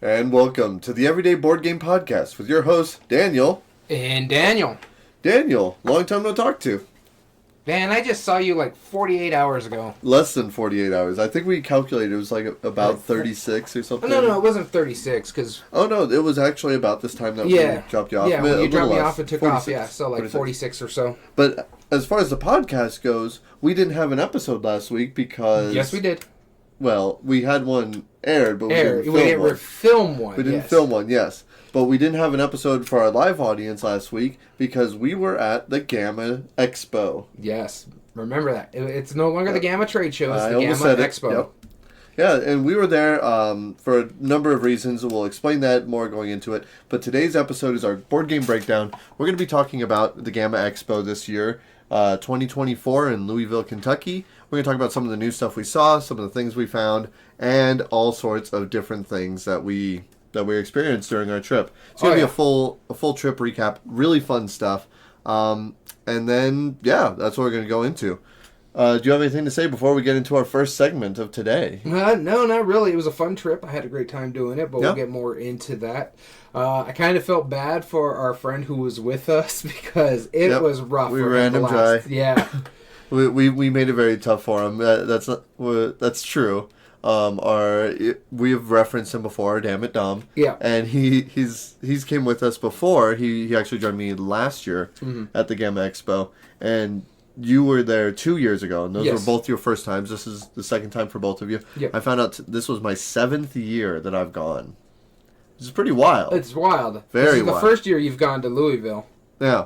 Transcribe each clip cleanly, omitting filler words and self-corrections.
And welcome to the Everyday Board Game Podcast with your hosts, Daniel. And Daniel. Daniel, long time no talk to. Man, I just saw you like 48 hours ago. Less than 48 hours. I think we calculated it was like about 36 or something. No, it wasn't 36 because... Oh, no, it was actually about this time that we dropped you off. Yeah, when you dropped me off and took 46, off, yeah, so like 46 or so. But as far as the podcast goes, we didn't have an episode last week because... Yes, we did. Well, we had one aired, but we didn't film one. We didn't film one, yes. But we didn't have an episode for our live audience last week because we were at the GAMA Expo. Yes, remember that. It's no longer the GAMA trade show, it's the GAMA Expo. Yep. Yeah, and we were there for a number of reasons. We'll explain that more going into it. But today's episode is our board game breakdown. We're going to be talking about the GAMA Expo this year, 2024 in Louisville, Kentucky. We're going to talk about some of the new stuff we saw, some of the things we found, and all sorts of different things that we experienced during our trip. It's going to be a full trip recap, really fun stuff. And then, that's what we're going to go into. Do you have anything to say before we get into our first segment of today? No, not really. It was a fun trip. I had a great time doing it, but we'll get more into that. I kind of felt bad for our friend who was with us because it was rough. We ran him dry. Yeah. We made it very tough for him. That's true. We have referenced him before, Damn It Dom. Yeah. And he's came with us before. He actually joined me last year at the GAMA Expo, and you were there 2 years ago, and those were both your first times. This is the second time for both of you. Yep. I found out this was my 7th year that I've gone. This is pretty wild. It's wild. Very this is wild. The first year you've gone to Louisville. Yeah.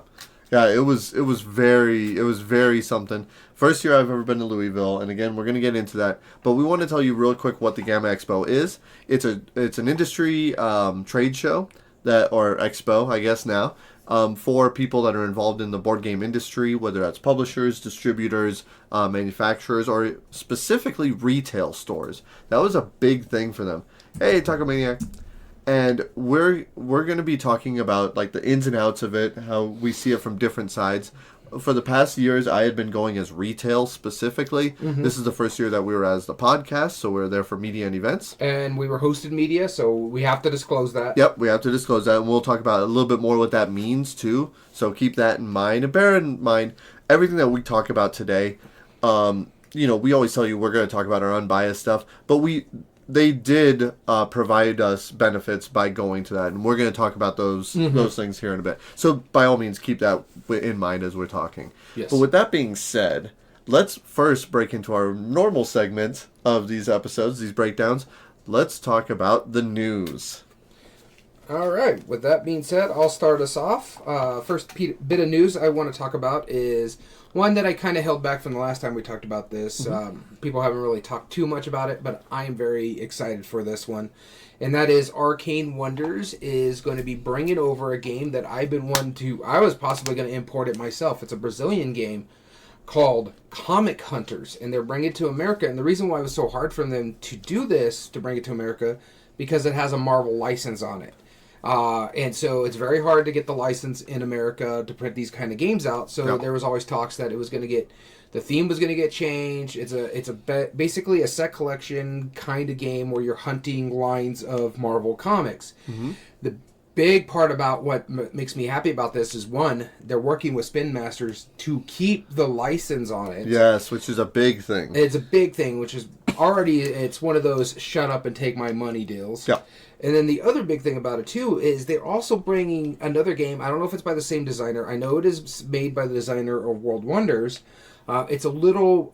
Yeah, it was very something. First year I've ever been to Louisville, and again, we're going to get into that. But we want to tell you real quick what the GAMA Expo is. It's an industry trade show, or expo, I guess now, for people that are involved in the board game industry, whether that's publishers, distributors, manufacturers, or specifically retail stores. That was a big thing for them. Hey, Taco Maniac. And we're going to be talking about like the ins and outs of it, how we see it from different sides. For the past years, I had been going as retail specifically. Mm-hmm. This is the first year that we were as the podcast, so we're there for media and events. And we were hosted media, so we have to disclose that. Yep, we have to disclose that, and we'll talk about a little bit more what that means too. So keep that in mind, and bear in mind everything that we talk about today. We always tell you we're going to talk about our unbiased stuff, but they did provide us benefits by going to that, and we're going to talk about those things here in a bit. So by all means, keep that in mind as we're talking. Yes. But with that being said, let's first break into our normal segment of these episodes, these breakdowns. Let's talk about the news. All right. With that being said, I'll start us off. First bit of news I want to talk about is one that I kind of held back from the last time we talked about this. People haven't really talked too much about it, but I am very excited for this one. And that is Arcane Wonders is going to be bringing over a game that I've been wanting to... I was possibly going to import it myself. It's a Brazilian game called Comic Hunters, and they're bringing it to America. And the reason why it was so hard for them to do this, to bring it to America, because it has a Marvel license on it. And so it's very hard to get the license in America to print these kind of games out. So there was always talks that it was going to get, the theme was going to get changed. It's basically a set collection kind of game where you're hunting lines of Marvel comics. Mm-hmm. The big part about what makes me happy about this is, one, they're working with Spin Masters to keep the license on it. Yes, which is a big thing. It's a big thing, which is already, it's one of those shut up and take my money deals. Yeah. And then the other big thing about it, too, is they're also bringing another game. I don't know if it's by the same designer. I know it is made by the designer of World Wonders. It's a little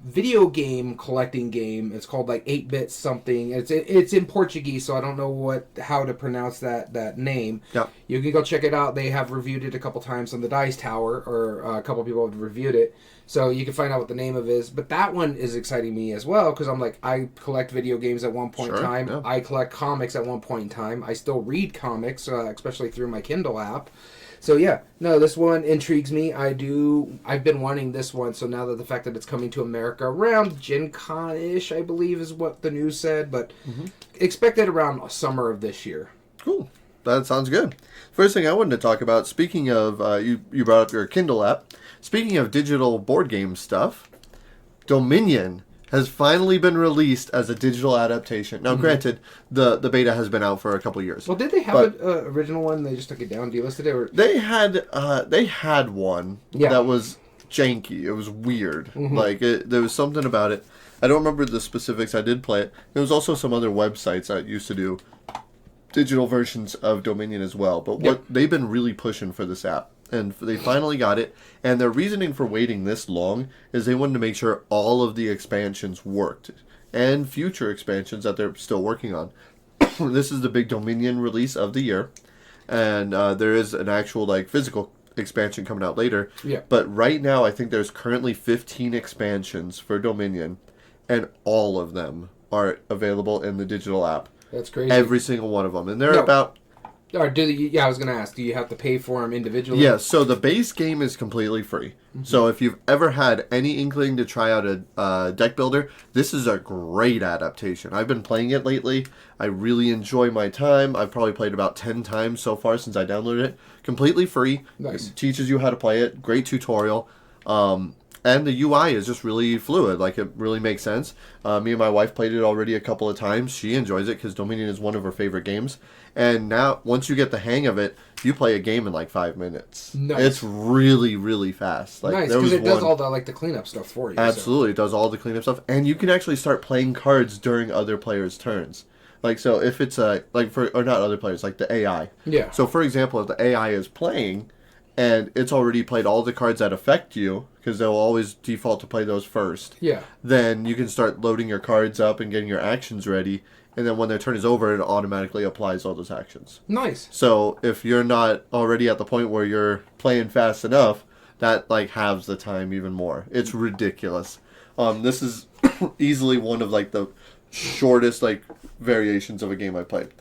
video game collecting game. It's called like 8-bit something. It's in Portuguese, so I don't know how to pronounce that name. Yeah. You can go check it out. They have reviewed it a couple times on the Dice Tower, or a couple people have reviewed it. So you can find out what the name of it is. But that one is exciting me as well, because I'm like, I collect video games at one point in time. Yeah. I collect comics at one point in time. I still read comics, especially through my Kindle app. So this one intrigues me. I've been wanting this one, so now that the fact that it's coming to America around Gen Con-ish, I believe is what the news said, but expect it around summer of this year. Cool. That sounds good. First thing I wanted to talk about, speaking of, you brought up your Kindle app, speaking of digital board game stuff, Dominion has finally been released as a digital adaptation. Now, granted, the beta has been out for a couple years. Well, did they have an original one? They just took it down, delisted it? Or? They had one that was janky. It was weird. Like, there was something about it. I don't remember the specifics. I did play it. There was also some other websites that used to do digital versions of Dominion as well. But what they've been really pushing for this app, and they finally got it. And their reasoning for waiting this long is they wanted to make sure all of the expansions worked, and future expansions that they're still working on. This is the big Dominion release of the year, and there is an actual like physical expansion coming out later. Yeah. But right now, I think there's currently 15 expansions for Dominion, and all of them are available in the digital app. That's crazy. Every single one of them, and they're about. Or I was going to ask, do you have to pay for them individually? Yeah, so the base game is completely free. So if you've ever had any inkling to try out a deck builder, this is a great adaptation. I've been playing it lately. I really enjoy my time. I've probably played about 10 times so far since I downloaded it. Completely free. Nice. It teaches you how to play it. Great tutorial. And the UI is just really fluid. Like, it really makes sense. Me and my wife played it already a couple of times. She enjoys it because Dominion is one of her favorite games. And now, once you get the hang of it, you play a game in like 5 minutes. Nice. It's really, really fast. Like, nice, because it does all the cleanup stuff for you. Absolutely, it does all the cleanup stuff. And you can actually start playing cards during other players' turns. Like, so if it's or not other players, like the AI. Yeah. So, for example, if the AI is playing, and it's already played all the cards that affect you, because they'll always default to play those first. Yeah. Then you can start loading your cards up and getting your actions ready, and then when their turn is over, it automatically applies all those actions. Nice. So if you're not already at the point where you're playing fast enough, that like halves the time even more. It's ridiculous. This is easily one of like the shortest like variations of a game I played.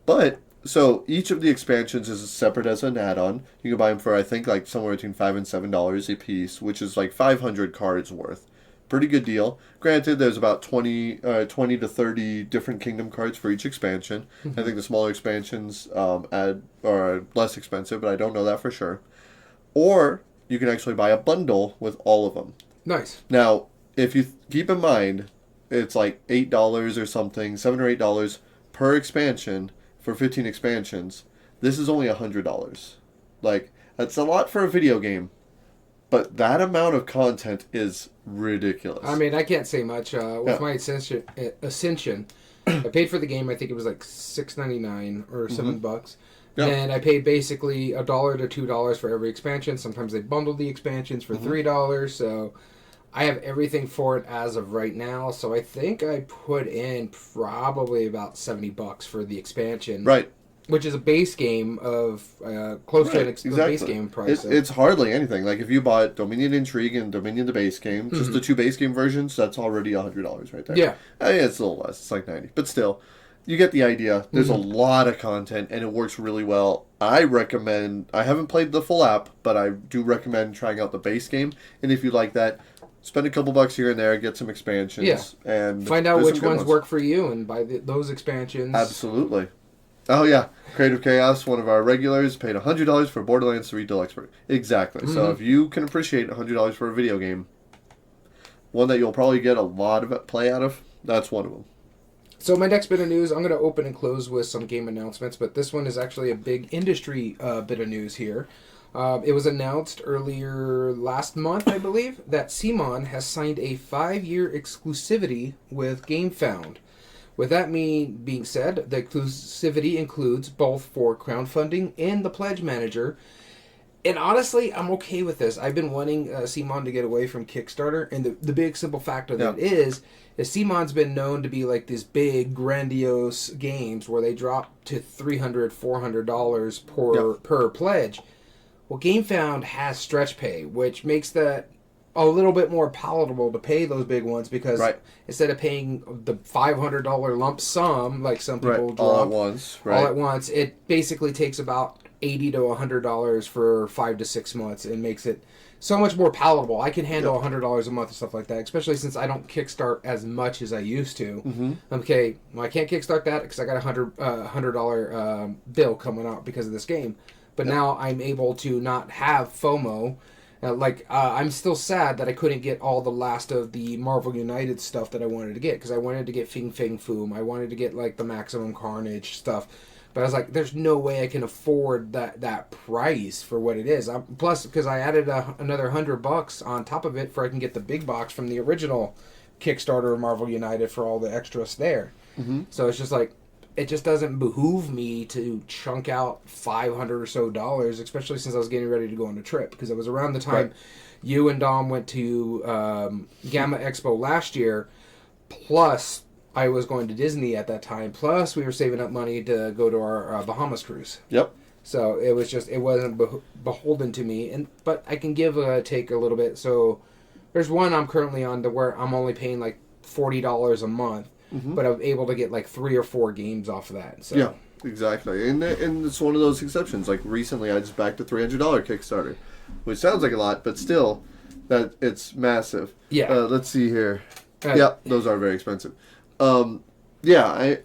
But so each of the expansions is separate as an add-on. You can buy them for I think like somewhere between $5 and $7 a piece, which is like 500 cards worth. Pretty good deal. Granted, there's about 20 to 30 different kingdom cards for each expansion. I think the smaller expansions are less expensive, but I don't know that for sure. Or you can actually buy a bundle with all of them. Nice. Now, if you keep in mind, it's like $8 or something, $7 or $8 per expansion for 15 expansions. This is only $100. Like, that's a lot for a video game. But that amount of content is ridiculous. I mean, I can't say much. With my Ascension, I paid for the game. I think it was like $6.99 or $7. Yeah. And I paid basically $1 to $2 for every expansion. Sometimes they bundle the expansions for $3. So I have everything for it as of right now. So I think I put in probably about $70 for the expansion. Right. Which is a base game of close to a base game price. It's hardly anything. Like if you bought Dominion Intrigue and Dominion the base game, just the two base game versions, that's already $100 right there. Yeah. I mean, it's a little less. It's like 90. But still, you get the idea. There's a lot of content, and it works really well. I recommend... I haven't played the full app, but I do recommend trying out the base game. And if you like that, spend a couple bucks here and there, get some expansions. Yeah. And find out which ones work for you and buy those expansions. Absolutely. Oh, yeah. Creative Chaos, one of our regulars, paid $100 for Borderlands 3 Deluxe. Exactly. So if you can appreciate $100 for a video game, one that you'll probably get a lot of play out of, that's one of them. So my next bit of news, I'm going to open and close with some game announcements, but this one is actually a big industry bit of news here. It was announced earlier last month, I believe, that CMON has signed a 5-year exclusivity with GameFound. With that being said, the exclusivity includes both for crowdfunding and the pledge manager. And honestly, I'm okay with this. I've been wanting CMON to get away from Kickstarter, and the big simple fact of it is CMON's been known to be like these big, grandiose games where they drop to $300, $400 per pledge. Well, GameFound has stretch pay, which makes that a little bit more palatable to pay those big ones because instead of paying the $500 lump sum like some people drop all at once, it basically takes about $80 to $100 for 5 to 6 months and makes it so much more palatable. I can handle $100 a month and stuff like that, especially since I don't kickstart as much as I used to. Okay, well, I can't kickstart that because I got a $100 bill coming out because of this game. But now I'm able to not have FOMO I'm still sad that I couldn't get all the last of the Marvel United stuff that I wanted to get, because I wanted to get Fing Fang Foom. I wanted to get like the Maximum Carnage stuff. But I was like, there's no way I can afford that price for what it is. Plus, because I added another $100 on top of it for I can get the big box from the original Kickstarter of Marvel United for all the extras there. Mm-hmm. So it's just like, it just doesn't behoove me to chunk out $500 or so, especially since I was getting ready to go on a trip. Because it was around the time you and Dom went to GAMA Expo last year, plus I was going to Disney at that time, plus we were saving up money to go to our Bahamas cruise. Yep. So it wasn't beholden to me, but I can take a little bit. So there's one I'm currently on to where I'm only paying like $40 a month, but I'm able to get like 3 or 4 games off of that. So. Yeah, exactly. And it's one of those exceptions. Like recently I just backed a $300 Kickstarter, which sounds like a lot, but still, that it's massive. Yeah. Let's see here. Yeah, those are very expensive. I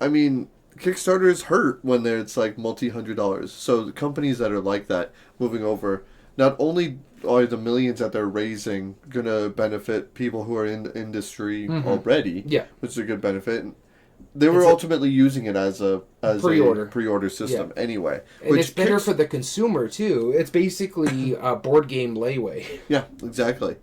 mean, Kickstarters hurt when it's like multi-$100s. So the companies that are like that moving over, not only are the millions that they're raising gonna benefit people who are in the industry already, which is a good benefit. They were ultimately using it as a pre-order system anyway, and it's better for the consumer too. It's basically a board game layaway. Yeah, exactly.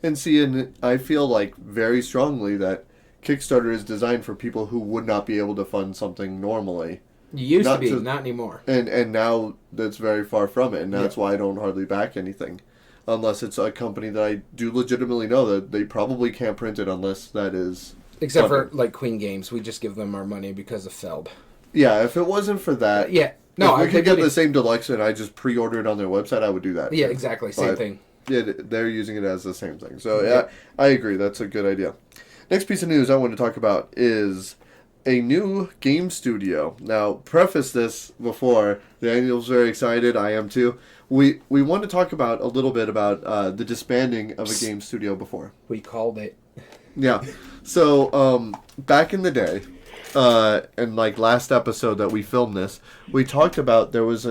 And I feel like very strongly that Kickstarter is designed for people who would not be able to fund something normally. Used to be, not anymore. And now that's very far from it, and that's why I don't hardly back anything. Unless it's a company that I do legitimately know that they probably can't print it unless that is... Except for, like, Queen Games. We just give them our money because of Feld. Yeah, if it wasn't for that... No, if we could get the same deluxe and I just pre-order it on their website, I would do that. Yeah, exactly. Same thing. Yeah, they're using it as the same thing. So, I agree. That's a good idea. Next piece of news I want to talk about is a new game studio. Now, preface this before, Daniel's very excited, I am too. We want to talk about a little bit about the disbanding of a game studio before. We called it. Yeah. So, back in the day, and like last episode that we filmed this, we talked about there was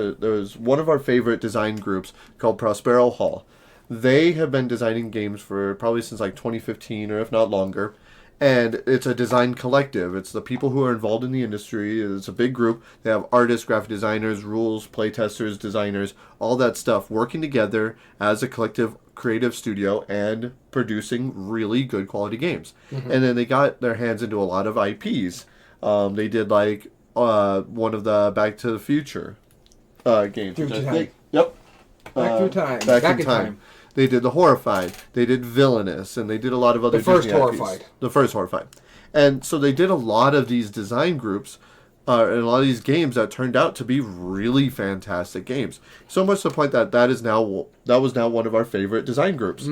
one of our favorite design groups called Prospero Hall. They have been designing games for probably since like 2015 or if not longer. And it's a design collective. It's the people who are involved in the industry. It's a big group. They have artists, graphic designers, rules, playtesters, designers, all that stuff working together as a collective creative studio and producing really good quality games. And then they got their hands into a lot of IPs. They did like one of the Back to the Future games. Through time. Yep. Back through time. Back in time. They did The Horrified. They did Villainous. And they did a lot of other The first Disney IPs. Horrified. The first Horrified. And so they did a lot of these design groups and a lot of these games that turned out to be really fantastic games. So much to the point that that was now one of our favorite design groups.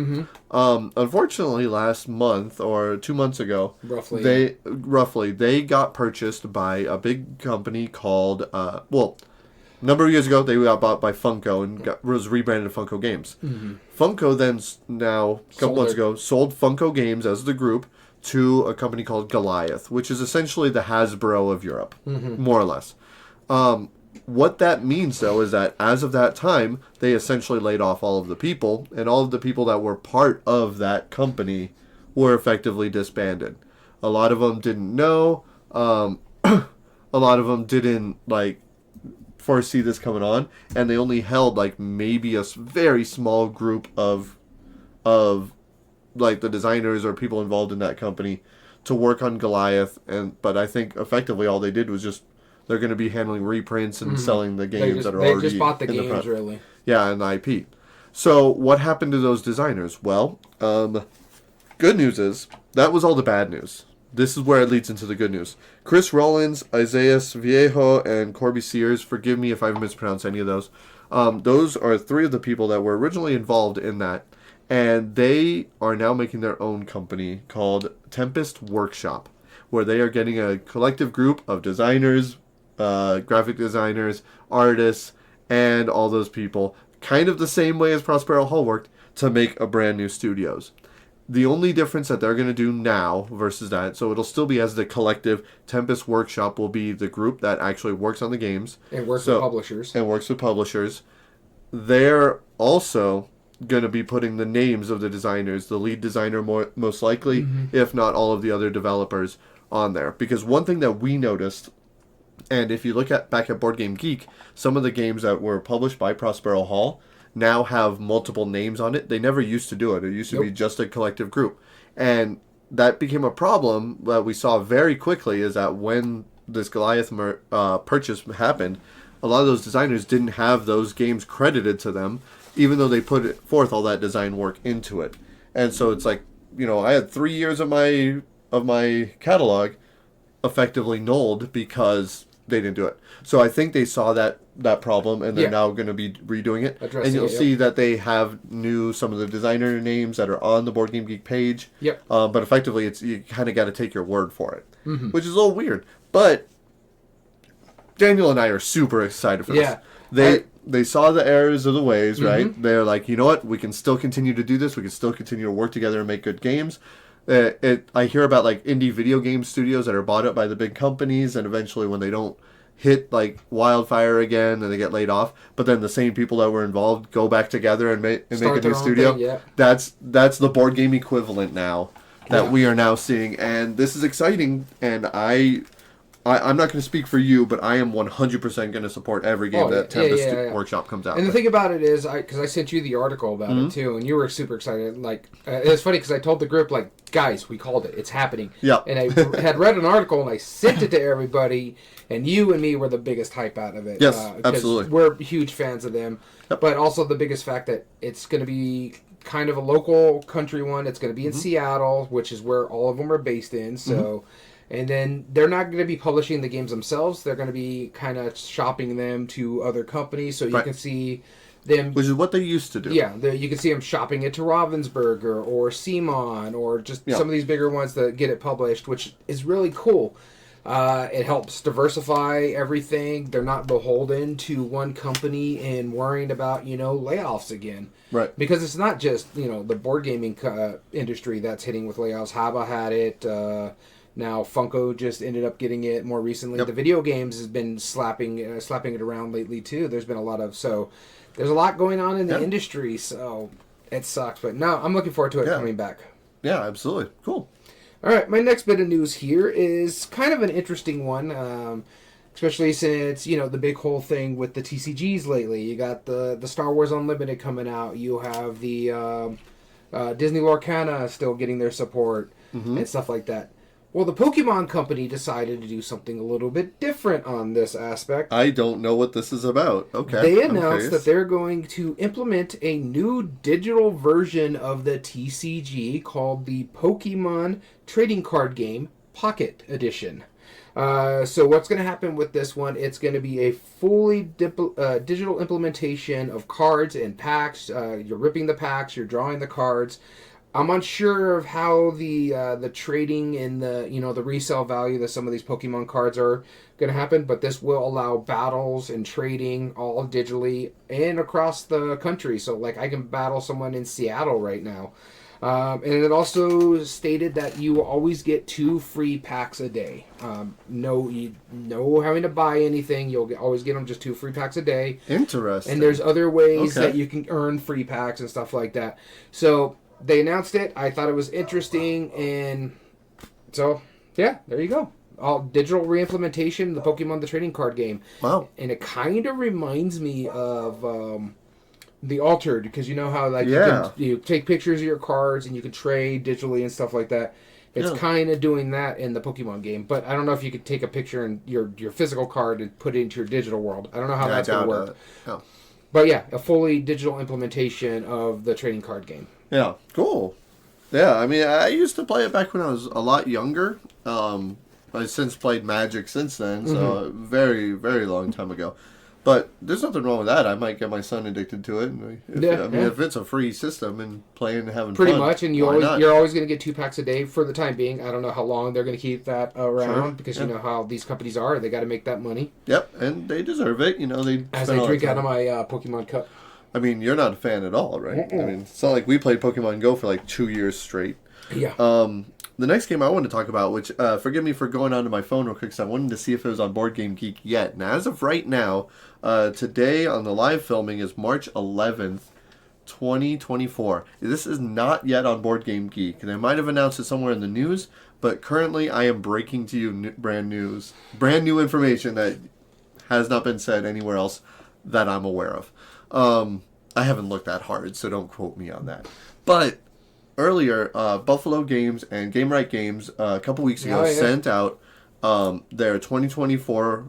Unfortunately, last month or 2 months ago, they got purchased by a big company called a number of years ago, they got bought by Funko and was rebranded Funko Games. Funko then now, a couple months ago, sold Funko Games as the group to a company called Goliath, which is essentially the Hasbro of Europe, more or less. What that means, though, is that as of that time, they essentially laid off all of the people, and all of the people that were part of that company were effectively disbanded. A lot of them didn't know. A lot of them didn't, foresee this coming on, and they only held maybe a very small group of the designers or people involved in that company to work on Goliath. But I think effectively all they did was just they're going to be handling reprints and selling the games that are already they just bought the games really. Yeah, and the IP. So what happened to those designers? Well, good news is that was all the bad news. This is where it leads into the good news. Chris Rollins, Isaias Viejo, and Corby Sears, forgive me if I've mispronounced any of those. Those are 3 of the people that were originally involved in that. And they are now making their own company called Tempest Workshop, where they are getting a collective group of designers, graphic designers, artists, and all those people, kind of the same way as Prospero Hall worked, to make a brand new studios. The only difference that they're going to do now versus that, so it'll still be as the collective, Tempest Workshop will be the group that actually works on the games. And works with publishers. And works with publishers. They're also going to be putting the names of the designers, the lead designer most likely, if not all of the other developers, on there. Because one thing that we noticed, and if you look back at Board Game Geek, some of the games that were published by Prospero Hall now have multiple names on it. They never used to do it. It used to be just a collective group. And that became a problem that we saw very quickly, is that when this Goliath purchase happened, a lot of those designers didn't have those games credited to them, even though they put forth all that design work into it. And so it's like, I had 3 years of my catalog effectively nulled because they didn't do it. So I think they saw that problem, and they're now going to be redoing it. And you'll see that they have some of the designer names that are on the Board Game Geek page. Yep. But effectively, you kind of got to take your word for it, which is a little weird. But Daniel and I are super excited for this. They saw the errors of the ways, right? They're like, you know what? We can still continue to do this. We can still continue to work together and make good games. I hear about like indie video game studios that are bought up by the big companies, and eventually when they don't hit like wildfire again and they get laid off, but then the same people that were involved go back together and make a new studio. Thing, That's the board game equivalent now that we are now seeing, and this is exciting. And I'm not going to speak for you, but I am 100% going to support every game that Tempest Workshop comes out with. And the thing about it is, because I sent you the article about it too, and you were super excited. Like, it's funny because I told the group, like, guys, we called it. It's happening. Yeah. And I had read an article and I sent it to everybody, and you and me were the biggest hype out of it. Yes, absolutely. We're huge fans of them. Yep. But also the biggest fact that it's going to be kind of a local country one. It's going to be in Seattle, which is where all of them are based in. So. And then they're not going to be publishing the games themselves. They're going to be kind of shopping them to other companies, so you can see them. Which is what they used to do. Yeah, you can see them shopping it to Ravensburger or Simon or just some of these bigger ones that get it published, which is really cool. It helps diversify everything. They're not beholden to one company and worrying about, layoffs again. Right. Because it's not just, the board gaming industry that's hitting with layoffs. Haba had it. Now Funko just ended up getting it more recently. The video games has been slapping it around lately too. There's been a lot of there's a lot going on in the industry. So it sucks, but no, I'm looking forward to it coming back. Yeah, absolutely, cool. All right, my next bit of news here is kind of an interesting one, especially since the big whole thing with the TCGs lately. You got the Star Wars Unlimited coming out. You have the Disney Lorcana still getting their support and stuff like that. Well, the Pokemon Company decided to do something a little bit different on this aspect. I don't know what this is about. Okay. They announced that they're going to implement a new digital version of the TCG called the Pokemon Trading Card Game Pocket Edition. So what's going to happen with this one, it's going to be a fully digital implementation of cards and packs. You're ripping the packs, you're drawing the cards. I'm unsure of how the trading and the resale value that some of these Pokemon cards are going to happen, but this will allow battles and trading all digitally and across the country. So, like, I can battle someone in Seattle right now. And it also stated that you will always get 2 free packs a day. No having to buy anything. You'll always get them just 2 free packs a day. Interesting. And there's other ways that you can earn free packs and stuff like that. So they announced it. I thought it was interesting, and so yeah, there you go. All digital re-implementation of the Pokemon the Trading Card Game. Wow. And it kind of reminds me of the Altered, because you know how you take pictures of your cards and you can trade digitally and stuff like that. It's kind of doing that in the Pokemon game, but I don't know if you could take a picture in your physical card and put it into your digital world. I don't know how that's going to work. No. But yeah, a fully digital implementation of the trading card game. Yeah, cool. Yeah, I mean, I used to play it back when I was a lot younger. I've since played Magic since then, so a very, very long time ago. But there's nothing wrong with that. I might get my son addicted to it. If it's a free system and playing and having pretty fun, much, and you're always going to get 2 packs a day for the time being. I don't know how long they're going to keep that around because you know how these companies are. They got to make that money. Yep, and they deserve it. As I drink out of my Pokemon cup. I mean, you're not a fan at all, right? I mean, it's not like we played Pokemon Go for like 2 years straight. Yeah. The next game I wanted to talk about, which, forgive me for going onto my phone real quick, because I wanted to see if it was on Board Game Geek yet. Now, as of right now, today on the live filming is March 11th, 2024. This is not yet on Board Game Geek. They might have announced it somewhere in the news, but currently I am breaking to you brand new information that has not been said anywhere else that I'm aware of. I haven't looked that hard, so don't quote me on that. But earlier, Buffalo Games and Game Right Games a couple weeks ago sent out their 2024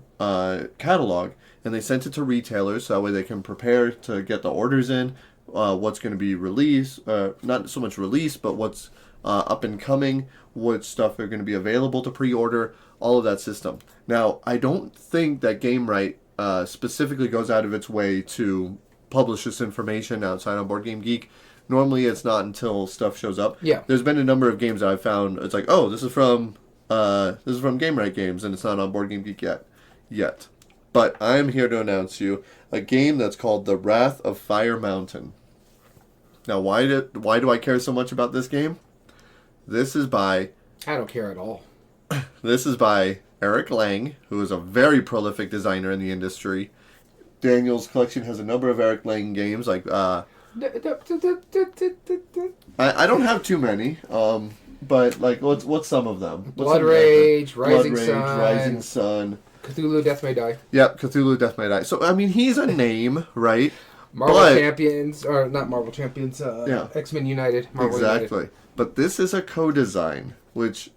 catalog, and they sent it to retailers so that way they can prepare to get the orders in, what's going to be released, not so much released, but what's up and coming, what stuff are going to be available to pre-order, all of that system. Now, I don't think that Game Right specifically goes out of its way to publish this information outside on Board Game Geek. Normally, it's not until stuff shows up. Yeah. There's been a number of games that I've found. It's like, oh, this is from Game Right Games, and it's not on Board Game Geek yet. But I'm here to announce you a game that's called The Wrath of Fire Mountain. Now, why do I care so much about this game? This is by... I don't care at all. This is by Eric Lang, who is a very prolific designer in the industry. Daniel's collection has a number of Eric Lang games, like... I don't have too many, but like, what's some of them? Blood Rage, Rising Sun, Cthulhu Death May Die. Yep, Cthulhu Death May Die. So I mean, he's a name, right? Marvel Champions, or not Marvel Champions, X-Men United. Marvel exactly. United. But this is a co-design, which,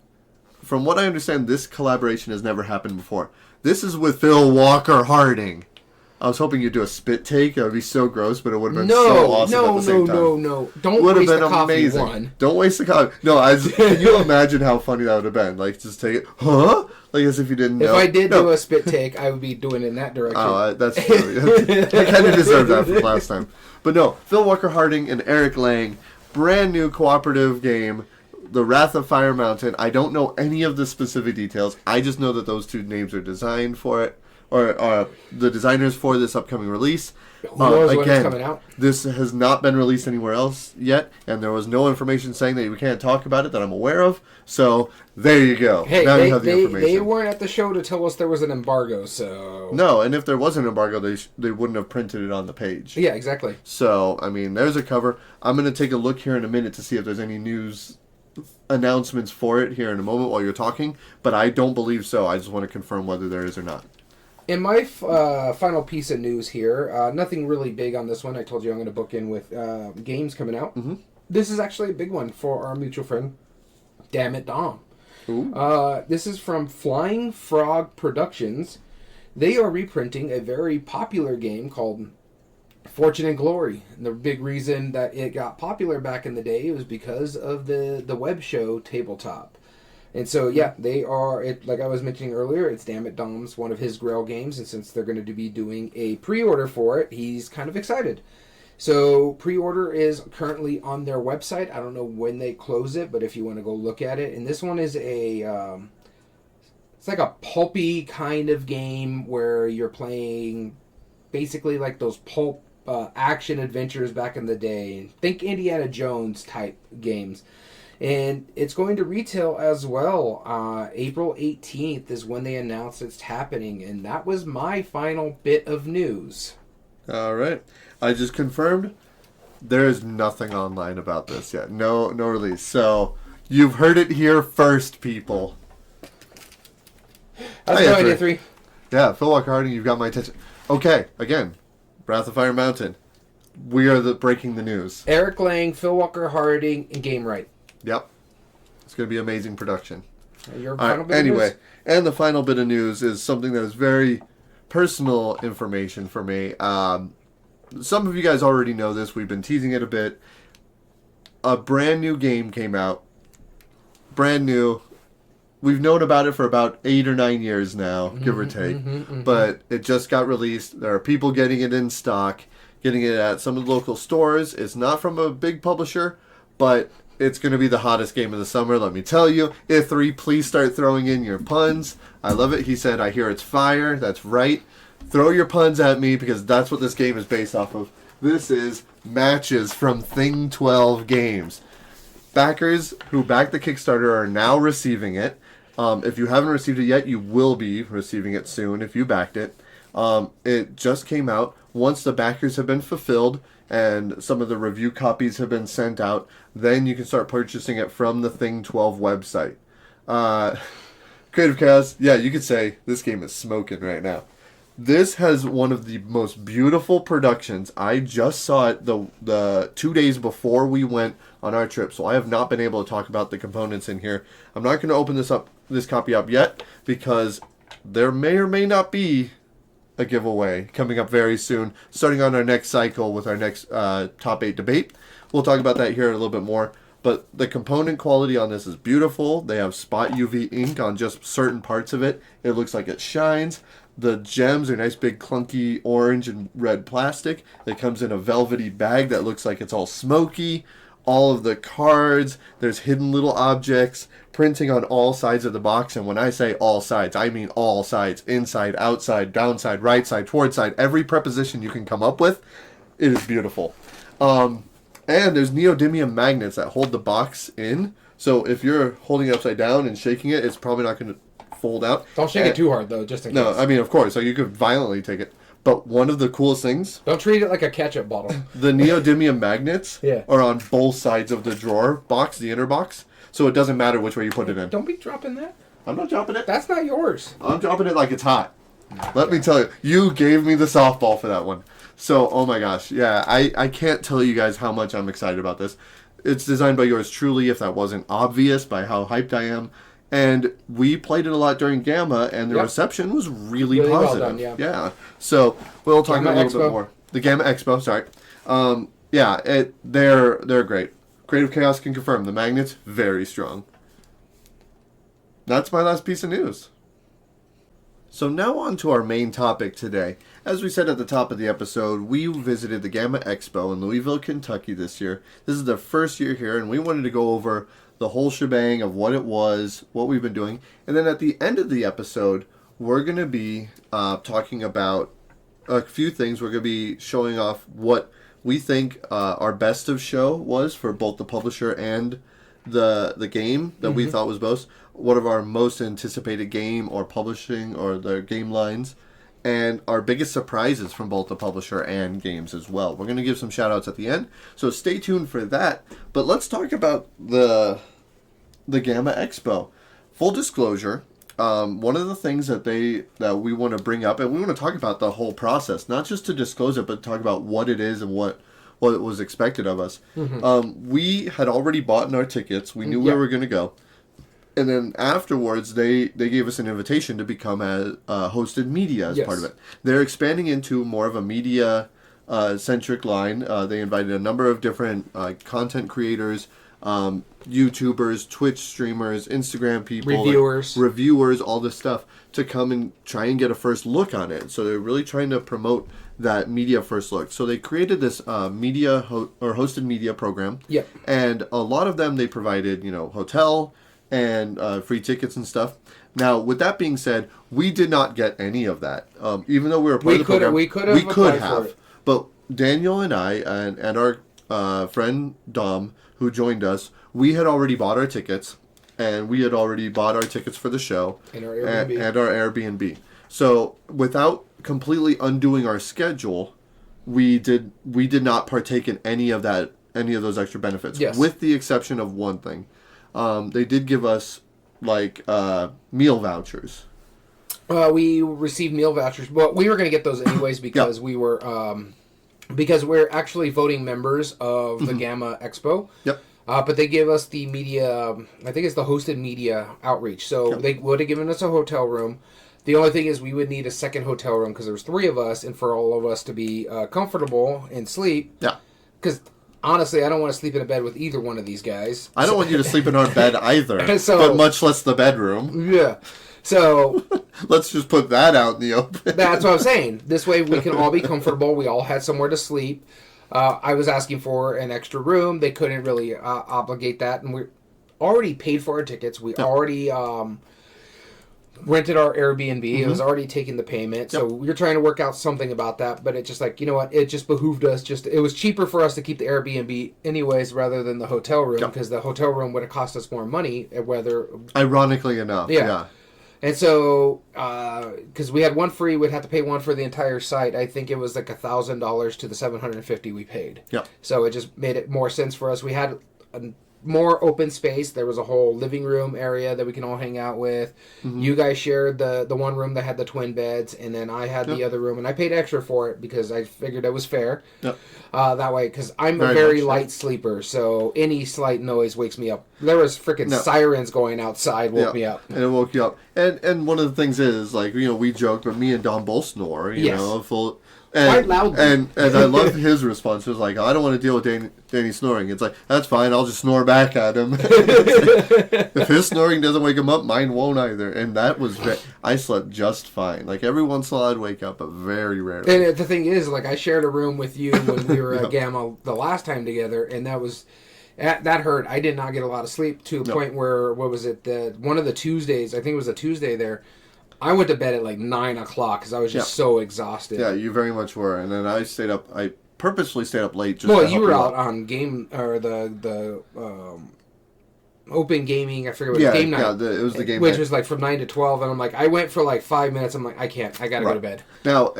from what I understand, this collaboration has never happened before. This is with Phil Walker Harding. I was hoping you'd do a spit take. It would be so gross, but it would have been so awesome at the same time. No. Don't waste the coffee, amazing. One. Don't waste the coffee. No, can you imagine how funny that would have been? Like, just take it, huh? Like, as if you didn't know. If I did do a spit take, I would be doing it in that direction. Oh, that's true. I kind of deserved that from last time. But no, Phil Walker Harding and Eric Lang, brand new cooperative game, The Wrath of Fire Mountain. I don't know any of the specific details. I just know that those two names are designed for it. Or the designers for this upcoming release. Who knows when it's coming out? This has not been released anywhere else yet, and there was no information saying that we can't talk about it that I'm aware of. So there you go. Hey, now you have the information. They weren't at the show to tell us there was an embargo, so... No, and if there was an embargo, they wouldn't have printed it on the page. Yeah, exactly. So, I mean, there's a cover. I'm going to take a look here in a minute to see if there's any news announcements for it here in a moment while you're talking, but I don't believe so. I just want to confirm whether there is or not. In my final piece of news here, nothing really big on this one. I told you I'm going to book in with games coming out. Mm-hmm. This is actually a big one for our mutual friend, Damn It Dom. This is from Flying Frog Productions. They are reprinting a very popular game called Fortune and Glory. And the big reason that it got popular back in the day was because of the web show Tabletop. And so, yeah, they are, like I was mentioning earlier, it's Damn It Dom's one of his Grail games, and since they're going to be doing a pre-order for it, he's kind of excited. So, pre-order is currently on their website. I don't know when they close it, but if you want to go look at it. And this one is it's like a pulpy kind of game where you're playing basically like those pulp action adventures back in the day. Think Indiana Jones type games. And it's going to retail as well. April 18th is when they announced it's happening. And that was my final bit of news. All right. I just confirmed there is nothing online about this yet. No release. So you've heard it here first, people. That's no idea, 3. Yeah, Phil Walker Harding, you've got my attention. Okay, again, Wrath of Fire Mountain. We are breaking the news. Eric Lang, Phil Walker Harding, and Game Right. Yep. It's going to be amazing production. Your final bit anyway, of news? And the final bit of news is something that is very personal information for me. Some of you guys already know this. We've been teasing it a bit. A brand new game came out. Brand new. We've known about it for about 8 or 9 years now, give or take. But it just got released. There are people getting it in stock, getting it at some of the local stores. It's not from a big publisher, but it's going to be the hottest game of the summer, let me tell you. If3, please start throwing in your puns. I love it. He said, I hear it's fire. That's right. Throw your puns at me because that's what this game is based off of. This is Matches from Thing 12 Games. Backers who backed the Kickstarter are now receiving it. If you haven't received it yet, you will be receiving it soon if you backed it. It just came out. Once the backers have been fulfilled and some of the review copies have been sent out, then you can start purchasing it from the Thing 12 website. Creative Chaos, yeah, you could say this game is smoking right now. This has one of the most beautiful productions. I just saw it the 2 days before we went on our trip, so I have not been able to talk about the components in here. I'm not going to open this copy up yet because there may or may not be a giveaway coming up very soon, starting on our next cycle with our next top 8 debate. We'll talk about that here a little bit more. But the component quality on this is beautiful. They have spot UV ink on just certain parts of it. It looks like it shines. The gems are nice big clunky orange and red plastic. It comes in a velvety bag that looks like it's all smoky. All of the cards, there's hidden little objects, printing on all sides of the box. And when I say all sides, I mean all sides. Inside, outside, downside, right side, toward side. Every preposition you can come up with. It is beautiful. And there's neodymium magnets that hold the box in. So if you're holding it upside down and shaking it, it's probably not going to fold out. Don't shake it too hard, though, just in case. No, I mean, of course. So you could violently take it. But one of the coolest things... Don't treat it like a ketchup bottle. The neodymium magnets Yeah. are on both sides of the drawer box, the inner box. So it doesn't matter which way you put it in. Don't be dropping that. I'm not dropping it. That's not yours. I'm dropping it like it's hot. Let me tell you. You gave me the softball for that one. So, oh my gosh. Yeah, I can't tell you guys how much I'm excited about this. It's designed by yours truly, if that wasn't obvious by how hyped I am. And we played it a lot during GAMA, and the reception was really positive. Well done, yeah. So we'll talk about it a little Expo. bit more. The GAMA Expo, sorry. Yeah, they're great. Creative Chaos can confirm the magnets very strong. That's my last piece of news. So now on to our main topic today. As we said at the top of the episode, we visited the GAMA Expo in Louisville, Kentucky this year. This is the first year here, and we wanted to go over the whole shebang of what it was, what we've been doing. And then at the end of the episode, we're going to be talking about a few things. We're going to be showing off what we think our best of show was for both the publisher and the game that we thought was best. What of our most anticipated game or publishing or the game lines, and our biggest surprises from both the publisher and games as well. We're going to give some shout outs at the end, so stay tuned for that. But let's talk about the GAMA Expo. Full disclosure, one of the things that we want to bring up, and we want to talk about the whole process, not just to disclose it, but talk about what it is and what was expected of us. We had already bought our tickets. We knew where we were going to go. And then afterwards, they gave us an invitation to become a hosted media as part of it. They're expanding into more of a media centric line. They invited a number of different content creators, YouTubers, Twitch streamers, Instagram people, reviewers, all this stuff to come and try and get a first look on it. So they're really trying to promote that media first look. So they created this media or hosted media program. Yep. And a lot of them, they provided, hotel and free tickets and stuff. Now, with that being said, we did not get any of that. Even though we were part of the program, we could have. But Daniel and I and our friend Dom, who joined us, we had already bought our tickets, and we had already bought our tickets for the show and our Airbnb. And our Airbnb. So without completely undoing our schedule, we did not partake in any of those extra benefits. Yes. With the exception of one thing. They did give us meal vouchers. We received meal vouchers, but we were going to get those anyways because we were because we're actually voting members of the GAMA Expo. Yep. But they give us the media. I think it's the hosted media outreach. So they would have given us a hotel room. The only thing is we would need a second hotel room because there was 3 of us, and for all of us to be comfortable and sleep. Yeah. Because honestly, I don't want to sleep in a bed with either one of these guys. I don't want you to sleep in our bed either, but much less the bedroom. Yeah. So let's just put that out in the open. That's what I'm saying. This way we can all be comfortable. We all had somewhere to sleep. I was asking for an extra room. They couldn't really obligate that. And we already paid for our tickets. We already rented our Airbnb. It was already taking the payment. So we were trying to work out something about that. But it just you know what? It just behooved us. It was cheaper for us to keep the Airbnb anyways rather than the hotel room because the hotel room would have cost us more money. Ironically enough, yeah. And so, because we had one free, we'd have to pay one for the entire site. I think it was like $1,000 to the $750 we paid. Yeah. So it just made it more sense for us. We had a more open space. There was a whole living room area that we can all hang out with. You guys shared the one room that had the twin beds, and then I had the other room, and I paid extra for it because I figured it was fair. Yep. That way, because I'm a very light sleeper, so any slight noise wakes me up. There was freaking sirens going outside, woke me up. And it woke you up. And one of the things is, like, we joke, but me and Don both snore, you know, full... Quite loudly. And I love his response. It was like, I don't want to deal with Danny snoring. It's like, that's fine, I'll just snore back at him. If his snoring doesn't wake him up, mine won't either. And that was, I slept just fine. Like, every once in a while I'd wake up, but very rarely. And the thing is, like, I shared a room with you when we were at GAMA the last time together, and that hurt. I did not get a lot of sleep to a point where, what was it, one of the Tuesdays, I think it was a Tuesday there, I went to bed at like 9 o'clock because I was just so exhausted. Yeah, you very much were. And then I purposely stayed up late. Well, you were out on game, or the open gaming, I forget what game night. Yeah, it was the game which night. was like from 9 to 12, and I'm like, I went for like 5 minutes, I'm like, I can't, I gotta go to bed. Now,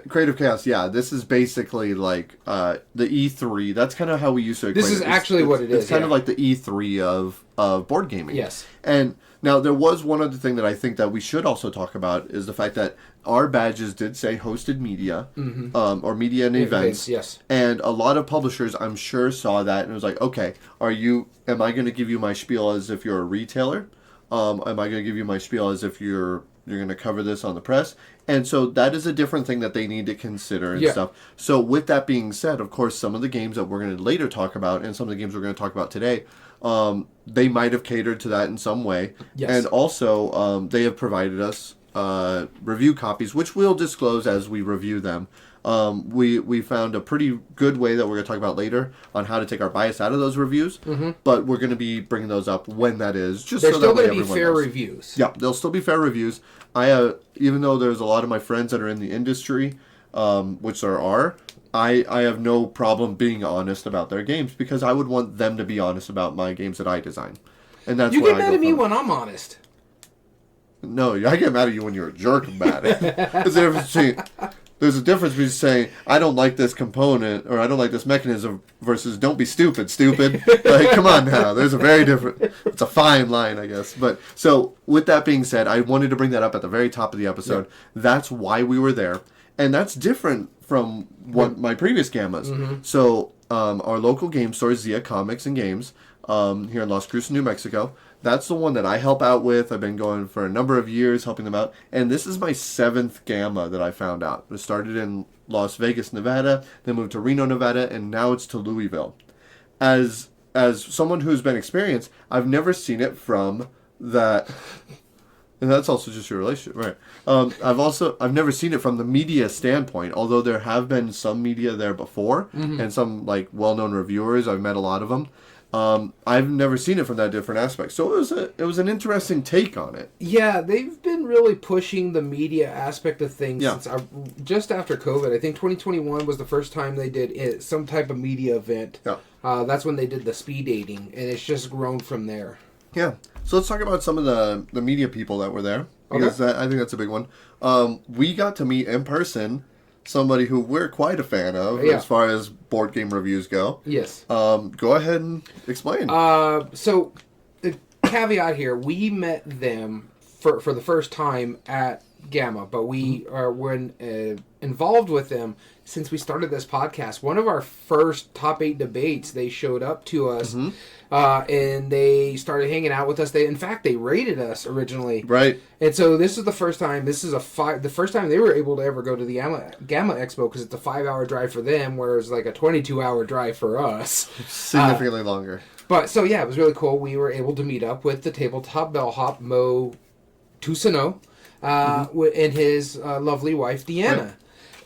Creative Chaos, this is basically like the E3. That's kind of how we used to equate This is actually what it is. It's kind of like the E3 of board gaming. Yes. And now, there was one other thing that I think that we should also talk about is the fact that our badges did say hosted media, or media and events. Yes. And a lot of publishers, I'm sure, saw that and was like, okay, am I going to give you my spiel as if you're a retailer? Am I going to give you my spiel as if you're going to cover this on the press? And so that is a different thing that they need to consider and stuff. So with that being said, of course, some of the games that we're going to later talk about and some of the games we're going to talk about today, they might have catered to that in some way. Yes. And also, they have provided us review copies, which we'll disclose as we review them. We found a pretty good way that we're going to talk about later on how to take our bias out of those reviews. But we're going to be bringing those up when that is. Just They're so still that going to be fair reviews. Yeah, they'll still be fair reviews. Even though there's a lot of my friends that are in the industry, which there are, I have no problem being honest about their games because I would want them to be honest about my games that I design. And that's you where get mad at me when I'm honest. No, I get mad at you when you're a jerk about it. There's a difference between saying, I don't like this component, or I don't like this mechanism, versus don't be stupid. Like, come on now. There's a very different, it's a fine line, I guess. But, so, with that being said, I wanted to bring that up at the very top of the episode. Yeah. That's why we were there. And that's different from what my previous GAMAs. So, our local game store, Zia Comics and Games, here in Las Cruces, New Mexico. That's the one that I help out with. I've been going for a number of years, helping them out. And this is my 7th GAMA that I found out. It started in Las Vegas, Nevada, then moved to Reno, Nevada, and now it's to Louisville. As someone who's been experienced, I've never seen it from that... And that's also just your relationship, right? I've never seen it from the media standpoint, although there have been some media there before, and some like well-known reviewers. I've met a lot of them. I've never seen it from that different aspect. So it was an interesting take on it. Yeah, they've been really pushing the media aspect of things since just after COVID. I think 2021 was the first time they did some type of media event. Yeah. That's when they did the speed dating, and it's just grown from there. Yeah. So let's talk about some of the media people that were there, because I think that's a big one. We got to meet in person somebody who we're quite a fan of as far as board game reviews go. Yes. Go ahead and explain. So the caveat here, we met them for the first time at GAMA, but we were involved with them since we started this podcast. One of our first top 8 debates, they showed up to us, and they started hanging out with us. In fact, they rated us originally. Right. And so this is the first time. This is the first time they were able to ever go to the GAMA Expo, because it's a 5-hour drive for them, whereas like a 22-hour drive for us. Significantly longer. But so yeah, it was really cool. We were able to meet up with the tabletop bellhop Mo Toussaint and his lovely wife Deanna. Right.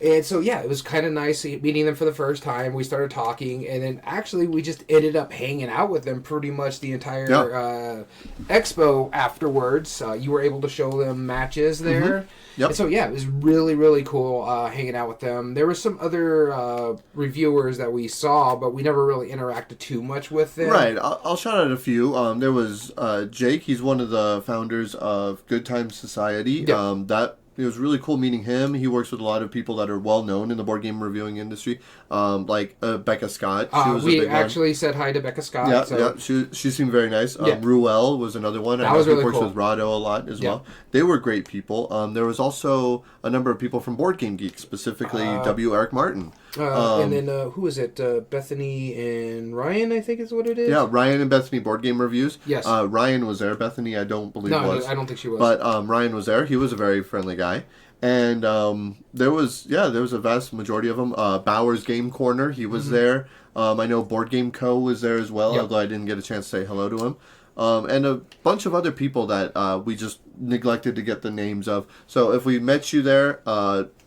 And so, yeah, it was kind of nice meeting them for the first time. We started talking, and then actually we just ended up hanging out with them pretty much the entire expo afterwards. You were able to show them matches there. Yep. And so, yeah, it was really, really cool hanging out with them. There were some other reviewers that we saw, but we never really interacted too much with them. Right. I'll shout out a few. There was Jake. He's one of the founders of Good Times Society. Yep. It was really cool meeting him. He works with a lot of people that are well known in the board game reviewing industry, like Becca Scott. She was we actually said hi to Becca Scott. Yeah, she seemed very nice. Ruel was another one. That was really cool. He works with Rado a lot as well. They were great people. There was also a number of people from Board Game Geek, specifically W. Eric Martin. And then who is it? Bethany and Ryan, I think is what it is. Yeah, Ryan and Bethany Board Game Reviews. Yes. Ryan was there. Bethany, I don't believe was. No, I don't think she was. But Ryan was there. He was a very friendly guy. And there was a vast majority of them. Bauer's Game Corner, he was there. I know Board Game Co. was there as well, although I didn't get a chance to say hello to him. And a bunch of other people that we just neglected to get the names of. So if we met you there,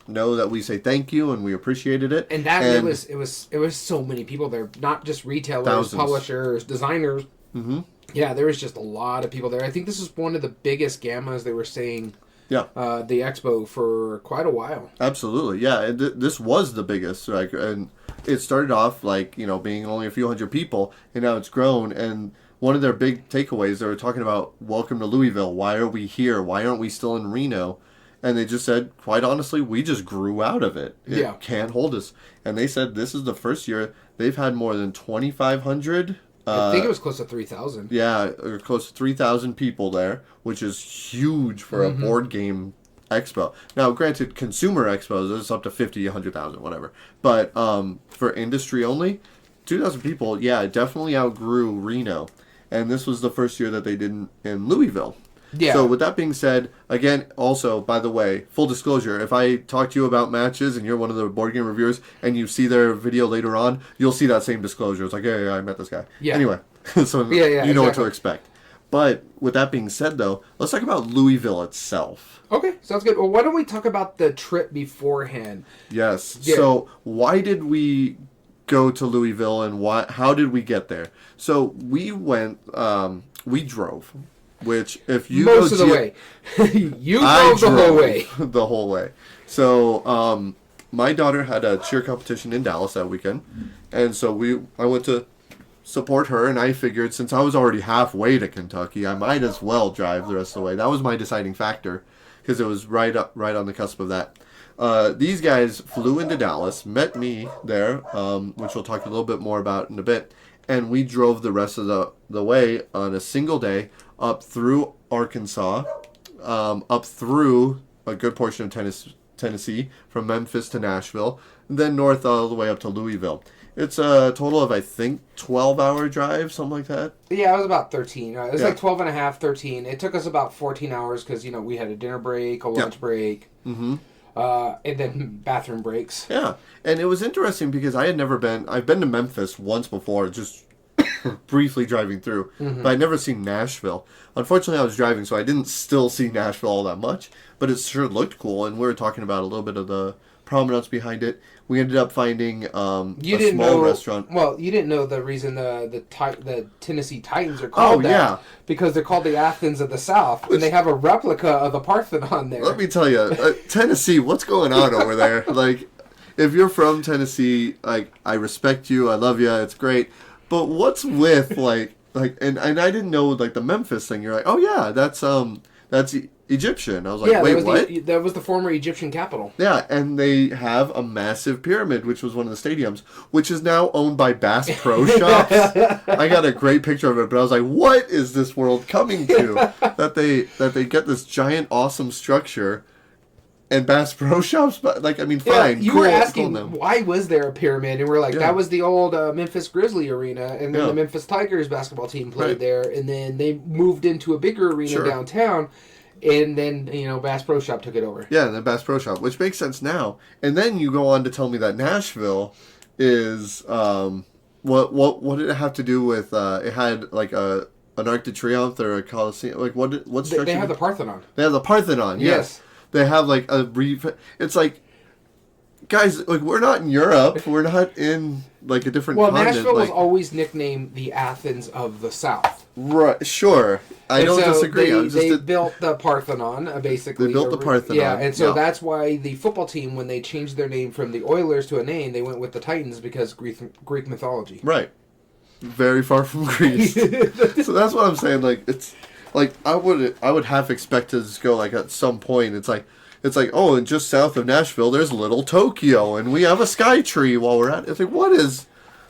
know that we say thank you and we appreciated it. And it was so many people there, not just retailers, thousands. Publishers, designers. Mm-hmm. Yeah, there was just a lot of people there. I think this is one of the biggest gammas they were saying. Yeah, the expo for quite a while. Absolutely, yeah. This was the biggest, and it started off being only a few hundred people, and now it's grown. And one of their big takeaways, they were talking about welcome to Louisville. Why are we here? Why aren't we still in Reno? And they just said, quite honestly, we just grew out of it. It can't hold us. And they said this is the first year they've had more than 2,500. I think it was close to 3,000. Yeah, or close to 3,000 people there, which is huge for a board game expo. Now, granted, consumer expos, it's up to 50, 100,000, whatever. But for industry only, 2,000 people, it definitely outgrew Reno. And this was the first year that they did in Louisville. Yeah. So with that being said, again, also, by the way, full disclosure, if I talk to you about matches and you're one of the board game reviewers and you see their video later on, you'll see that same disclosure. It's like, yeah, I met this guy. Yeah. Anyway, so you know what to expect. But with that being said, though, let's talk about Louisville itself. Okay, sounds good. Well, why don't we talk about the trip beforehand? Yes. Yeah. So why did we go to Louisville and how did we get there? So we went, we drove. Which, if you most of the way, you drove the whole way. The whole way. So, my daughter had a cheer competition in Dallas that weekend, and so I went to support her, and I figured since I was already halfway to Kentucky, I might as well drive the rest of the way. That was my deciding factor, because it was right on the cusp of that. These guys flew into Dallas, met me there, which we'll talk a little bit more about in a bit, and we drove the rest of the way on a single day up through Arkansas, up through a good portion of Tennessee, from Memphis to Nashville, and then north all the way up to Louisville. It's a total of, I think, 12-hour drive, something like that. Yeah, it was about 13. It was like 12 and a half, 13. It took us about 14 hours because, we had a dinner break, a lunch break, and then bathroom breaks. Yeah, and it was interesting because I've been to Memphis once before, just briefly driving through, but I'd never seen Nashville. Unfortunately, I was driving, so I didn't still see Nashville all that much, but it sure looked cool, and we were talking about a little bit of the promenades behind it. We ended up finding a small restaurant. Well, you didn't know the reason the Tennessee Titans are called that. Because they're called the Athens of the South, and they have a replica of the Parthenon there. Let me tell you, Tennessee, what's going on over there? Like, if you're from Tennessee, I respect you, I love you, it's great. But what's with and I didn't know the Memphis thing. You're like, oh yeah, that's Egyptian. I was like, wait, what? That was the former Egyptian capital. Yeah, and they have a massive pyramid, which was one of the stadiums, which is now owned by Bass Pro Shops. I got a great picture of it, but I was like, what is this world coming to? that they get this giant, awesome structure. And Bass Pro Shops, but fine. You were asking why was there a pyramid, and we're like, that was the old Memphis Grizzly arena, and then the Memphis Tigers basketball team played there, and then they moved into a bigger arena downtown, and then Bass Pro Shop took it over. Yeah, the Bass Pro Shop, which makes sense now. And then you go on to tell me that Nashville is what did it have to do with? It had an Arc de Triomphe or a Coliseum. What structure? They have the Parthenon. They have the Parthenon. Yes. They have it's guys, like we're not in Europe. We're not in like a different Well, continent. Nashville was Like, always nicknamed the Athens of the South. right? Sure, I And don't so disagree. They built the Parthenon, basically. They built the Parthenon. Yeah, and so that's why the football team, when they changed their name from the Oilers to a name, they went with the Titans because Greek mythology. Right. Very far from Greece. So that's what I'm saying. Like it's like I would half expect to just go like at some point. It's like oh, and just south of Nashville, there's Little Tokyo, and we have a sky tree while we're at it. It's like what is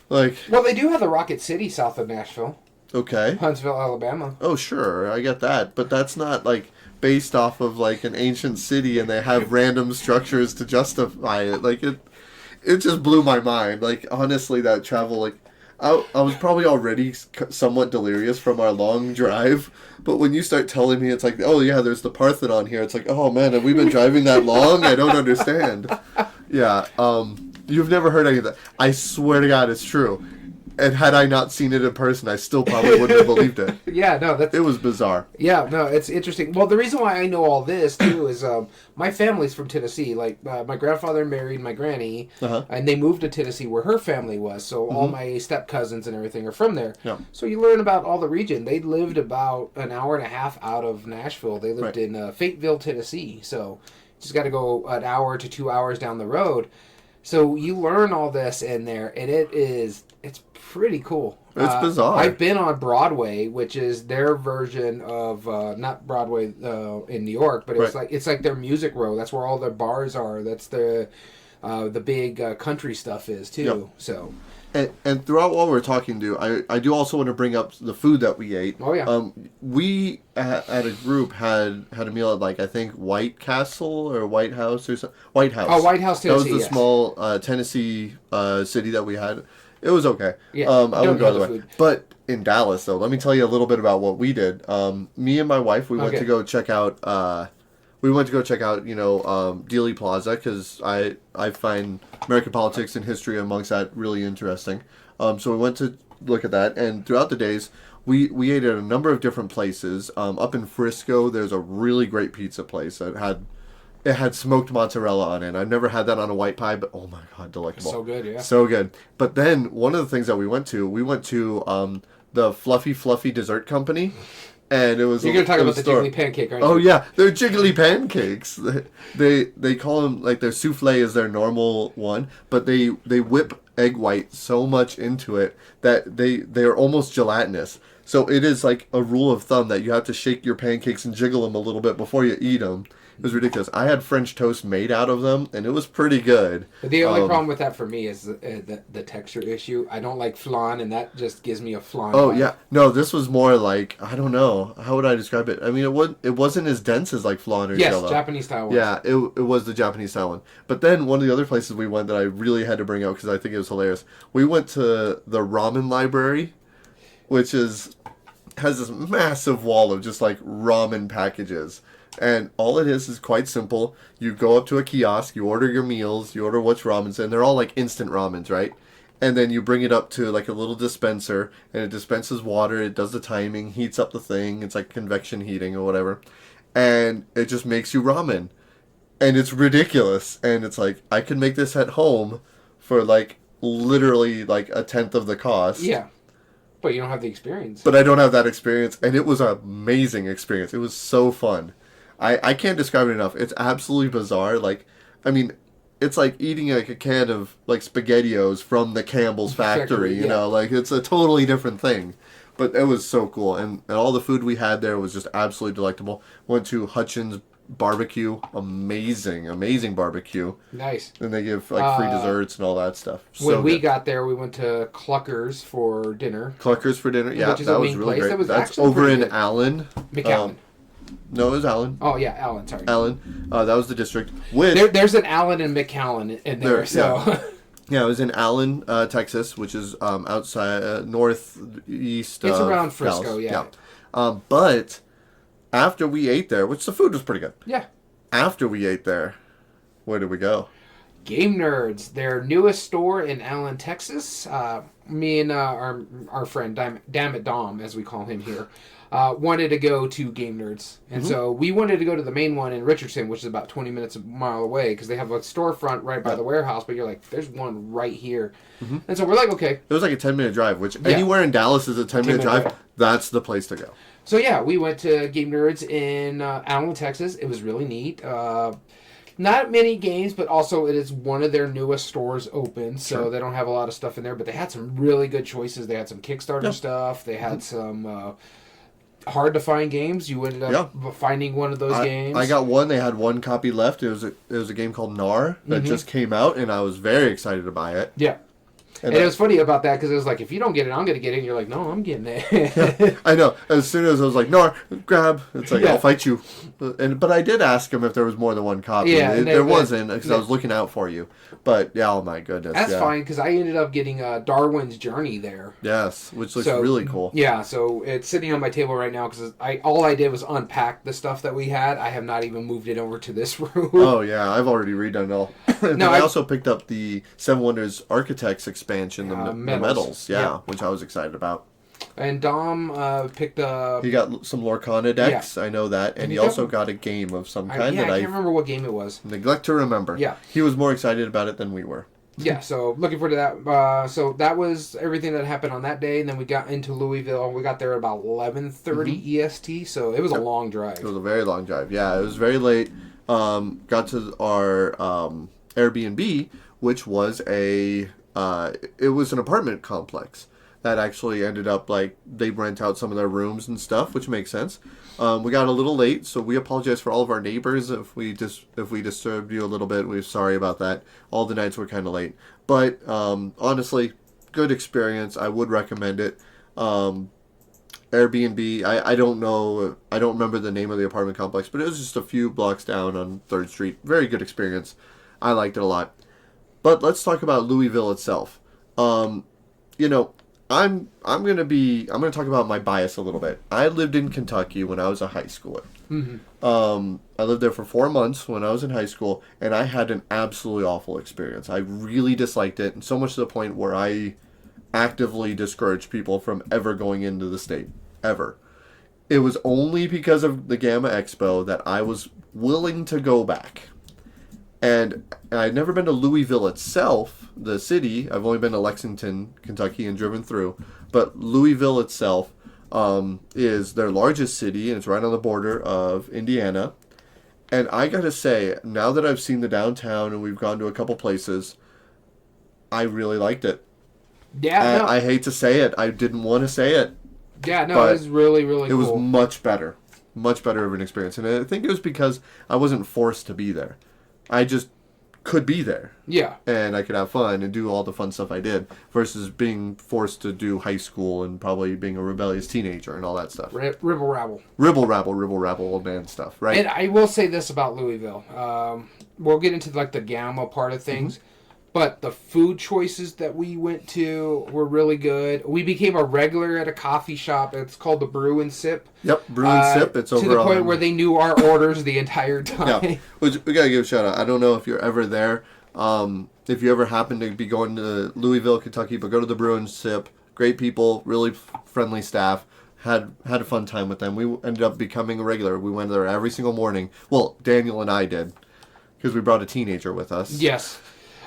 like? Well, they do have the Rocket City south of Nashville. Okay. Huntsville, Alabama. Oh sure, I get that, but that's not like based off of like an ancient city, and they have random structures to justify it. Like it just blew my mind. Like honestly, that travel like. I was probably already somewhat delirious from our long drive, but when you start telling me it's like, oh yeah, there's the Parthenon here, it's like, oh man, have we been driving that long? I don't understand. Yeah, you've never heard any of that. I swear to God, it's true. And had I not seen it in person, I still probably wouldn't have believed it. Yeah, no, It was bizarre. Yeah, no, it's interesting. Well, the reason why I know all this too is my family's from Tennessee. Like my grandfather married my granny, and they moved to Tennessee where her family was. So all my step cousins and everything are from there. Yeah. So you learn about all the region. They lived about an hour and a half out of Nashville. They lived in Fayetteville, Tennessee. So just got to go an hour to 2 hours down the road. So you learn all this in there, and it's pretty cool. It's bizarre. I've been on Broadway, which is their version of not Broadway in New York, but it's like their music row. That's where all the bars are. That's the big country stuff is too. Yep. So. And throughout while we're talking, I do also want to bring up the food that we ate. Oh yeah. We at a group had a meal at like I think White Castle or White House or something. White House. Oh, White House, Tennessee. That was the small Tennessee city that we had. It was okay. Yeah. I wouldn't go other way. Food. But in Dallas, though, let me tell you a little bit about what we did. Me and my wife, we went to go check out. Dealey Plaza because I find American politics and history amongst that really interesting. So we went to look at that, and throughout the days, we ate at a number of different places. Up in Frisco, there's a really great pizza place that had smoked mozzarella on it. I've never had that on a white pie, but oh my god, delectable. So good, yeah. So good. But then one of the things that we went to the Fluffy Dessert Company. And it was. You're gonna talk about the jiggly pancake, aren't you? Oh yeah, they're jiggly pancakes. They call them like their souffle is their normal one, but they whip egg white so much into it that they are almost gelatinous. So it is like a rule of thumb that you have to shake your pancakes and jiggle them a little bit before you eat them. It was ridiculous. I had French toast made out of them, and it was pretty good. The only problem with that for me is the texture issue. I don't like flan, and that just gives me a flan. Oh vibe. yeah, no, this was more like I don't know how would I describe it. I mean, it wasn't as dense as like flan or yes, Jell-O. Japanese style one. Yeah, it was the Japanese style one. But then one of the other places we went that I really had to bring out because I think it was hilarious. We went to the ramen library, which has this massive wall of just like ramen packages. And all it is quite simple. You go up to a kiosk, you order your meals, you order which ramens, and they're all like instant ramens, right? And then you bring it up to like a little dispenser, and it dispenses water, it does the timing, heats up the thing, it's like convection heating or whatever. And it just makes you ramen. And it's ridiculous. And it's like, I could make this at home for like literally like a tenth of the cost. Yeah. But you don't have the experience. But I don't have that experience, and it was an amazing experience. It was so fun. I can't describe it enough. It's absolutely bizarre. Like, I mean, it's like eating like a can of like SpaghettiOs from the Campbell's factory, you know? Like, it's a totally different thing. But it was so cool. And all the food we had there was just absolutely delectable. Went to Hutchins Barbecue. Amazing barbecue. Nice. And they give like free desserts and all that stuff. When we got there, we went to Clucker's for dinner. Clucker's for dinner? Yeah, that was really great. That was That's over in good. Allen. McAllen. No, it was Allen. Oh yeah, Allen. Sorry, Allen. That was the district. Which there's an Allen and McAllen in there. So yeah, it was in Allen, Texas, which is outside northeast. It's around Frisco. Dallas. Yeah. But after we ate there, which the food was pretty good. Yeah. After we ate there, where did we go? Game Nerds, their newest store in Allen, Texas. Me and our friend, Damn It Dom, as we call him here, wanted to go to Game Nerds. And so we wanted to go to the main one in Richardson, which is about 20 minutes a mile away, because they have a storefront right by the warehouse, but you're like, there's one right here. And so we're like, okay. It was like a 10-minute drive, which anywhere in Dallas is a 10-minute drive. That's the place to go. So yeah, we went to Game Nerds in Allen, Texas. It was really neat. Not many games, but also it is one of their newest stores open, so they don't have a lot of stuff in there, but they had some really good choices. They had some Kickstarter stuff. They had some hard-to-find games. You ended up finding one of those games. I got one. They had one copy left. It was a game called NAR that just came out, and I was very excited to buy it. Yeah. And it was funny about that because it was like, if you don't get it, I'm going to get it. And you're like, no, I'm getting it. I know. As soon as I was like, no, grab. It's like, I'll fight you. But I did ask him if there was more than one copy. Yeah, there wasn't because I was looking out for you. But, oh my goodness. That's fine because I ended up getting Darwin's Journey there. Yes, which looks really cool. Yeah, so it's sitting on my table right now because all I did was unpack the stuff that we had. I have not even moved it over to this room. Oh, yeah. I've already redone it all. I also picked up the Seven Wonders Architects expansion, the medals, which I was excited about. And Dom picked up... He got some Lorcana decks, I know that, and he also got a game of some kind. I can't remember what game it was. Neglect to remember. Yeah. He was more excited about it than we were. Yeah, so looking forward to that. So that was everything that happened on that day, and then we got into Louisville. We got there at about 11:30 EST, so it was a long drive. It was a very long drive. Yeah, it was very late. Got to our Airbnb, which was it was an apartment complex that actually ended up like they rent out some of their rooms and stuff, which makes sense. We got a little late, so we apologize for all of our neighbors if we disturbed you a little bit. We're sorry about that. All the nights were kind of late, but honestly, good experience. I would recommend it. Airbnb. I don't know. I don't remember the name of the apartment complex, but it was just a few blocks down on 3rd Street. Very good experience. I liked it a lot. But let's talk about Louisville itself. I'm going to talk about my bias a little bit. I lived in Kentucky when I was a high schooler. I lived there for 4 months when I was in high school, and I had an absolutely awful experience. I really disliked it, and so much to the point where I actively discouraged people from ever going into the state. Ever. It was only because of the GAMA Expo that I was willing to go back. And I'd never been to Louisville itself, the city. I've only been to Lexington, Kentucky, and driven through. But Louisville itself is their largest city, and it's right on the border of Indiana. And I gotta say, now that I've seen the downtown and we've gone to a couple places, I really liked it. Yeah, I hate to say it. I didn't want to say it. Yeah, no, it was really, really cool. It was much better. Much better of an experience. And I think it was because I wasn't forced to be there. I just could be there. Yeah. And I could have fun and do all the fun stuff I did versus being forced to do high school and probably being a rebellious teenager and all that stuff. Ribble rabble. Ribble rabble, old man stuff, right? And I will say this about Louisville. We'll get into like the GAMA part of things. But the food choices that we went to were really good. We became a regular at a coffee shop. It's called the Brew and Sip. Yep, Brew and Sip. It's over to the point where they knew our orders the entire time. Yeah, which we gotta give a shout out. I don't know if you're ever there. If you ever happen to be going to Louisville, Kentucky, but go to the Brew and Sip. Great people, really friendly staff. Had a fun time with them. We ended up becoming a regular. We went there every single morning. Well, Daniel and I did, because we brought a teenager with us. Yes.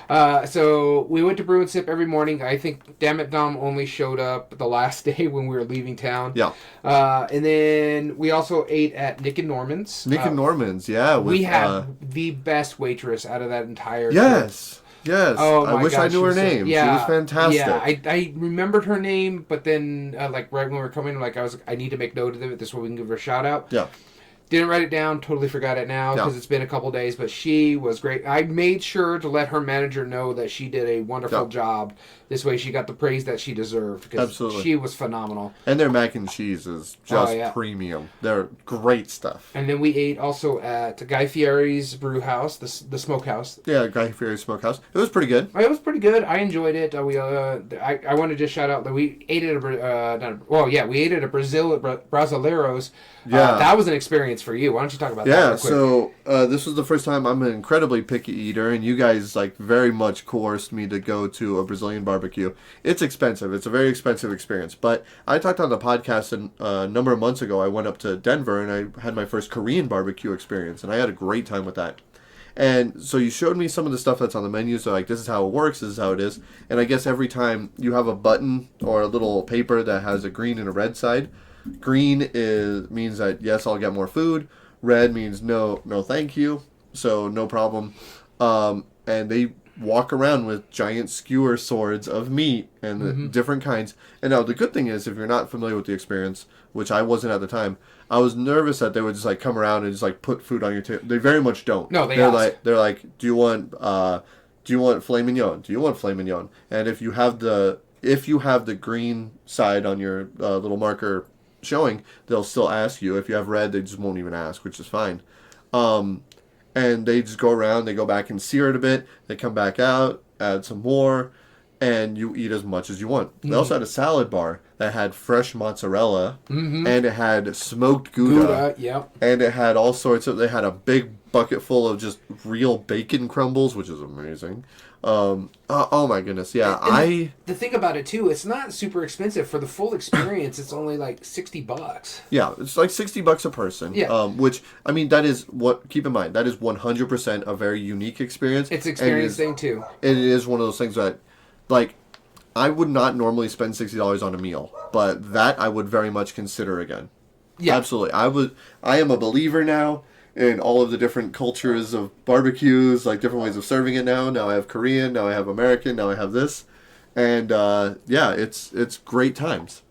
So we went to Brew and Sip every morning. I think Damn It Dom only showed up the last day when we were leaving town. Yeah. And then we also ate at Nick and Norman's. Nick and Norman's, yeah. We had the best waitress out of that entire Yes. trip. Yes. Oh, I wish I knew her name. Yeah, she was fantastic. Yeah, I remembered her name, but then like right when we were coming, like I need to make note of it. This way we can give her a shout out. Yeah. Didn't write it down. Totally forgot it now because it's been a couple days. But she was great. I made sure to let her manager know that she did a wonderful job this way she got the praise that she deserved because Absolutely. she was phenomenal. And their mac and cheese is just yeah. premium. They're great stuff. And then we ate also at Guy Fieri's Brew House, the smokehouse. Yeah, Guy Fieri Smokehouse. It was pretty good. It was pretty good. I enjoyed it. I wanted to shout out that we ate at we ate at a Brasileiros. Yeah. That was an experience for you. Why don't you talk about that real quick? So this was the first time. I'm an incredibly picky eater, and you guys like very much coerced me to go to a Brazilian barbecue. It's expensive. It's a very expensive experience. But I talked on the podcast a number of months ago. I went up to Denver, and I had my first Korean barbecue experience, and I had a great time with that. And so you showed me some of the stuff that's on the menu. So like, this is how it works. This is how it is. And I guess every time you have a button or a little paper that has a green and a red side. Green means that yes, I'll get more food. Red means no, thank you. So no problem. And they walk around with giant skewer swords of meat and different kinds. And now the good thing is, if you're not familiar with the experience, which I wasn't at the time, I was nervous that they would just like come around and just like put food on your table. They very much don't. No, they're like, do you want filet mignon? Do you want filet mignon? And if you have the green side on your little marker showing, they'll still ask you. If you have red, they just won't even ask, which is fine. And they just go around, they go back and sear it a bit, they come back out, add some more, and you eat as much as you want. They also had a salad bar that had fresh mozzarella, and it had smoked Gouda, yep. And it had all sorts of, they had a big bucket full of just real bacon crumbles, which is amazing. Oh my goodness, yeah. The thing about it too, it's not super expensive for the full experience. It's only like $60. Yeah, it's like $60 a person. Yeah. Which I mean, that is what. Keep in mind, that is 100% a very unique experience. It's an experience thing too. It is one of those things that, like, I would not normally spend $60 on a meal, but that I would very much consider again. Yeah, absolutely. I am a believer now in all of the different cultures of barbecues, like different ways of serving it now. Now I have Korean, now I have American, now I have this. And yeah, it's great times.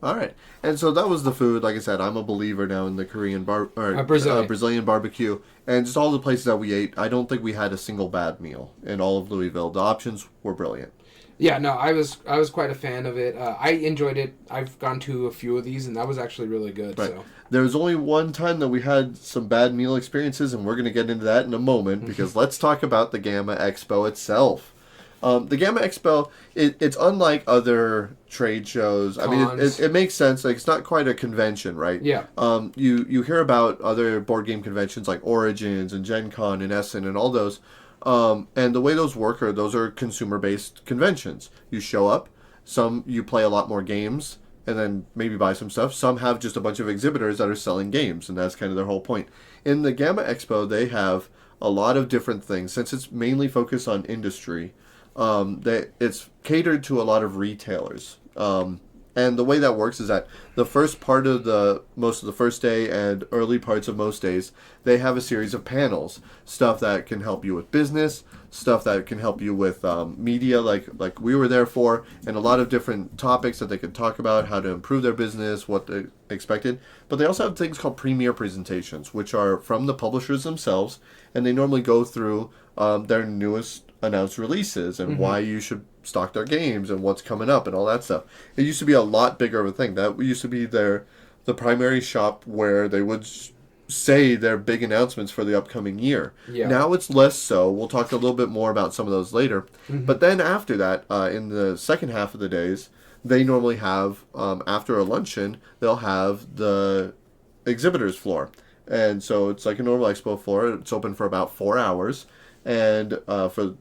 All right. And so that was the food. Like I said, I'm a believer now in the Korean Brazilian barbecue. And just all the places that we ate, I don't think we had a single bad meal in all of Louisville. The options were brilliant. Yeah, no, I was quite a fan of it. I enjoyed it. I've gone to a few of these, and that was actually really good. Right. So there was only one time that we had some bad meal experiences, and we're going to get into that in a moment, because let's talk about the GAMA Expo itself. The GAMA Expo, it's unlike other trade shows. I mean, it makes sense. Like, it's not quite a convention, right? Yeah. You hear about other board game conventions like Origins and Gen Con and Essen and all those. And the way those work those are consumer-based conventions. You show up, you play a lot more games, and then maybe buy some stuff. Some have just a bunch of exhibitors that are selling games, and that's kind of their whole point. In the GAMA Expo, they have a lot of different things. Since it's mainly focused on industry, it's catered to a lot of retailers. And the way that works is that the first part of most of the first day and early parts of most days, they have a series of panels, stuff that can help you with business, stuff that can help you with media, like we were there for, and a lot of different topics that they could talk about, how to improve their business, what they expected. But they also have things called premiere presentations, which are from the publishers themselves, and they normally go through their newest announced releases and why you should stock their games and what's coming up and all that stuff. It used to be a lot bigger of a thing. That used to be the primary shop where they would say their big announcements for the upcoming year. Yeah. Now it's less so. We'll talk a little bit more about some of those later. But then after that, in the second half of the days, they normally have, after a luncheon, they'll have the exhibitors floor. And so it's like a normal expo floor. It's open for about 4 hours. And for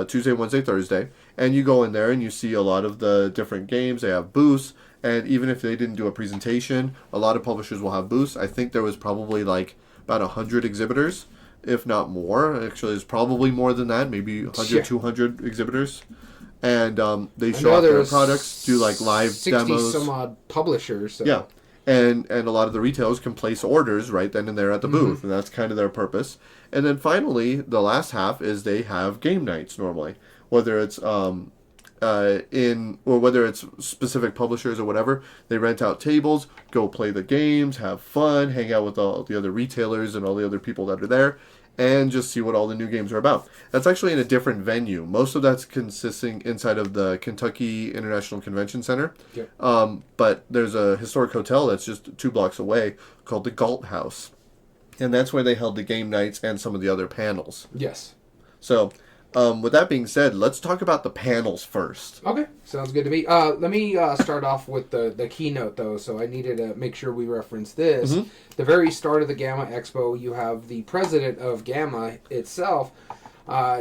Tuesday, Wednesday, Thursday, and you go in there and you see a lot of the different games. They have booths, and even if they didn't do a presentation, a lot of publishers will have booths. I think there was probably like about 100 exhibitors, if not more. Actually, it's probably more than that, maybe 100, 200 exhibitors. And they show off their products, do like live 60 demos. 60 some odd publishers. So. Yeah. And a lot of the retailers can place orders right then and there at the booth, and that's kind of their purpose. And then finally, the last half is they have game nights normally, whether it's or whether it's specific publishers or whatever, they rent out tables, go play the games, have fun, hang out with all the other retailers and all the other people that are there, and just see what all the new games are about. That's actually in a different venue. Most of that's consisting inside of the Kentucky International Convention Center. Yep. But there's a historic hotel that's just 2 blocks away called the Galt House. And that's where they held the game nights and some of the other panels. Yes. So, with that being said, let's talk about the panels first. Okay, sounds good to me. Let me start off with the keynote, though, so I needed to make sure we reference this. Mm-hmm. The very start of the GAMA Expo, you have the president of GAMA itself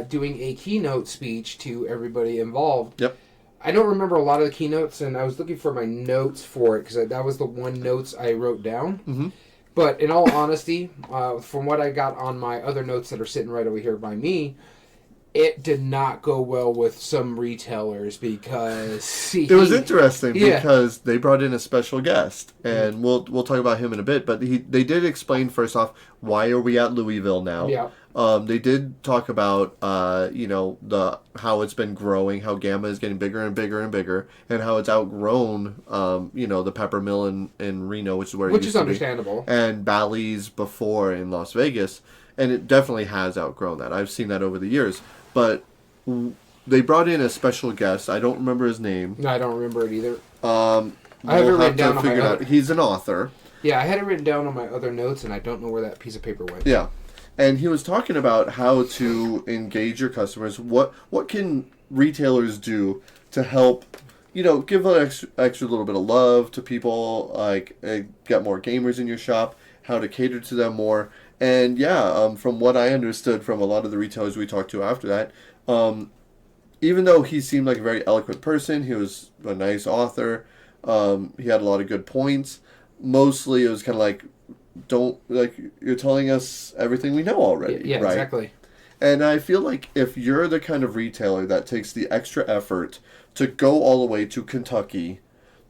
doing a keynote speech to everybody involved. Yep. I don't remember a lot of the keynotes, and I was looking for my notes for it, because that was the one notes I wrote down. Mm-hmm. But in all honesty, from what I got on my other notes that are sitting right over here by me, it did not go well with some retailers because it was interesting Yeah. because they brought in a special guest, and we'll talk about him in a bit. But they did explain first off, why are we at Louisville now? Yeah. They did talk about how it's been growing, how GAMA is getting bigger and bigger and bigger, and how it's outgrown the Pepper Mill in Reno, which is where it Which used is to be, understandable. and Bally's before in Las Vegas, and it definitely has outgrown that. I've seen that over the years. But they brought in a special guest. I don't remember his name. No, I don't remember it either. I have it written down on my other... He's an author. Yeah, I had it written down on my other notes, and I don't know where that piece of paper went. Yeah. And he was talking about how to engage your customers. What can retailers do to help, give an extra little bit of love to people, like get more gamers in your shop, how to cater to them more. And from what I understood from a lot of the retailers we talked to after that, even though he seemed like a very eloquent person, he was a nice author, he had a lot of good points. Mostly it was kind of like, you're telling us everything we know already. Yeah, right? Exactly. And I feel like if you're the kind of retailer that takes the extra effort to go all the way to Kentucky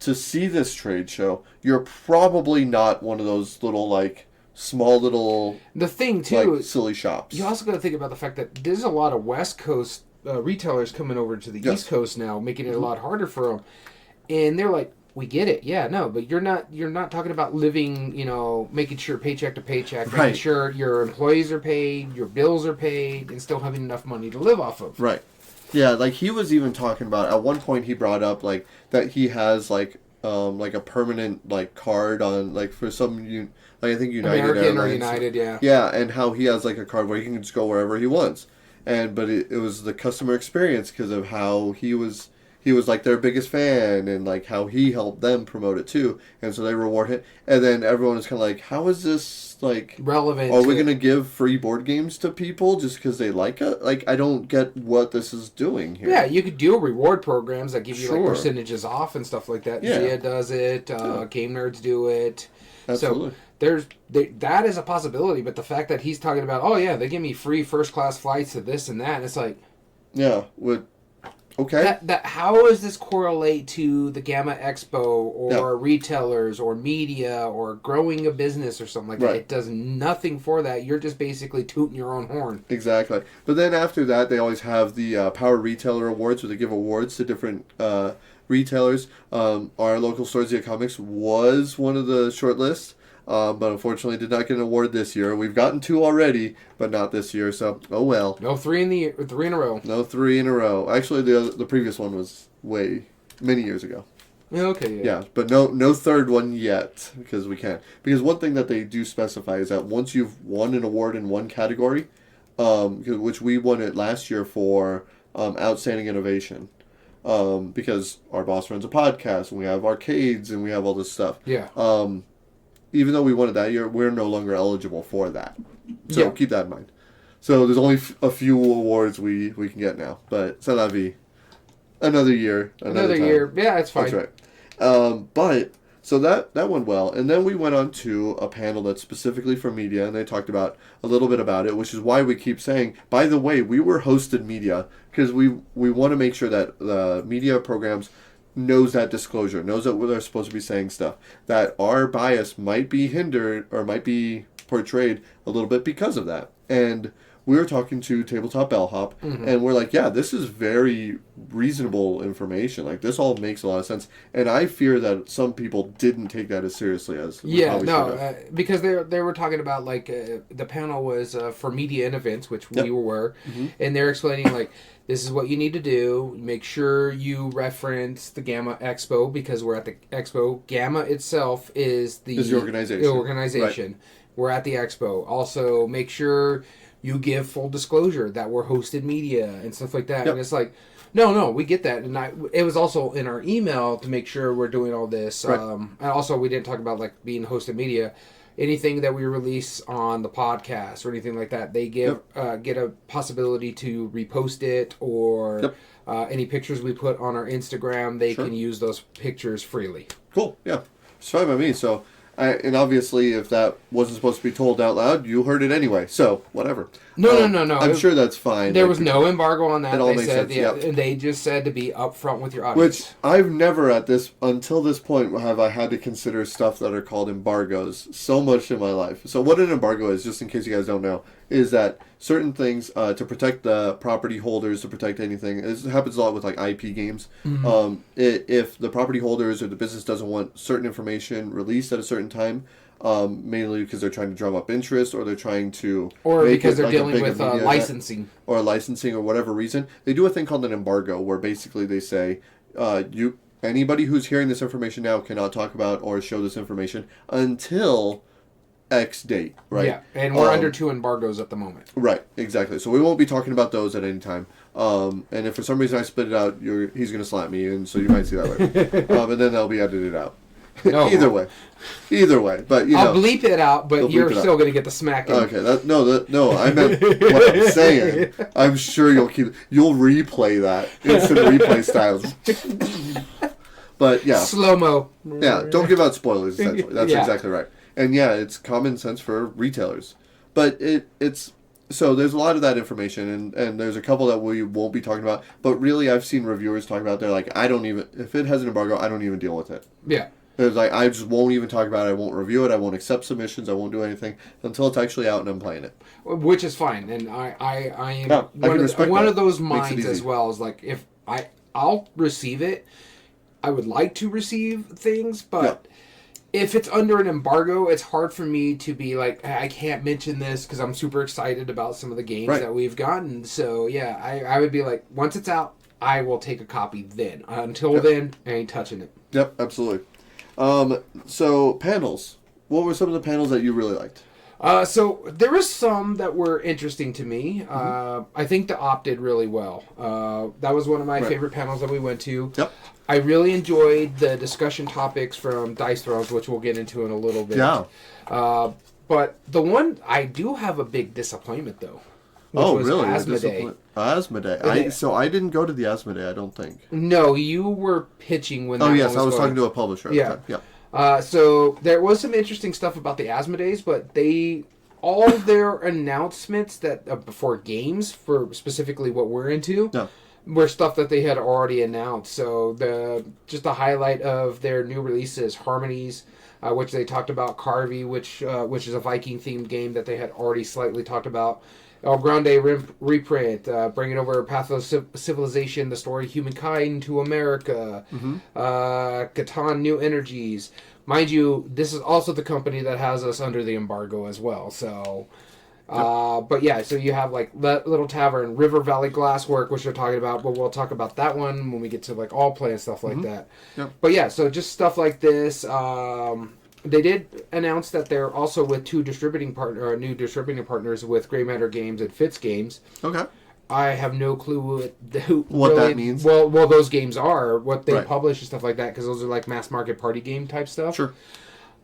to see this trade show, you're probably not one of those little, small little... The thing, too... silly shops. You also got to think about the fact that there's a lot of West Coast retailers coming over to the East Coast now, making it a lot harder for them. And they're like, we get it, but you're not talking about living, making sure paycheck to paycheck, making sure your employees are paid, your bills are paid, and still having enough money to live off of. Right. Yeah, he was even talking about, at one point he brought up, that he has, a permanent, card on, for some, I think United American Airlines. or United, yeah. Yeah, and how he has, a card where he can just go wherever he wants. But it was the customer experience because of how he was their biggest fan, and how he helped them promote it too, and so they reward him. And then everyone is kind of like, how is this relevant? Are we going to give free board games to people just because they like it? I don't get what this is doing here. Yeah, you could do reward programs that give you percentages off and stuff like that. Yeah. Zia does it. Game Nerds do it. Absolutely. So that is a possibility, but the fact that he's talking about, they give me free first class flights to this and that, and it's like, yeah, okay. That how does this correlate to the GAMA Expo or retailers or media or growing a business or something like that? It does nothing for that. You're just basically tooting your own horn. Exactly. But then after that, they always have the Power Retailer Awards, where they give awards to different retailers. Our local store, Zia Comics, was one of the short lists. But unfortunately did not get an award this year. We've gotten 2 already, but not this year, so oh well. No 3 in a row. No 3 in a row. Actually, the previous one was many years ago. Okay, yeah. But no 3rd one yet, because we can't. Because one thing that they do specify is that once you've won an award in one category, which we won it last year for Outstanding Innovation, because our boss runs a podcast, and we have arcades, and we have all this stuff. Yeah. Even though we won it that year, we're no longer eligible for that. So keep that in mind. So there's only a few awards we can get now. But c'est la vie. Another year. Another year. Yeah, it's fine. That's right. So that went well. And then we went on to a panel that's specifically for media, and they talked about a little bit about it, which is why we keep saying, by the way, we were hosted media, because we want to make sure that the media programs knows that disclosure, knows that they're supposed to be saying stuff, that our bias might be hindered or might be portrayed a little bit because of that. And we were talking to Tabletop Bellhop, and we're like, yeah, this is very reasonable information. Like, this all makes a lot of sense. And I fear that some people didn't take that as seriously as we Yeah, probably should no, have. because they were talking about, like, the panel was for media and events, which we were, and they're explaining, like, this is what you need to do. Make sure you reference the GAMA Expo, because we're at the Expo. GAMA itself is the organization. Right. We're at the Expo. Also, make sure you give full disclosure that we're hosted media and stuff like that. Yep. And it's like, no, we get that. And it was also in our email to make sure we're doing all this. Right. And also, we didn't talk about, like, being hosted media. Anything that we release on the podcast or anything like that, they get a possibility to repost it, or any pictures we put on our Instagram, they can use those pictures freely. Cool, yeah. It's fine by me. So, and obviously, if that wasn't supposed to be told out loud, you heard it anyway. So, whatever. No. I'm sure that's fine. There was no embargo on that. It all They makes said, sense. and they just said to be upfront with your audience. Which I've never until this point have I had to consider stuff that are called embargoes so much in my life. So what an embargo is, just in case you guys don't know, is that certain things to protect the property holders, to protect anything. It happens a lot with, like, IP games. If the property holders or the business doesn't want certain information released at a certain time, mainly because they're trying to drum up interest, or they're trying to because they're dealing with licensing or whatever reason, they do a thing called an embargo, where basically they say anybody who's hearing this information now cannot talk about or show this information until X date, right? Yeah, and we're under 2 embargoes at the moment. Right, exactly. So we won't be talking about those at any time. And if for some reason I split it out, he's going to slap me, and so you might see that later. And then that'll be edited out. No, Either way, but I'll bleep it out, but you're still going to get the smacking. Okay, no. I meant what I'm saying. I'm sure you'll replay that instant replay styles. But yeah, slow mo. Yeah, don't give out spoilers. Essentially, that's exactly right. And yeah, it's common sense for retailers. But it's so there's a lot of that information, and there's a couple that we won't be talking about. But really, I've seen reviewers talk about. They're like, if it has an embargo, I don't even deal with it. Yeah. It's like, I just won't even talk about it. I won't review it. I won't accept submissions. I won't do anything until it's actually out and I'm playing it. Which is fine. And I am one of those minds as well. Is like, if I'll receive it. I would like to receive things, but if it's under an embargo, it's hard for me to be like, I can't mention this because I'm super excited about some of the games that we've gotten. So yeah, I would be like, once it's out, I will take a copy then. Until then, I ain't touching it. Yep, absolutely. So panels. What were some of the panels that you really liked? So there was some that were interesting to me. I think the op did really well. That was one of my favorite panels that we went to. Yep. I really enjoyed the discussion topics from Dice Thrones, which we'll get into in a little bit. Yeah. But the one I do have a big disappointment though. Really? Asmodee. So I didn't go to the Asmodee, I don't think. No, you were pitching when. Oh yes, I was talking to a publisher. Yeah. Yeah. So there was some interesting stuff about the Asmodees, but all of their announcements that for games, for specifically what we're into, were stuff that they had already announced. So just a highlight of their new releases, Harmonies, which they talked about, Carvey, which is a Viking themed game that they had already slightly talked about. El Grande reprint, bringing over Path of Civilization, the story of humankind to America. Catan New Energies. Mind you, this is also the company that has us under the embargo as well. So, but yeah, so you have like Little Tavern, River Valley Glasswork, which we're talking about, but we'll talk about that one when we get to like all play and stuff like that. Yep. But yeah, so just stuff like this. They did announce that they're also with new distributing partners with Grey Matter Games and Fitz Games. Okay. I have no clue what that means. Well, those games are, what they publish and stuff like that, because those are like mass market party game type stuff. Sure.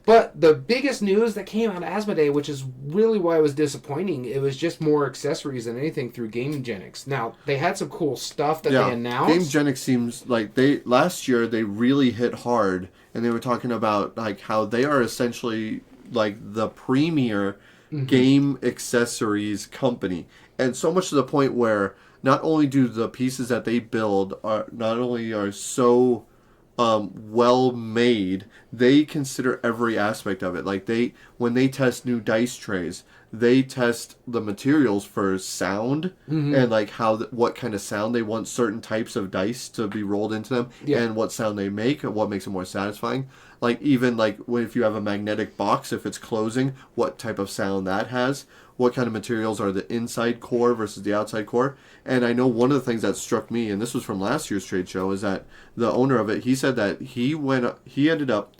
But the biggest news that came out of Asmodee, which is really why it was disappointing, it was just more accessories than anything through GameGenix. Now, they had some cool stuff that they announced. GameGenix seems like last year they really hit hard, and they were talking about like how they are essentially like the premier game accessories company. And so much to the point where not only do the pieces that they build are so well made. They consider every aspect of it. Like when they test new dice trays, they test the materials for sound and like what kind of sound they want certain types of dice to be rolled into them, and what sound they make, what makes it more satisfying. Like even like if you have a magnetic box, if it's closing, what type of sound that has. What kind of materials are the inside core versus the outside core. And I know one of the things that struck me, and this was from last year's trade show, is that the owner of it, he said that he ended up,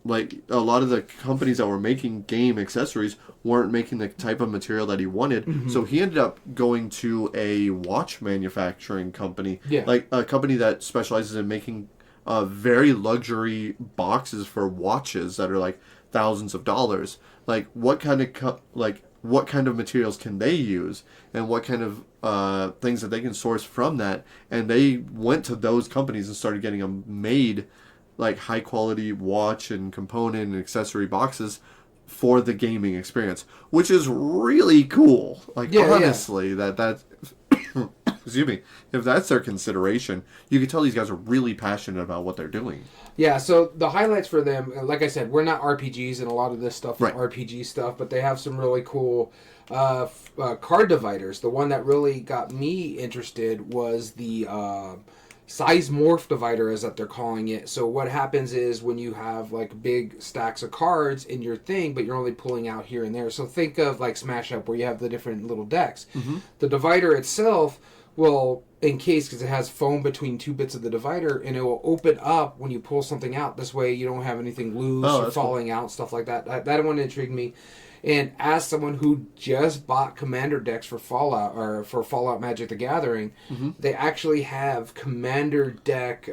like a lot of the companies that were making game accessories weren't making the type of material that he wanted. So he ended up going to a watch manufacturing company, like a company that specializes in making very luxury boxes for watches that are like thousands of dollars. Like what kind of materials can they use, and what kind of things that they can source from that. And they went to those companies and started getting them made, like high quality watch and component and accessory boxes for the gaming experience, which is really cool. Like honestly, that excuse me, if that's their consideration, you can tell these guys are really passionate about what they're doing. Yeah, so the highlights for them, like I said, we're not RPGs, and a lot of this stuff is RPG stuff, but they have some really cool card dividers. The one that really got me interested was the size morph divider, as that they're calling it. So what happens is when you have like big stacks of cards in your thing, but you're only pulling out here and there. So think of like Smash Up, where you have the different little decks. The divider itself will encase, because it has foam between two bits of the divider, and it will open up when you pull something out. This way you don't have anything loose or falling out, stuff like that. That one intrigued me. And as someone who just bought Commander decks for Fallout, or for Fallout Magic the Gathering, they actually have Commander deck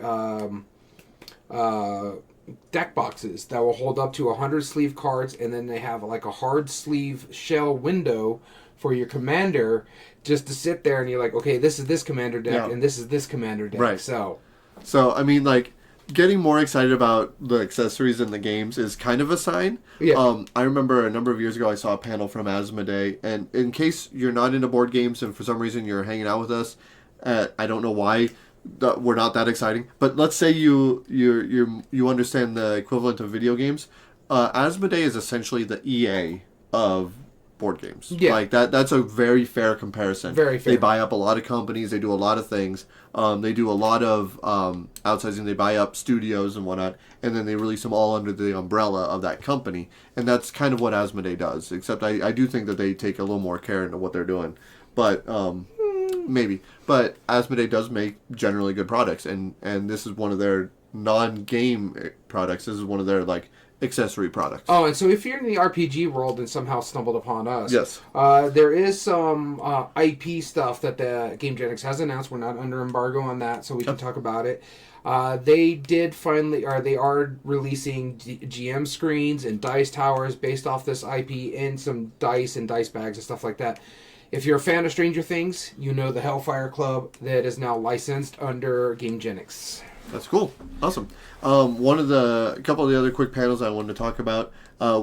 deck boxes that will hold up to 100 sleeve cards, and then they have like a hard sleeve shell window for your Commander, just to sit there and you're like, okay, this is this Commander deck, and this is this Commander deck. Right. So I mean, like, getting more excited about the accessories in the games is kind of a sign. I remember a number of years ago I saw a panel from Asmodee, and in case you're not into board games and for some reason you're hanging out with us, I don't know why we're not that exciting, but let's say you understand the equivalent of video games. Asmodee is essentially the EA of board games. Like that's a very fair comparison. Very fair. They buy up a lot of companies, they do a lot of things. They do a lot of outsizing, they buy up studios and whatnot, and then they release them all under the umbrella of that company. And that's kind of what Asmodee does, except I do think that they take a little more care into what they're doing. But maybe. But Asmodee does make generally good products, and this is one of their non-game products. This is one of their like accessory products. Oh, and so if you're in the RPG world and somehow stumbled upon us, yes, there is some IP stuff that the GameGenix has announced. We're not under embargo on that, so we can talk about it. They did finally, or they are releasing GM screens and dice towers based off this IP, and some dice and dice bags and stuff like that. If you're a fan of Stranger Things, you know the Hellfire Club that is now licensed under GameGenix. That's cool. Awesome. A couple of the other quick panels I wanted to talk about.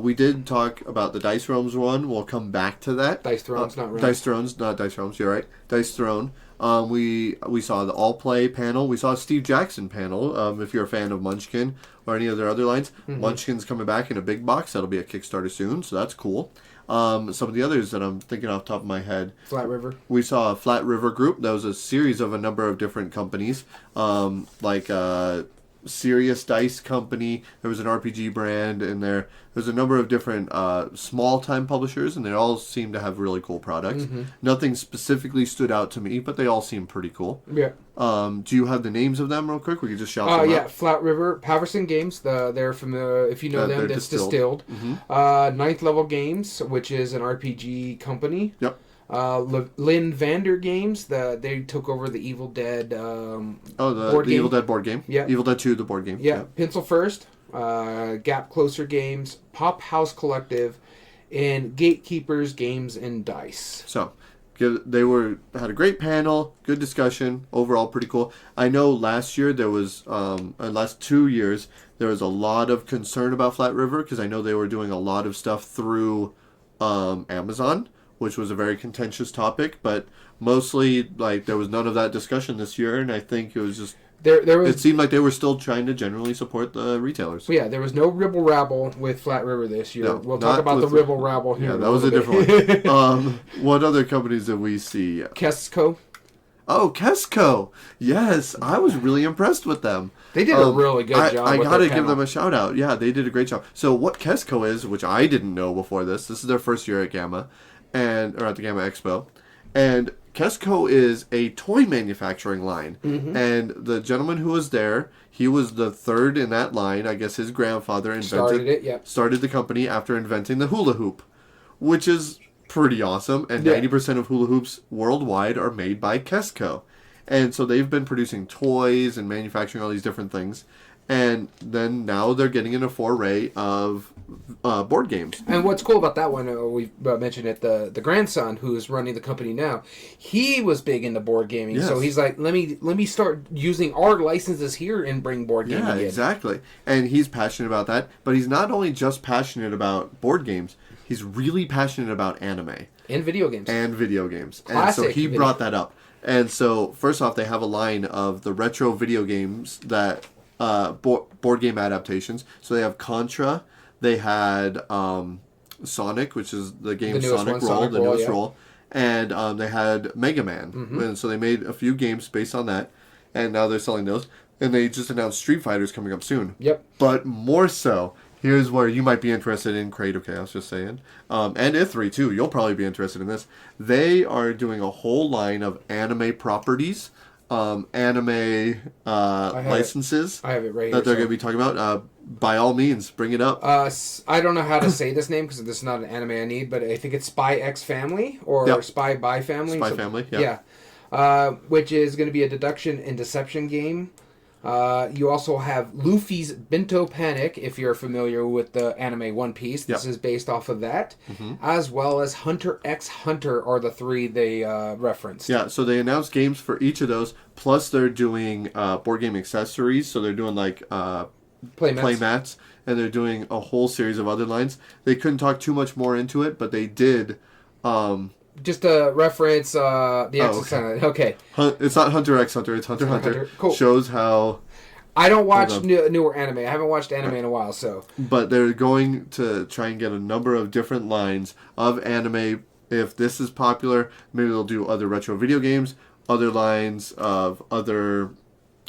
We did talk about the Dice Realms one. We'll come back to that. Dice Thrones, not Realms. Dice Thrones, not Dice Realms. You're right. Dice Throne. We saw the All Play panel. We saw a Steve Jackson panel. If you're a fan of Munchkin or any of their other lines, Munchkin's coming back in a big box. That'll be a Kickstarter soon, so that's cool. Some of the others that I'm thinking off the top of my head. Flat River. We saw a Flat River Group. That was a series of a number of different companies, like Serious Dice Company. There was an RPG brand in there. There's a number of different small-time publishers, and they all seem to have really cool products. Nothing specifically stood out to me, but they all seem pretty cool. Yeah. Do you have the names of them real quick? We could just shout them out. Yeah, Flat River, Paverson Games. They're from the, if you know them, that's distilled. Ninth Level Games, which is an RPG company. Yep. Lynn Vander Games, they took over the Evil Dead the Evil Dead board game. Yeah. Evil Dead 2, the board game. Yeah. Pencil First, Gap Closer Games, Pop House Collective, and Gatekeepers Games and Dice. So, they had a great panel, good discussion, overall pretty cool. I know last year there was, last 2 years, there was a lot of concern about Flat River, because I know they were doing a lot of stuff through Amazon, which was a very contentious topic, but mostly, like, there was none of that discussion this year, and I think it was just There was It seemed like they were still trying to generally support the retailers. yeah, there was no Ribble Rabble with Flat River this year. No, We'll talk about the Ribble Rabble here. Yeah, in that was a little different bit. one. What other companies did we see? Kesco. Oh, Kesco. Yes, I was really impressed with them. They did a really good job. I with gotta their give panel. them a shout out. Yeah, they did a great job. So what Kesco is, which I didn't know before this is their first year at GAMA, or at the GAMA Expo, and Kesco is a toy manufacturing line. Mm-hmm. And the gentleman who was there, he was the third in that line. I guess his grandfather started the company after inventing the hula hoop, which is pretty awesome. And 90% of hula hoops worldwide are made by Kesco. And so they've been producing toys and manufacturing all these different things. And then now they're getting in a foray of board games. And what's cool about that one, we've mentioned it, the grandson who's running the company now, he was big into board gaming. Yes. So he's like, let me start using our licenses here and bring board gaming in. Yeah, exactly. And he's passionate about that. But he's not only just passionate about board games, he's really passionate about anime. And video games. And so he brought that up. And so, first off, they have a line of the retro video games that board game adaptations. So they have Contra. They had Sonic, which is the game Sonic Roll, the newest roll. And they had Mega Man. Mm-hmm. And so they made a few games based on that. And now they're selling those. And they just announced Street Fighter's coming up soon. Yep. But more so, here's where you might be interested in Creative Chaos, just saying. And Ithri, too. You'll probably be interested in this. They are doing a whole line of anime properties, anime licenses. I have it right here. That they're going to be talking about. By all means, bring it up. I don't know how to say this name because this is not an anime I need, but I think it's Spy X Family or Spy by Family. Family, yeah. Which is going to be a deduction and deception game. You also have Luffy's Bento Panic, if you're familiar with the anime One Piece. This is based off of that. Mm-hmm. As well as Hunter x Hunter are the three they referenced. Yeah, so they announced games for each of those. Plus, they're doing board game accessories. So they're doing like playmats. And they're doing a whole series of other lines. They couldn't talk too much more into it, but they did... just to reference the X. Okay. It's not Hunter x Hunter. It's Hunter x Hunter. Cool. Shows how. I don't watch newer anime. I haven't watched anime in a while, so. But they're going to try and get a number of different lines of anime. If this is popular, maybe they'll do other retro video games, other lines of other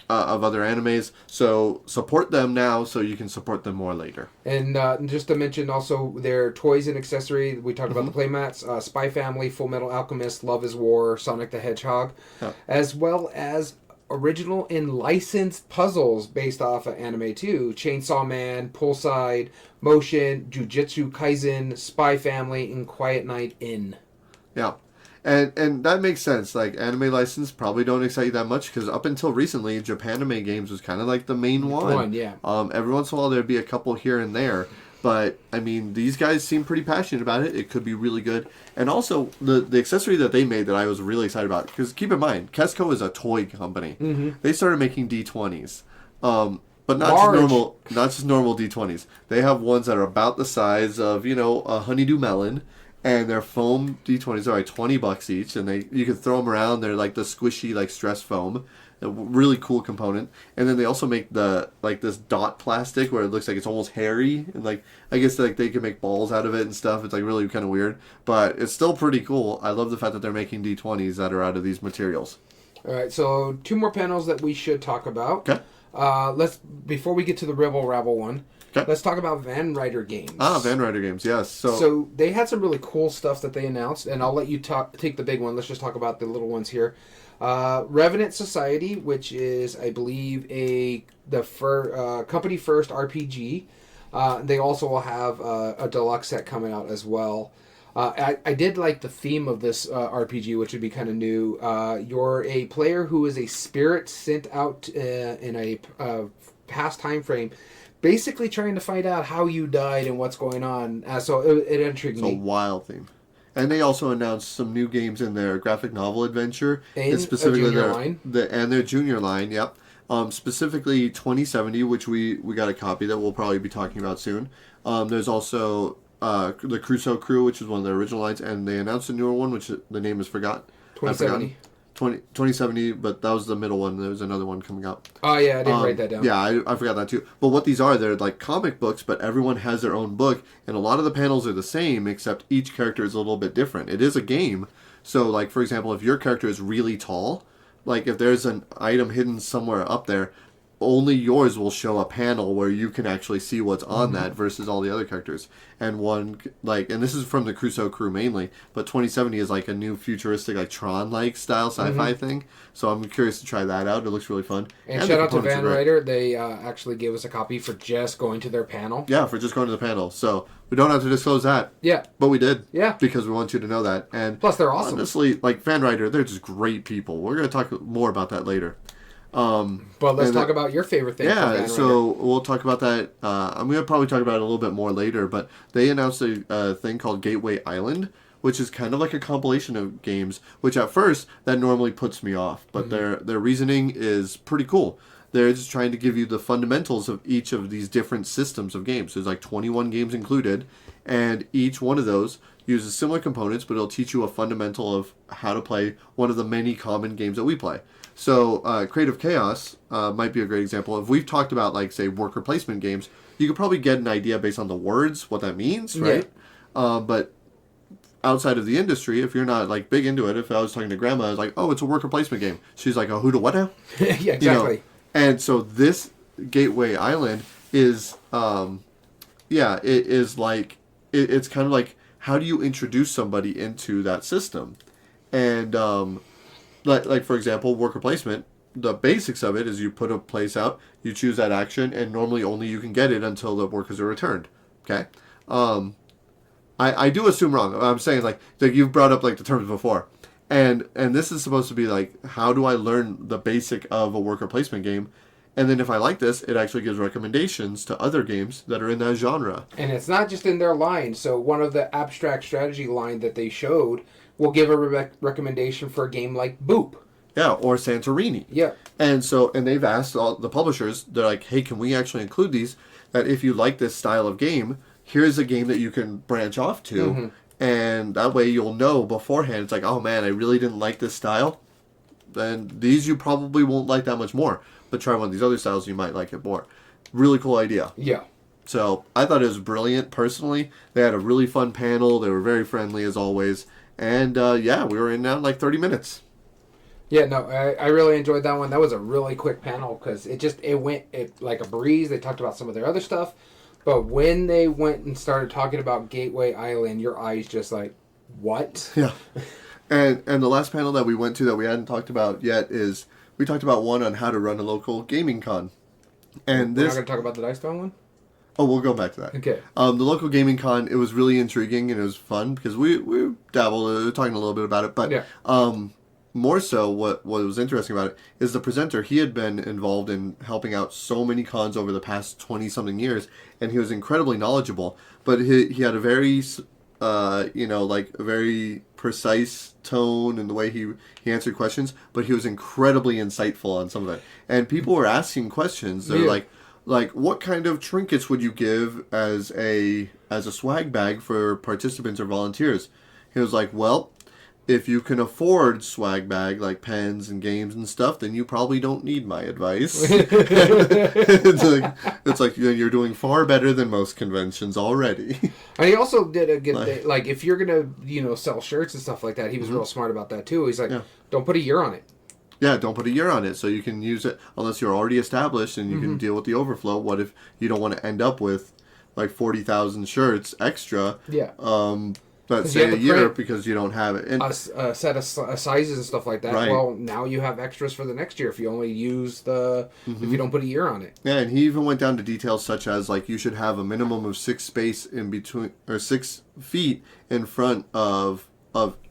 animes. So support them now so you can support them more later. And just to mention also their toys and accessory, we talked about the playmats, Spy Family, Full Metal Alchemist, Love is War, Sonic the Hedgehog, as well as original and licensed puzzles based off of anime too. Chainsaw Man, Poolside, Motion, Jujutsu Kaisen, Spy Family, and Quiet Night Inn. Yeah. And that makes sense. Like, anime license probably don't excite you that much because up until recently, Japanime games was kind of like the main one. Every once in a while, there'd be a couple here and there. But, I mean, these guys seem pretty passionate about it. It could be really good. And also, the accessory that they made that I was really excited about, because keep in mind, Kesco is a toy company. Mm-hmm. They started making D20s. But not just normal D20s. They have ones that are about the size of, a honeydew melon. And their foam D20s are like $20 each, and you can throw them around. They're like the squishy, like stress foam, a really cool component. And then they also make this dot plastic where it looks like it's almost hairy, and I guess they can make balls out of it and stuff. It's like really kind of weird, but it's still pretty cool. I love the fact that they're making D20s that are out of these materials. All right, so 2 more panels that we should talk about. Okay. Before we get to the Ribble Rabble one. Okay. Let's talk about Van Ryder Games. Van Ryder Games, yes. So they had some really cool stuff that they announced, and I'll let you take the big one. Let's just talk about the little ones here. Revenant Society, which is, I believe, company first RPG. They also will have a deluxe set coming out as well. I did like the theme of this RPG, which would be kind of new. You're a player who is a spirit sent out in a past time frame, basically trying to find out how you died and what's going on. So it intrigued me. It's a wild theme. And they also announced some new games in their graphic novel adventure. And specifically their junior line, yep. Specifically 2070, which we got a copy that we'll probably be talking about soon. There's also the Crusoe Crew, which is one of their original lines, and they announced a newer one, which the name is forgot. 2070. 2070, but that was the middle one. There was another one coming up. Oh yeah, I didn't write that down. Yeah, I forgot that too. But what these are, they're like comic books, but everyone has their own book, and a lot of the panels are the same, except each character is a little bit different. It is a game, so like for example, if your character is really tall, like if there's an item hidden somewhere up there, only yours will show a panel where you can actually see what's on that versus all the other characters. And and this is from the Crusoe crew mainly, but 2070 is like a new futuristic, like Tron-like style sci-fi thing. So I'm curious to try that out. It looks really fun. And shout out to Van Ryder. They actually gave us a copy for just going to their panel. Yeah, for just going to the panel. So we don't have to disclose that. Yeah. But we did. Yeah. Because we want you to know that. And plus, they're awesome. Honestly, like Van Ryder, they're just great people. We're going to talk more about that later. But let's talk about your favorite thing. Yeah, so we'll talk about that. I'm going to probably talk about it a little bit more later, but they announced a thing called Gateway Island, which is kind of like a compilation of games, which at first, that normally puts me off. But their reasoning is pretty cool. They're just trying to give you the fundamentals of each of these different systems of games. There's like 21 games included, and each one of those uses similar components, but it'll teach you a fundamental of how to play one of the many common games that we play. So Creative Chaos might be a great example. If we've talked about, like, say, worker placement games, you could probably get an idea based on the words, what that means, right? Yeah. But outside of the industry, if you're not, like, big into it, if I was talking to Grandma, I was like, oh, it's a worker placement game. She's like, oh, who to what now? Yeah, exactly. You know? And so this Gateway Island is, it is like, it's kind of like, how do you introduce somebody into that system? And, like for example, worker placement, the basics of it is you put a place out, you choose that action, and normally only you can get it until the workers are returned. Okay? I do assume wrong. I'm saying, like you've brought up, like, the terms before. And this is supposed to be, like, how do I learn the basic of a worker placement game? And then if I like this, it actually gives recommendations to other games that are in that genre. And it's not just in their line. So one of the abstract strategy line that they showed will give a recommendation for a game like Boop. Yeah, or Santorini. Yeah. And they've asked all the publishers, they're like, hey, can we actually include these? That if you like this style of game, here's a game that you can branch off to. And that way you'll know beforehand. It's like, oh man, I really didn't like this style. Then these you probably won't like that much more. But try one of these other styles, you might like it more. Really cool idea. Yeah. So I thought it was brilliant personally. They had a really fun panel. They were very friendly as always. And we were in now in like 30 minutes. Yeah, no, I really enjoyed that one. That was a really quick panel because it went like a breeze. They talked about some of their other stuff. But when they went and started talking about Gateway Island, your eyes just like, what? Yeah. And the last panel that we went to that we hadn't talked about yet is we talked about one on how to run a local gaming con. And we're not going to talk about the Dice Town one? Oh, we'll go back to that. Okay. The local gaming con, it was really intriguing and it was fun because we dabbled, talking a little bit about it. But more so, what was interesting about it is the presenter. He had been involved in helping out so many cons over the past 20-something years, and he was incredibly knowledgeable. But he had a very, a very precise tone in the way he answered questions, but he was incredibly insightful on some of it. And people were asking questions. They're like, what kind of trinkets would you give as a swag bag for participants or volunteers? He was like, well, if you can afford swag bag like pens and games and stuff, then you probably don't need my advice. it's like you're doing far better than most conventions already. And he also did a good thing. Like, if you're gonna sell shirts and stuff like that, he was real smart about that too. He's like, don't put a year on it. Yeah, don't put a year on it, so you can use it unless you're already established and you can deal with the overflow. What if you don't want to end up with like 40,000 shirts extra? Yeah. Let's say a year because you don't have it. And a set of sizes and stuff like that. Right. Well, now you have extras for the next year if you only use if you don't put a year on it. Yeah, and he even went down to details such as like you should have a minimum of 6 feet in front of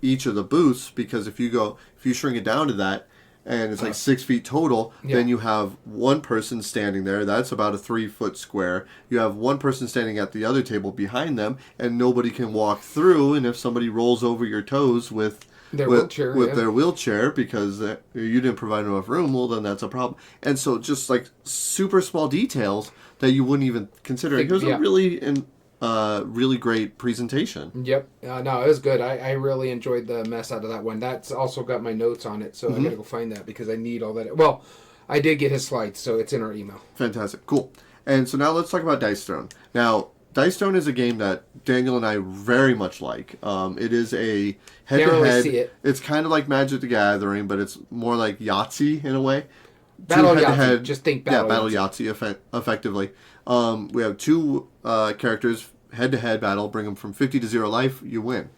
each of the booths, because if you shrink it down to that, and it's like 6 feet total, then you have one person standing there. That's about a 3-foot square. You have one person standing at the other table behind them, and nobody can walk through. And if somebody rolls over your toes with their wheelchair because you didn't provide enough room, well, then that's a problem. And so just like super small details that you wouldn't even consider. It was a really really great presentation. Yep. No, it was good. I really enjoyed the mess out of that one. That's also got my notes on it, so I gotta go find that because I need all that. Well, I did get his slides, so it's in our email. Fantastic. Cool. And so now let's talk about Dice Throne. Now, Dice Throne is a game that Daniel and I very much like. It is a head-to-head. Can't really see it. It's kind of like Magic the Gathering, but it's more like Yahtzee in a way. Battle Head-to-head. Yahtzee. Just think Battle Yahtzee effectively. We have two characters, head-to-head battle. Bring them from 50 to 0 life. You win.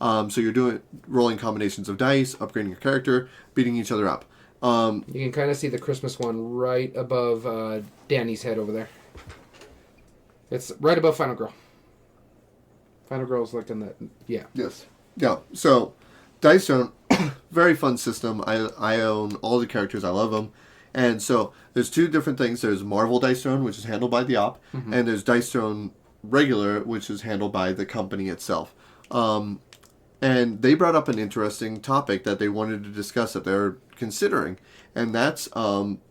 So you're rolling combinations of dice, upgrading your character, beating each other up. You can kind of see the Christmas one right above Danny's head over there. It's right above Final Girl. Final Girl's like in that. Yeah. Yes. Yeah. So, Dice Throne, very fun system. I own all the characters. I love them. And so, there's two different things. There's Marvel Dice Throne, which is handled by the op, and there's Dice Throne regular, which is handled by the company itself. And they brought up an interesting topic that they wanted to discuss that they're considering, and that's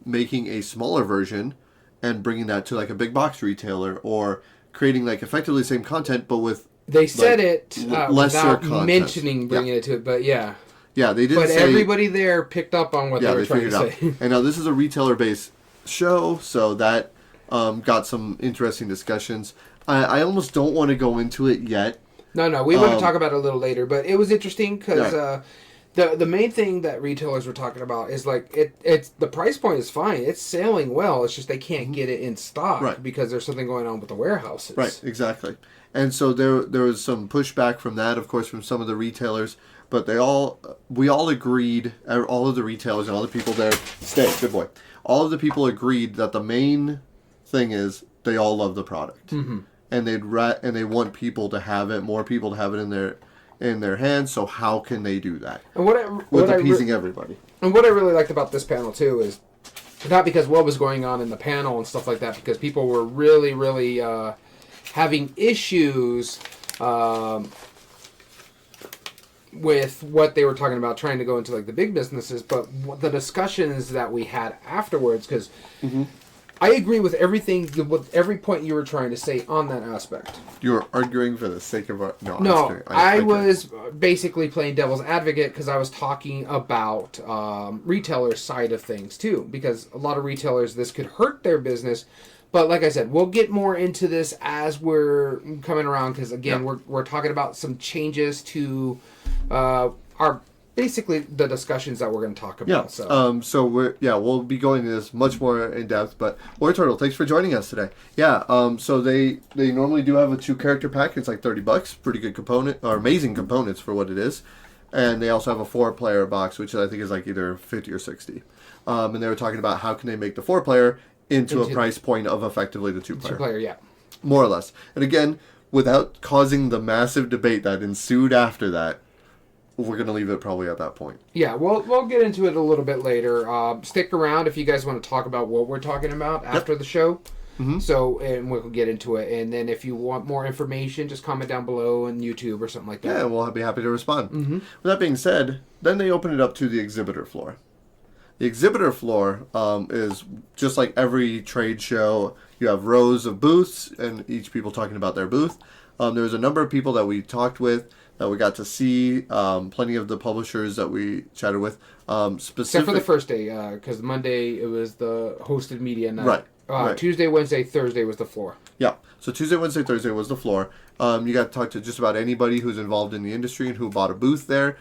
making a smaller version and bringing that to like a big box retailer, or creating like effectively the same content but with they said like, it lesser without content. mentioning bringing it to it, but yeah, they didn't. But say, everybody there picked up on what they were trying to say. And now this is a retailer based show, so that got some interesting discussions. I almost don't want to go into it yet. No, we want to talk about it a little later, but it was interesting because the main thing that retailers were talking about is like it's the price point is fine, it's selling well, it's just they can't get it in stock because there's something going on with the warehouses. Right, exactly. And so there was some pushback from that, of course, from some of the retailers, but we all agreed, all of the retailers and all the people there, good boy, all of the people agreed that the main thing is they all love the product. Mm-hmm. And they want people to have it, more people to have it in their hands. So how can they do that? And appeasing everybody. And what I really liked about this panel too is not because what was going on in the panel and stuff like that, because people were really, really having issues with what they were talking about, trying to go into like the big businesses, but the discussions that we had afterwards, because. Mm-hmm. I agree with every point you were trying to say on that aspect. You were arguing for the sake of No, I was basically playing devil's advocate because I was talking about retailers' side of things too. Because a lot of retailers, this could hurt their business. But like I said, we'll get more into this as we're coming around. Because again, we're talking about some changes to our. Basically, the discussions that we're going to talk about. Yeah. So we'll be going into this much more in depth. But War Turtle, thanks for joining us today. Yeah. So they normally do have a 2-character pack. It's like $30. Pretty good component, or amazing components for what it is. And they also have a 4-player box, which I think is like either 50 or 60. And they were talking about how can they make the 4-player into a price point of effectively the 2-player. 2-player, yeah. More or less. And again, without causing the massive debate that ensued after that. We're going to leave it probably at that point. Yeah, we'll get into it a little bit later. Stick around if you guys want to talk about what we're talking about after the show. Mm-hmm. So, and we'll get into it. And then if you want more information, just comment down below on YouTube or something like that. Yeah, we'll be happy to respond. Mm-hmm. With that being said, then they open it up to the exhibitor floor. The exhibitor floor is just like every trade show. You have rows of booths and each people talking about their booth. There's a number of people that we talked with, that we got to see, plenty of the publishers that we chatted with. Except for the first day, because Monday it was the hosted media night. Right. Tuesday, Wednesday, Thursday was the floor. Yeah, so Tuesday, Wednesday, Thursday was the floor. You got to talk to just about anybody who's involved in the industry and who bought a booth there.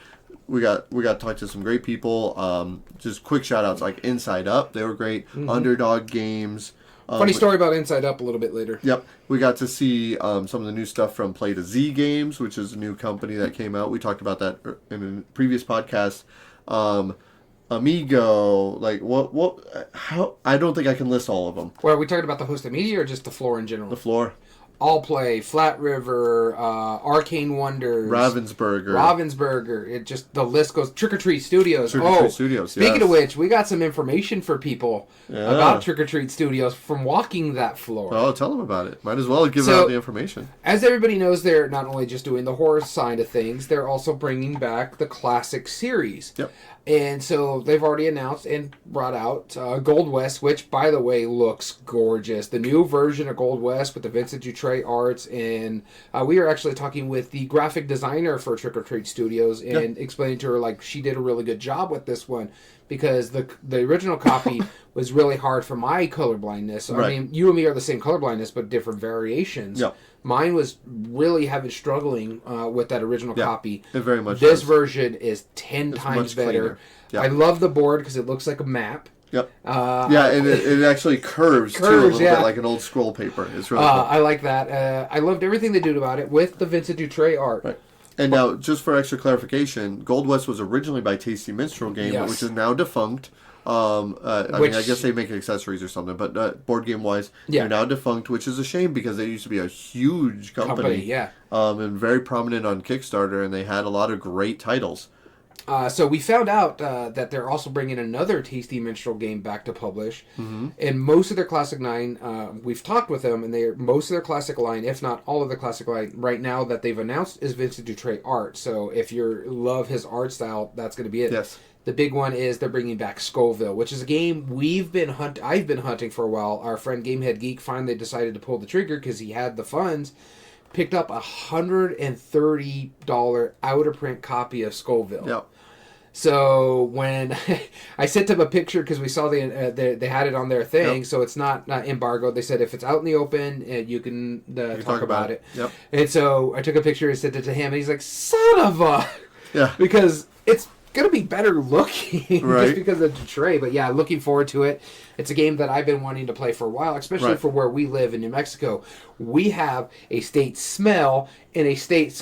We got to talk to some great people. Just quick shout outs like Inside Up, they were great. Mm-hmm. Underdog Games. Funny story about Inside Up a little bit later. Yep. We got to see some of the new stuff from Play to Z Games, which is a new company that came out. We talked about that in a previous podcast. Amigo, like how I don't think I can list all of them. Well, are we talking about the hosted media or just the floor in general? The floor. All Play, Flat River, Arcane Wonders, Ravensburger. It just, the list goes. Trick or Treat Studios. Speaking of which, we got some information for people about Trick or Treat Studios from walking that floor. Oh, tell them about it. Might as well give out the information. As everybody knows, they're not only just doing the horror side of things, they're also bringing back the classic series. Yep. And so they've already announced and brought out Gold West, which, by the way, looks gorgeous. The new version of Gold West with the Vincent Dutronc Trey Arts, and we were actually talking with the graphic designer for Trick or Treat Studios and explaining to her like she did a really good job with this one because the original copy was really hard for my colorblindness. So, I mean, you and me are the same colorblindness, but different variations. Yeah. Mine was really struggling with that original copy. It very much This is. version is 10 times better. Yeah. I love the board because it looks like a map. Yep. And it actually curves too, a little bit like an old scroll paper. It's really cool. I like that. I loved everything they did about it with the Vincent Dutray art. Right. And now, just for extra clarification, Gold West was originally by Tasty Minstrel Game, which is now defunct. I mean, I guess they make accessories or something, but board game wise, they're now defunct, which is a shame because they used to be a huge company, and very prominent on Kickstarter, and they had a lot of great titles. So we found out that they're also bringing another Tasty Minstrel game back to publish, and most of their Classic 9, we've talked with them, and most of their Classic line, if not all of the Classic line, right now that they've announced is Vincent Dutray art. So if you love his art style, that's going to be it. Yes. The big one is they're bringing back Scoville, which is a game I've been hunting for a while. Our friend Gamehead Geek finally decided to pull the trigger because he had the funds. Picked up a $130 out of print copy of Scoville. Yep. So when I sent them a picture because we saw they had it on their thing, so it's not embargoed. They said if it's out in the open, you can talk about it. Yep. And so I took a picture and sent it to him, and he's like, "Son of a," because it's gonna be better looking just because of the tray. But yeah, looking forward to it. It's a game that I've been wanting to play for a while, especially for where we live in New Mexico. We have a state smell and a state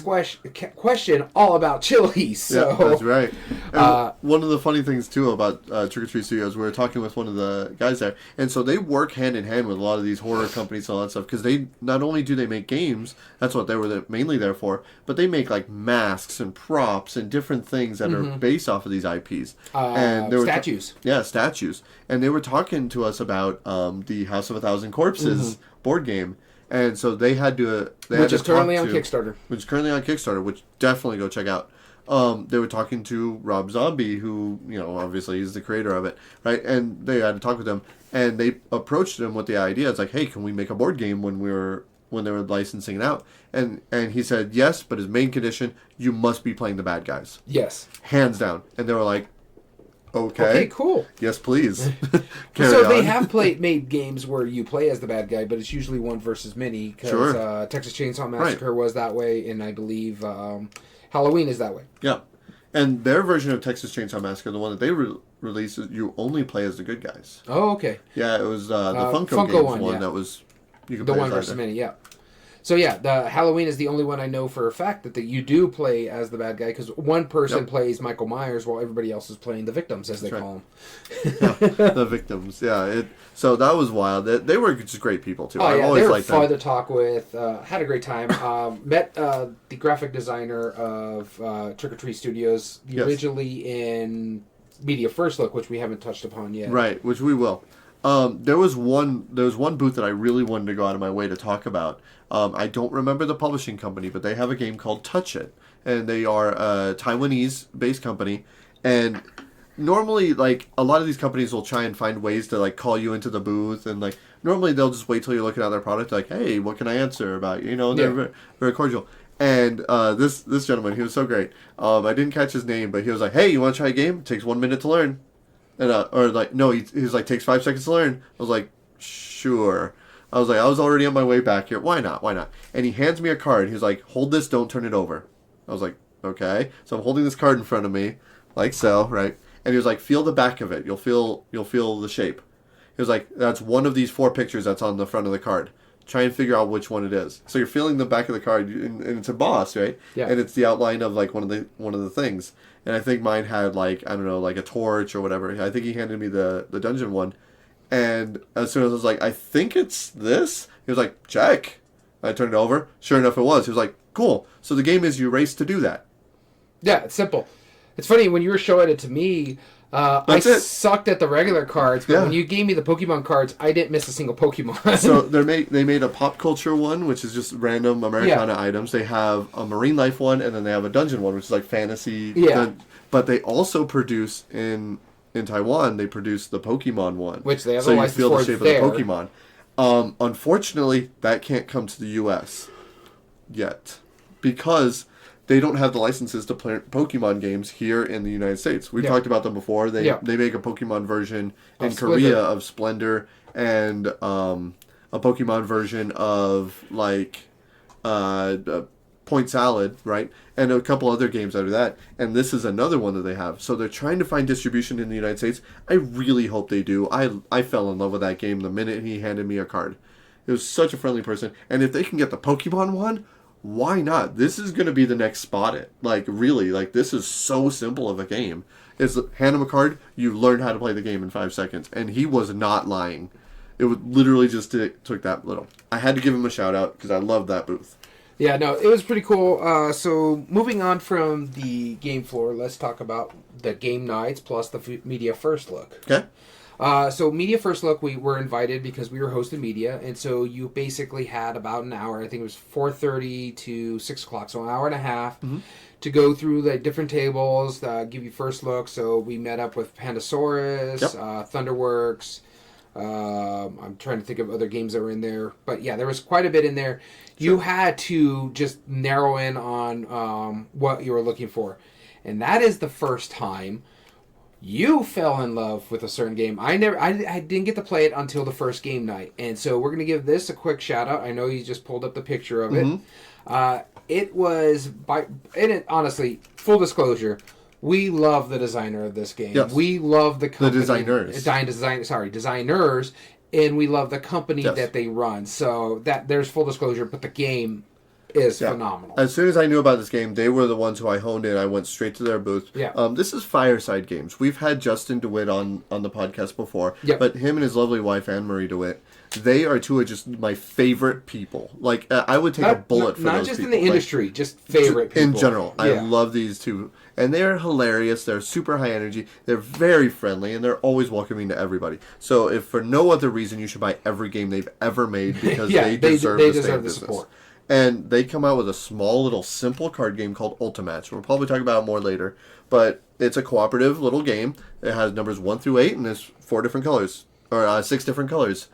question all about chilies. So yeah, that's right. And one of the funny things too about Trick or Treat Studios, we were talking with one of the guys there, and so they work hand in hand with a lot of these horror companies and all that stuff because they not only do they make games, that's what they were mainly there for, but they make like masks and props and different things that are based off of these IPs. And there were statues. Statues. And they were talking to us about the House of a Thousand Corpses board game. And so they had to... Which is currently on Kickstarter. Which definitely go check out. They were talking to Rob Zombie, who, obviously he's the creator of it, right? And they had to talk with him. And they approached him with the idea. It's like, hey, can we make a board game when they were licensing it out? And he said yes, but his main condition, you must be playing the bad guys. Yes. Hands down. And they were like, okay, cool. Yes, please. So they have made games where you play as the bad guy, but it's usually one versus many. Because Texas Chainsaw Massacre was that way, and I believe Halloween is that way. Yeah, and their version of Texas Chainsaw Massacre, the one that they released, you only play as the good guys. Oh, okay. Yeah, it was the Funko Games one that was you could play the one versus many. Yeah. So yeah, the Halloween is the only one I know for a fact that you do play as the bad guy because one person plays Michael Myers while everybody else is playing the victims, as they call them. The victims, yeah. So that was wild. They were just great people too. Oh yeah, they were fun to talk with. Had a great time. Met the graphic designer of Trick or Treat Studios originally in Media First Look, which we haven't touched upon yet. Right, which we will. There was one booth that I really wanted to go out of my way to talk about. I don't remember the publishing company, but they have a game called Touch It, and they are a Taiwanese-based company. And normally, like a lot of these companies will try and find ways to like call you into the booth, and like normally they'll just wait till you're looking at their product, like, hey, what can I answer about? They're very, very cordial. And this gentleman, he was so great. I didn't catch his name, but he was like, hey, you want to try a game? It takes 1 minute to learn. And he was like, takes 5 seconds to learn. I was like, sure. I was like, I was already on my way back here. Why not? And he hands me a card. He's like, hold this, don't turn it over. I was like, okay. So I'm holding this card in front of me, like so, right? And he was like, feel the back of it. You'll feel the shape. He was like, that's one of these 4 pictures that's on the front of the card. Try and figure out which one it is. So you're feeling the back of the card, and it's embossed, right? Yeah. And it's the outline of like one of the things. And I think mine had like, I don't know, like a torch or whatever. I think he handed me the dungeon one. And as soon as I was like, I think it's this, he was like, check. I turned it over. Sure enough, it was. He was like, cool. So the game is you race to do that. Yeah, it's simple. It's funny, when you were showing it to me, I sucked at the regular cards, but when you gave me the Pokemon cards, I didn't miss a single Pokemon. So they made a pop culture one, which is just random Americana items. They have a marine life one, and then they have a dungeon one, which is like fantasy. Yeah. But they also produce in Taiwan, they produce the Pokemon one. Which they have so a you license feel for the shape there. of the Pokemon. Unfortunately, that can't come to the U.S. yet because they don't have the licenses to play Pokemon games here in the United States. We've talked about them before. They make a Pokemon version in Korea of Splendor and a Pokemon version of like Point Salad, right? And a couple other games out of that. And this is another one that they have. So they're trying to find distribution in the United States. I really hope they do. I fell in love with that game the minute he handed me a card. It was such a friendly person. And if they can get the Pokemon one, why not? This is going to be the next Spot It. Like, really, like, this is so simple of a game. It's hand him a card, you learn how to play the game in 5 seconds. And he was not lying. It would literally just took that little. I had to give him a shout out because I loved that booth. Yeah, no, it was pretty cool. So moving on from the game floor, let's talk about the game nights plus the media first look. Okay. So media first look, we were invited because we were hosting media, and so you basically had about an hour. I think it was 4:30 to 6 o'clock, so an hour and a half to go through the different tables, give you first look. So we met up with Pandasaurus, Thunderworks. I'm trying to think of other games that were in there, but yeah, there was quite a bit in there. You had to just narrow in on what you were looking for, and that is the first time you fell in love with a certain game. I didn't get to play it until the first game night, and so we're gonna give this a quick shout out. I know you just pulled up the picture of it. It was honestly, full disclosure, we love the designer of this game. Yes. We love the company. The designers, and we love the company that they run. So that there's full disclosure, but the game is phenomenal. As soon as I knew about this game, they were the ones who I honed in. I went straight to their booth. This is Fireside Games. We've had Justin DeWitt on the podcast before, but him and his lovely wife, Anne-Marie DeWitt, they are two of just my favorite people. Like, I would take a bullet for those people. Not just in the industry, just favorite people. In general. I love these two. And they're hilarious. They're super high energy. They're very friendly, and they're always welcoming to everybody. So if for no other reason, you should buy every game they've ever made because they deserve the support. And they come out with a small little simple card game called Ultimatch. We'll probably talk about it more later. But it's a cooperative little game. It has numbers 1 through 8, and there's 4 different colors. Or 6 different colors.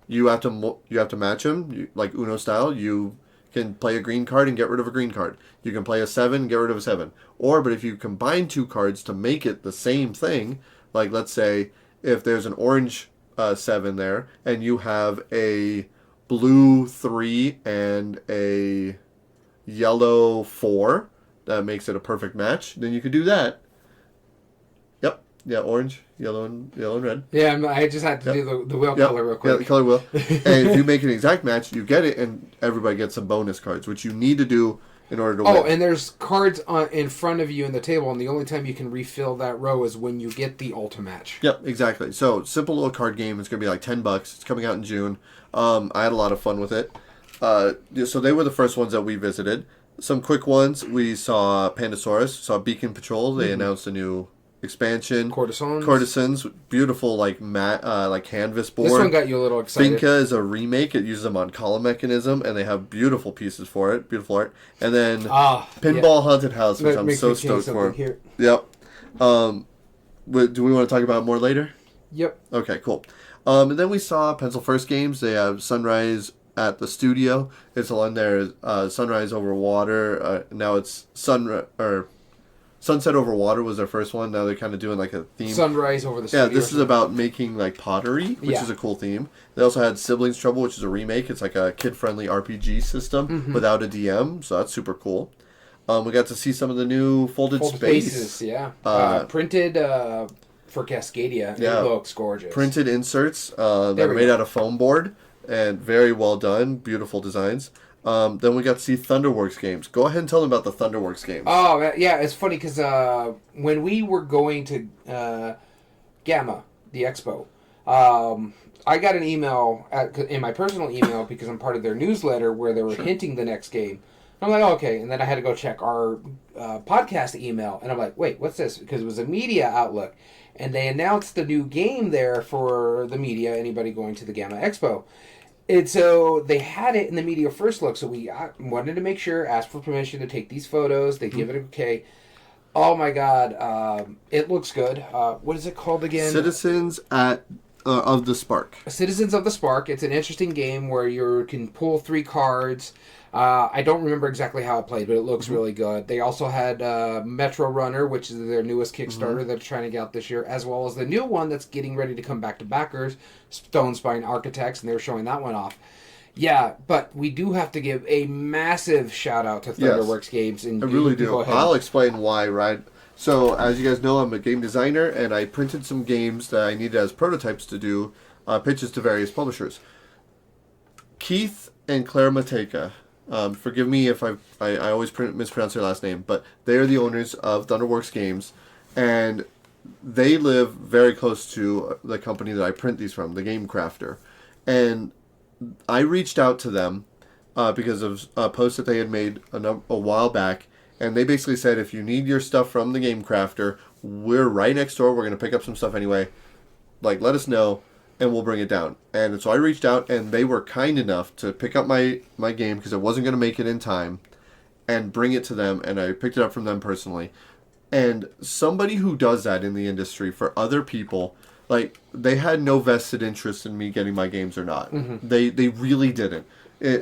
You have to match them, like Uno style. You can play a green card and get rid of a green card. You can play a 7 and get rid of a 7. But if you combine 2 cards to make it the same thing, like let's say if there's an orange 7 there, and you have a blue 3 and a yellow 4, that makes it a perfect match, then you could do that. Yep. Yeah, orange, yellow, and red. Yeah, I just had to do the wheel color real quick. Yeah, the color wheel. And if you make an exact match, you get it, and everybody gets some bonus cards, which you need to do in order to win. Oh, and there's cards in front of you in the table, and the only time you can refill that row is when you get the Ultimatch. Yep, exactly. So, simple little card game. It's going to be like $10. It's coming out in June. I had a lot of fun with it. So they were the first ones that we visited. Some quick ones. We saw Pandasaurus, saw Beacon Patrol. They announced a new expansion. Courtesans, beautiful like canvas board. This one got you a little excited. Finca is a remake. It uses a Moncala mechanism, and they have beautiful pieces for it. Beautiful art. And then Pinball Haunted House, which I'm so stoked for. Here. Yep. Do we want to talk about it more later? Yep. Okay, cool. And then we saw Pencil First Games. They have Sunrise at the studio. It's on there. Sunrise Over Water. Now it's Sunset Over Water was their first one. Now they're kind of doing like a theme. Sunrise Over the Studio. Yeah, this is about making like pottery, which is a cool theme. They also had Siblings Trouble, which is a remake. It's like a kid-friendly RPG system without a DM, so that's super cool. We got to see some of the new Folded Spaces. Printed for Cascadia. It looks gorgeous. Printed inserts that are made out of foam board, and very well done. Beautiful designs. Then we got to see Thunderworks games. Go ahead and tell them about the Thunderworks games. Oh, yeah, it's funny because when we were going to GAMA, the expo, I got an email in my personal email because I'm part of their newsletter where they were hinting the next game. I'm like, oh, okay, and then I had to go check our podcast email, and I'm like, wait, what's this? Because it was a media outlook, and they announced the new game there for the media, anybody going to the GAMA Expo. And so they had it in the media first look, so we wanted to make sure, asked for permission to take these photos. They give it an okay. Oh my God, it looks good. What is it called again? Citizens at of the Spark. Citizens of the Spark. It's an interesting game where you can pull 3 cards. I don't remember exactly how it played, but it looks really good. They also had Metro Runner, which is their newest Kickstarter that they're trying to get out this year, as well as the new one that's getting ready to come back to backers, Stone Spine Architects, and they were showing that one off. Yeah, but we do have to give a massive shout out to Thunderworks Games. And I really do. Go ahead. I'll explain why, right? So, as you guys know, I'm a game designer, and I printed some games that I needed as prototypes to do pitches to various publishers. Keith and Claire Mateka, forgive me if I always mispronounce their last name, but they are the owners of Thunderworks Games, and they live very close to the company that I print these from, the Game Crafter. And I reached out to them because of a post that they had made a while back, and they basically said, if you need your stuff from the Game Crafter, we're right next door, we're going to pick up some stuff anyway, like, let us know, and we'll bring it down. And so I reached out, and they were kind enough to pick up my game, because I wasn't going to make it in time, and bring it to them, and I picked it up from them personally. And somebody who does that in the industry for other people, like, they had no vested interest in me getting my games or not. They really didn't.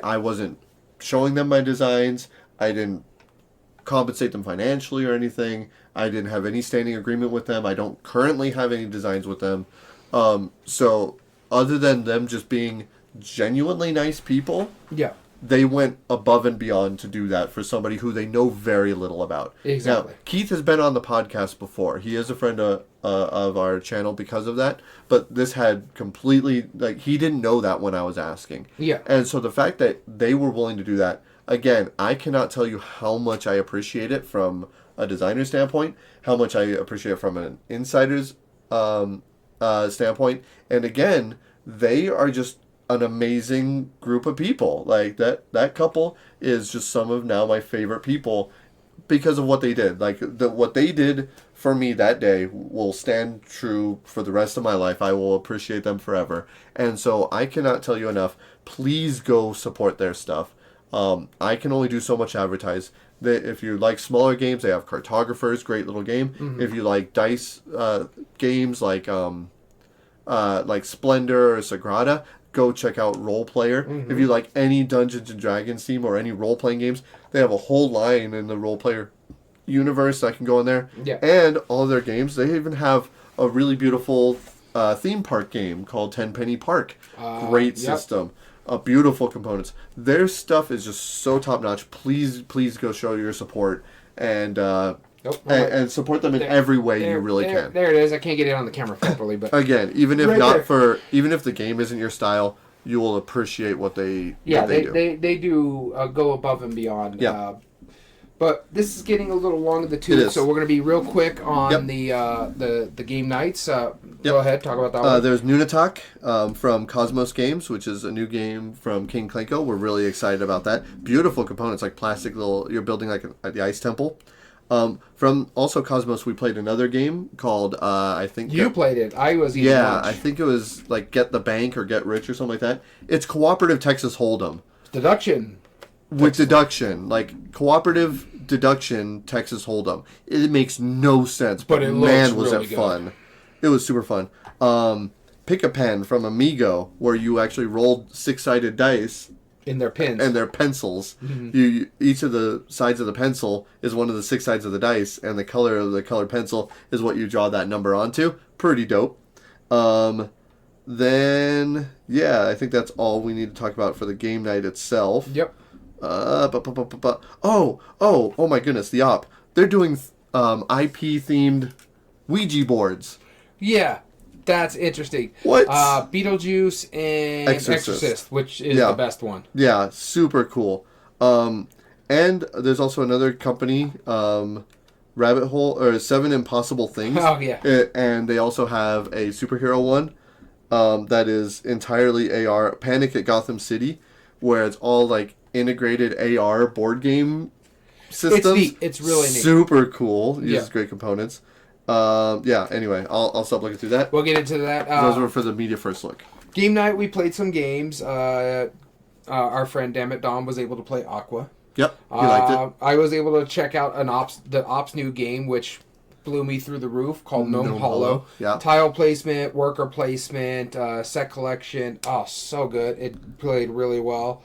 I wasn't showing them my designs. I didn't compensate them financially or anything. I didn't have any standing agreement with them. I don't currently have any designs with them. So other than them just being genuinely nice people, they went above and beyond to do that for somebody who they know very little about. Exactly. Now, Keith has been on the podcast before. He is a friend of our channel because of that. But this had completely, like, he didn't know that when I was asking. Yeah. And so the fact that they were willing to do that, again, I cannot tell you how much I appreciate it from a designer standpoint, how much I appreciate it from an insider's standpoint. And again, they are just an amazing group of people. Like, that couple is just some of now my favorite people because of what they did. Like, what they did for me that day will stand true for the rest of my life. I will appreciate them forever. And so I cannot tell you enough. Please go support their stuff. I can only do so much advertise. If you like smaller games, they have Cartographers, great little game. If you like dice games like Splendor or Sagrada, go check out Role Player. If you like any Dungeons and Dragons theme or any role playing games, they have a whole line in the Role Player universe that can go in there. Yeah. And all their games, they even have a really beautiful theme park game called Tenpenny Park. Great system. Beautiful components. Their stuff is just so top notch. Please go show your support and and support them in every way you really can. There it is. I can't get it on the camera properly, but again, even if even if the game isn't your style, you will appreciate what they do. They do go above and beyond. Yeah. But this is getting a little long in the tooth, so we're going to be real quick on the game nights. Go ahead, talk about that one. There's Nunatak from Cosmos Games, which is a new game from King Klenko. We're really excited about that. Beautiful components, like plastic little... You're building like the Ice Temple. From also Cosmos, we played another game called, I think... You played it. I was eating lunch. I think it was like Get the Bank or Get Rich or something like that. It's cooperative Texas Hold'em. Deduction. With deduction. Like, cooperative deduction Texas Hold'em. It makes no sense, but man, was it fun. It was super fun. Pick a Pen from Amigo, where you actually rolled 6-sided dice... In their pins. And their pencils. Each of the sides of the pencil is one of the 6 sides of the dice, and the color of the colored pencil is what you draw that number onto. Pretty dope. Then, I think that's all we need to talk about for the game night itself. Yep. Oh my goodness, the op. They're doing IP-themed Ouija boards. Yeah. That's interesting. What? Beetlejuice and Exorcist, which is the best one. Yeah, super cool. And there's also another company, Rabbit Hole, or 7 Impossible Things. Oh, yeah. And they also have a superhero one that is entirely AR, Panic at Gotham City, where it's all like integrated AR board game systems. It's neat. It's really neat. Super cool. Uses great components. Anyway, I'll stop looking through that. We'll get into that. Those were for the media first look. Game night, we played some games. Our friend Dammit Dom was able to play Aqua. Yep, he liked it. I was able to check out the Ops new game, which blew me through the roof called Gnome Gnome Hollow. Hollow, yeah. Tile placement, worker placement, set collection. Oh, so good. It played really well.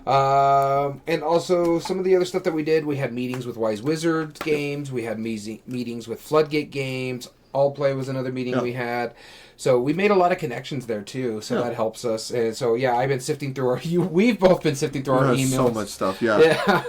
And also some of the other stuff that we did, we had meetings with Wise Wizards games, we had meetings with Floodgate games, All Play was another meeting we had. So we made a lot of connections there too, so that helps us. And so I've been sifting through we've both been sifting through our emails. So much stuff, yeah.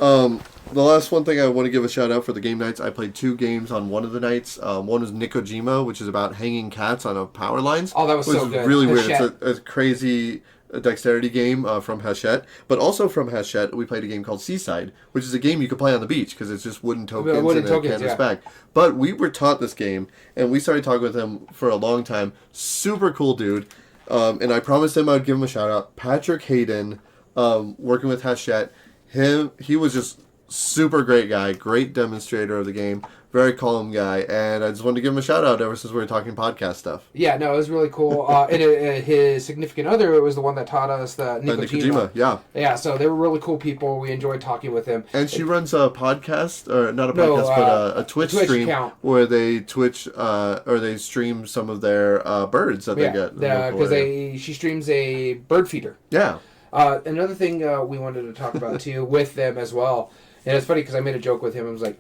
The last one thing I want to give a shout out for the game nights. I played 2 games on one of the nights. One was Nikojima, which is about hanging cats on a power lines. Oh, that was so good. Really weird. It's a crazy dexterity game from Hachette. But also from Hachette, we played a game called Seaside, which is a game you could play on the beach because it's just wooden tokens in a canvas bag. But we were taught this game, and we started talking with him for a long time. Super cool dude. And I promised him I would give him a shout out. Patrick Hayden, working with Hachette. He was just super great guy, great demonstrator of the game, very calm guy, and I just wanted to give him a shout out ever since we were talking podcast stuff. Yeah, no, it was really cool. And his significant other was the one that taught us the Nikojima. Yeah, so they were really cool people. We enjoyed talking with him. And she runs a podcast, or not a podcast, but a Twitch stream account where they or they stream some of their birds that they get. Because she streams a bird feeder. Yeah. Another thing we wanted to talk about too with them as well. And it's funny because I made a joke with him. I was like,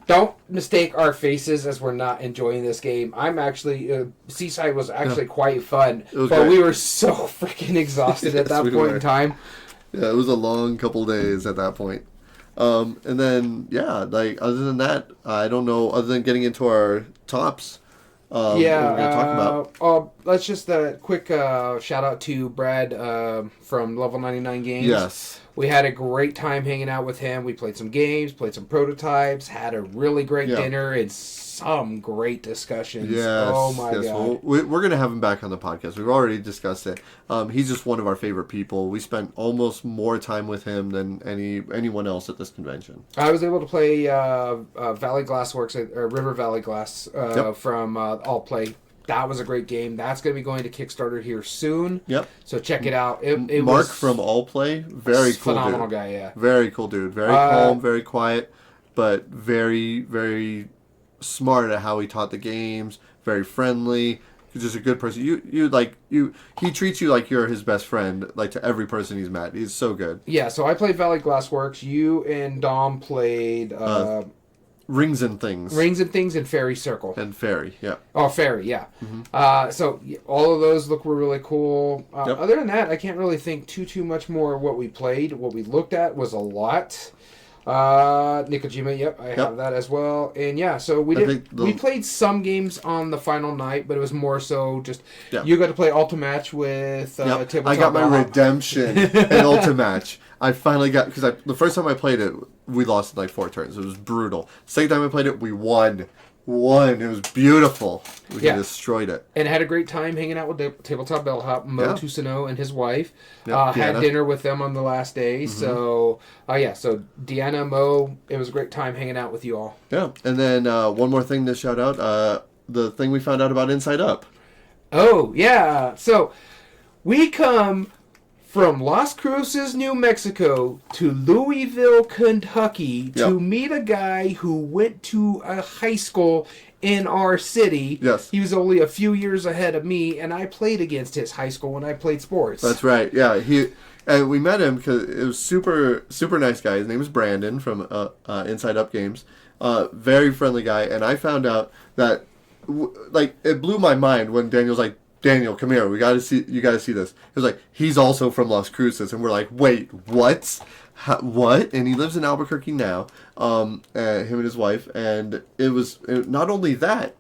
don't mistake our faces as we're not enjoying this game. I'm actually... Seaside was actually quite fun. But great. We were so freaking exhausted at that point in time. Yeah, it was a long couple days at that point. And then, other than that, I don't know, other than getting into our tops, what we're going to talk about. Let's just a quick shout out to Brad from Level 99 Games. Yes. We had a great time hanging out with him. We played some games, played some prototypes, had a really great dinner, and some great discussions. Yes, oh my God. Well, we're going to have him back on the podcast. We've already discussed it. He's just one of our favorite people. We spent almost more time with him than anyone else at this convention. I was able to play Valley Glassworks, or River Valley Glass from All Play. That was a great game. That's going to be going to Kickstarter here soon. Yep. So check it out. It Mark was from All Play, very cool phenomenal dude. Guy, yeah. Very cool dude. Very calm, very quiet, but very, very smart at how he taught the games. Very friendly. He's just a good person. He treats you like you're his best friend, like to every person he's met. He's so good. Yeah. So I played Valley Glassworks. You and Dom played. Rings and Things. Rings and Things and Fairy Circle. And Fairy, yeah. Oh, Fairy, yeah. Mm-hmm. So all of those were really cool. Other than that, I can't really think too much more of what we played. What we looked at was a lot. Nikojima, I have that as well. And so we played some games on the final night, but it was more so just you got to play Ultimatch with Tabletop. I got my redemption in Ultimatch. I finally got, because the first time I played it, we lost in like 4 turns. It was brutal. Second time I played it, we won. It was beautiful. We destroyed it. And had a great time hanging out with Tabletop Bellhop, Mo Tusano and his wife. Had dinner with them on the last day. Mm-hmm. So, so Deanna, Mo, it was a great time hanging out with you all. Yeah. And then one more thing to shout out, the thing we found out about Inside Up. Oh, yeah. So, we come from Las Cruces, New Mexico to Louisville, Kentucky to meet a guy who went to a high school in our city. Yes. He was only a few years ahead of me, and I played against his high school when I played sports. That's right. Yeah. And we met him because it was super nice guy. His name is Brandon from Inside Up Games. Very friendly guy. And I found out that, it blew my mind when Daniel's like, Daniel, come here. You got to see this. It was like, he's also from Las Cruces. And we're like, wait, what? What? And he lives in Albuquerque now, him and his wife. And not only that,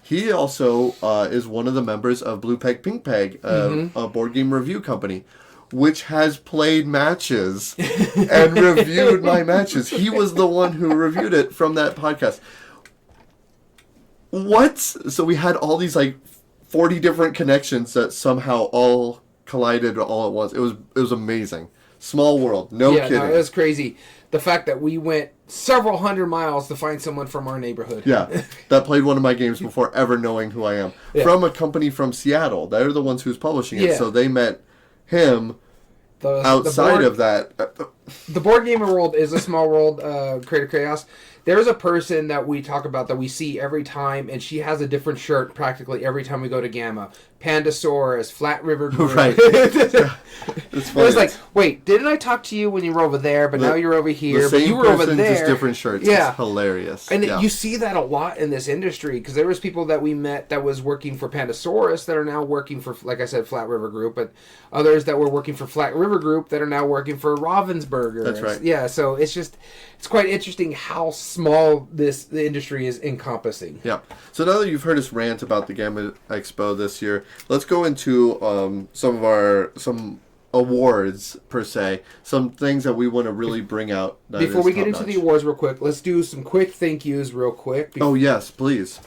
he also is one of the members of Blue Peg Pink Peg, a board game review company, which has played matches and reviewed my matches. He was the one who reviewed it from that podcast. What? So we had all these 40 different connections that somehow all collided all at once. It was amazing. Small world. No kidding. No, it was crazy. The fact that we went several hundred miles to find someone from our neighborhood. Yeah. That played one of my games before ever knowing who I am. Yeah. From a company from Seattle. They're the ones who's publishing it. So they met him outside of that. The board gaming world is a small world, Creator Chaos. there's a person that we talk about that we see every time, and she has a different shirt practically every time we go to Gamma. Pandasaurus, Flat River Group. Right. It's funny. It was like, wait, didn't I talk to you when you were over there, but now you're over here, but you were over there. Just different shirts. Yeah. It's hilarious. And you see that a lot in this industry, because there was people that we met that was working for Pandasaurus that are now working for, like I said, Flat River Group, but others that were working for Flat River Group that are now working for Ravensburger. That's right. Yeah, so it's quite interesting how small the industry is encompassing. Yeah. So now that you've heard us rant about the GAMA Expo this year, let's go into some awards per se, some things that we want to really bring out. Before we get into the awards real quick, let's do some quick thank yous real quick. Oh yes, please.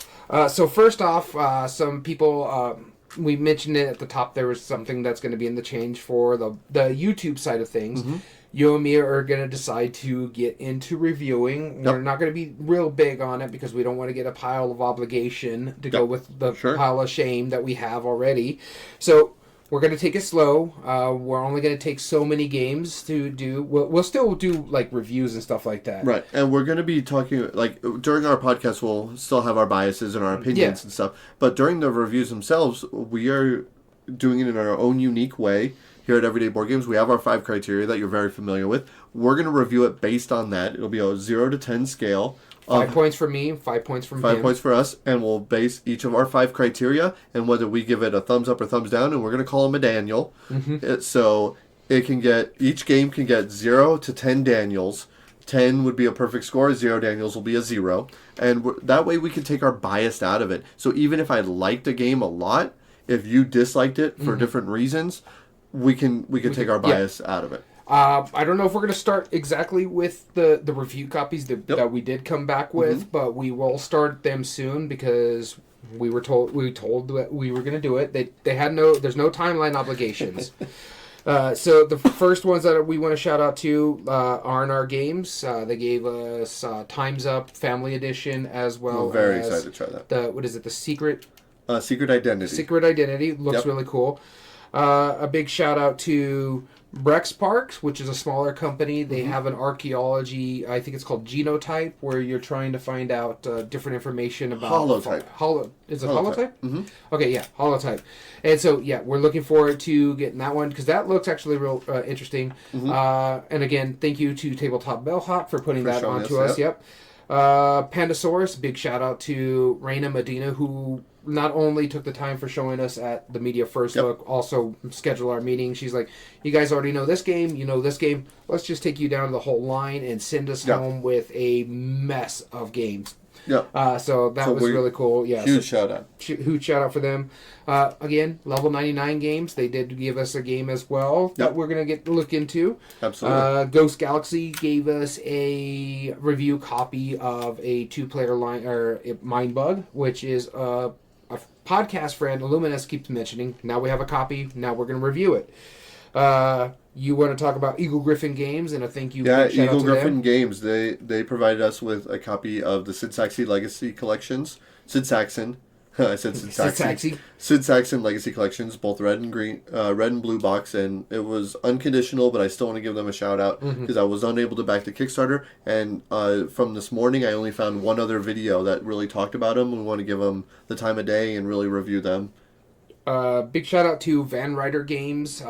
So first off, some people, we mentioned it at the top, there was something that's going to be in the change for the YouTube side of things. Mm-hmm. You and me are going to decide to get into reviewing. Yep. We're not going to be real big on it because we don't want to get a pile of obligation to go with the pile of shame that we have already. So we're going to take it slow. We're only going to take so many games to do. We'll still do like reviews and stuff like that. Right. And we're going to be talking, like during our podcast, we'll still have our biases and our opinions and stuff. But during the reviews themselves, we are doing it in our own unique way. Here at Everyday Board Games, we have our 5 criteria that you're very familiar with. We're going to review it based on that. It'll be a 0 to 10 scale. 5 points for me, 5 points from him. 5 points for us, and we'll base each of our 5 criteria and whether we give it a thumbs up or thumbs down, and we're going to call him a Daniel. Mm-hmm. So each game can get 0 to 10 Daniels. 10 would be a perfect score, 0 Daniels will be a 0. And that way we can take our bias out of it. So even if I liked a game a lot, if you disliked it for different reasons, we can take our bias out of it. I don't know if we're going to start exactly with the review copies that we did come back with, but we will start them soon because we told that we were going to do it. There's no timeline obligations. So the first ones that we want to shout out to are in our games. They gave us Time's Up Family Edition as well. We're very excited to try that. The Secret Identity. Secret Identity looks really cool. A big shout out to Brex Parks, which is a smaller company. They have an archaeology, I think it's called Genotype, where you're trying to find out different information about... Holotype. Is it Holotype? Mm-hmm. Okay, yeah, Holotype. And so, yeah, we're looking forward to getting that one, because that looks actually real interesting. Mm-hmm. And again, thank you to Tabletop Bellhop for putting that onto us. Yep. Pandasaurus, big shout out to Raina Medina, who not only took the time for showing us at the Media First Look, also scheduled our meeting. She's like, you guys already know this game, you know this game, let's just take you down the whole line and send us home with a mess of games. Yeah. So that was really cool. Yeah. Huge shout out. Huge shout out for them. Again, Level 99 Games. They did give us a game as well that we're gonna look into. Absolutely. Ghost Galaxy gave us a review copy of a 2-player line or Mind Bug, which is a podcast friend Illuminus keeps mentioning. Now we have a copy. Now we're gonna review it. You want to talk about Eagle Griffin Games, and I think you Eagle Griffin Games. They provided us with a copy of the Sid Saxon Legacy Collections. Sid Saxon. I said Sid Saxon. Sid Saxon Legacy Collections, both red and green, red and blue box, and it was unconditional. But I still want to give them a shout out because I was unable to back the Kickstarter, and from this morning I only found one other video that really talked about them. We want to give them the time of day and really review them. Big shout out to Van Ryder Games.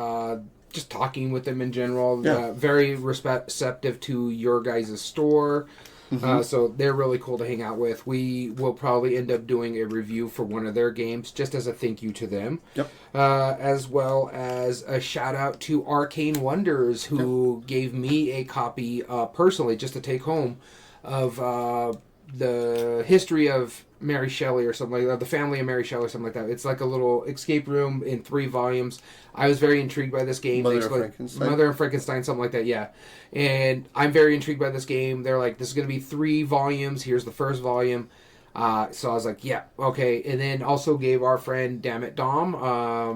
Just talking with them in general. Very receptive to your guys' store. So they're really cool to hang out with. We will probably end up doing a review for one of their games just as a thank you to them. As well as a shout out to Arcane Wonders, who gave me a copy personally just to take home of the history of Mary Shelley or something like that, the family of Mary Shelley or something like that. It's like a little escape room in 3 volumes. I was very intrigued by this game. Mother and Frankenstein, something like that, yeah. And I'm very intrigued by this game. They're like, this is going to be 3 volumes. Here's the first volume. So I was like, yeah, okay. And then also gave our friend Dammit Dom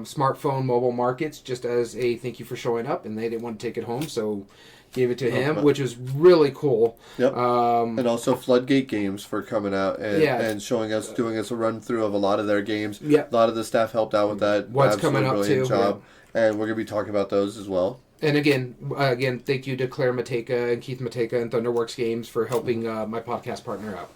Smartphone Mobile Markets just as a thank you for showing up, and they didn't want to take it home, so gave it to him, which is really cool. And also Floodgate Games for coming out and showing us, doing us a run through of a lot of their games. A lot of the staff helped out with that. What's coming up too. Job. And we're going to be talking about those as well. And again, thank you to Claire Mateka and Keith Mateka and Thunderworks Games for helping my podcast partner out.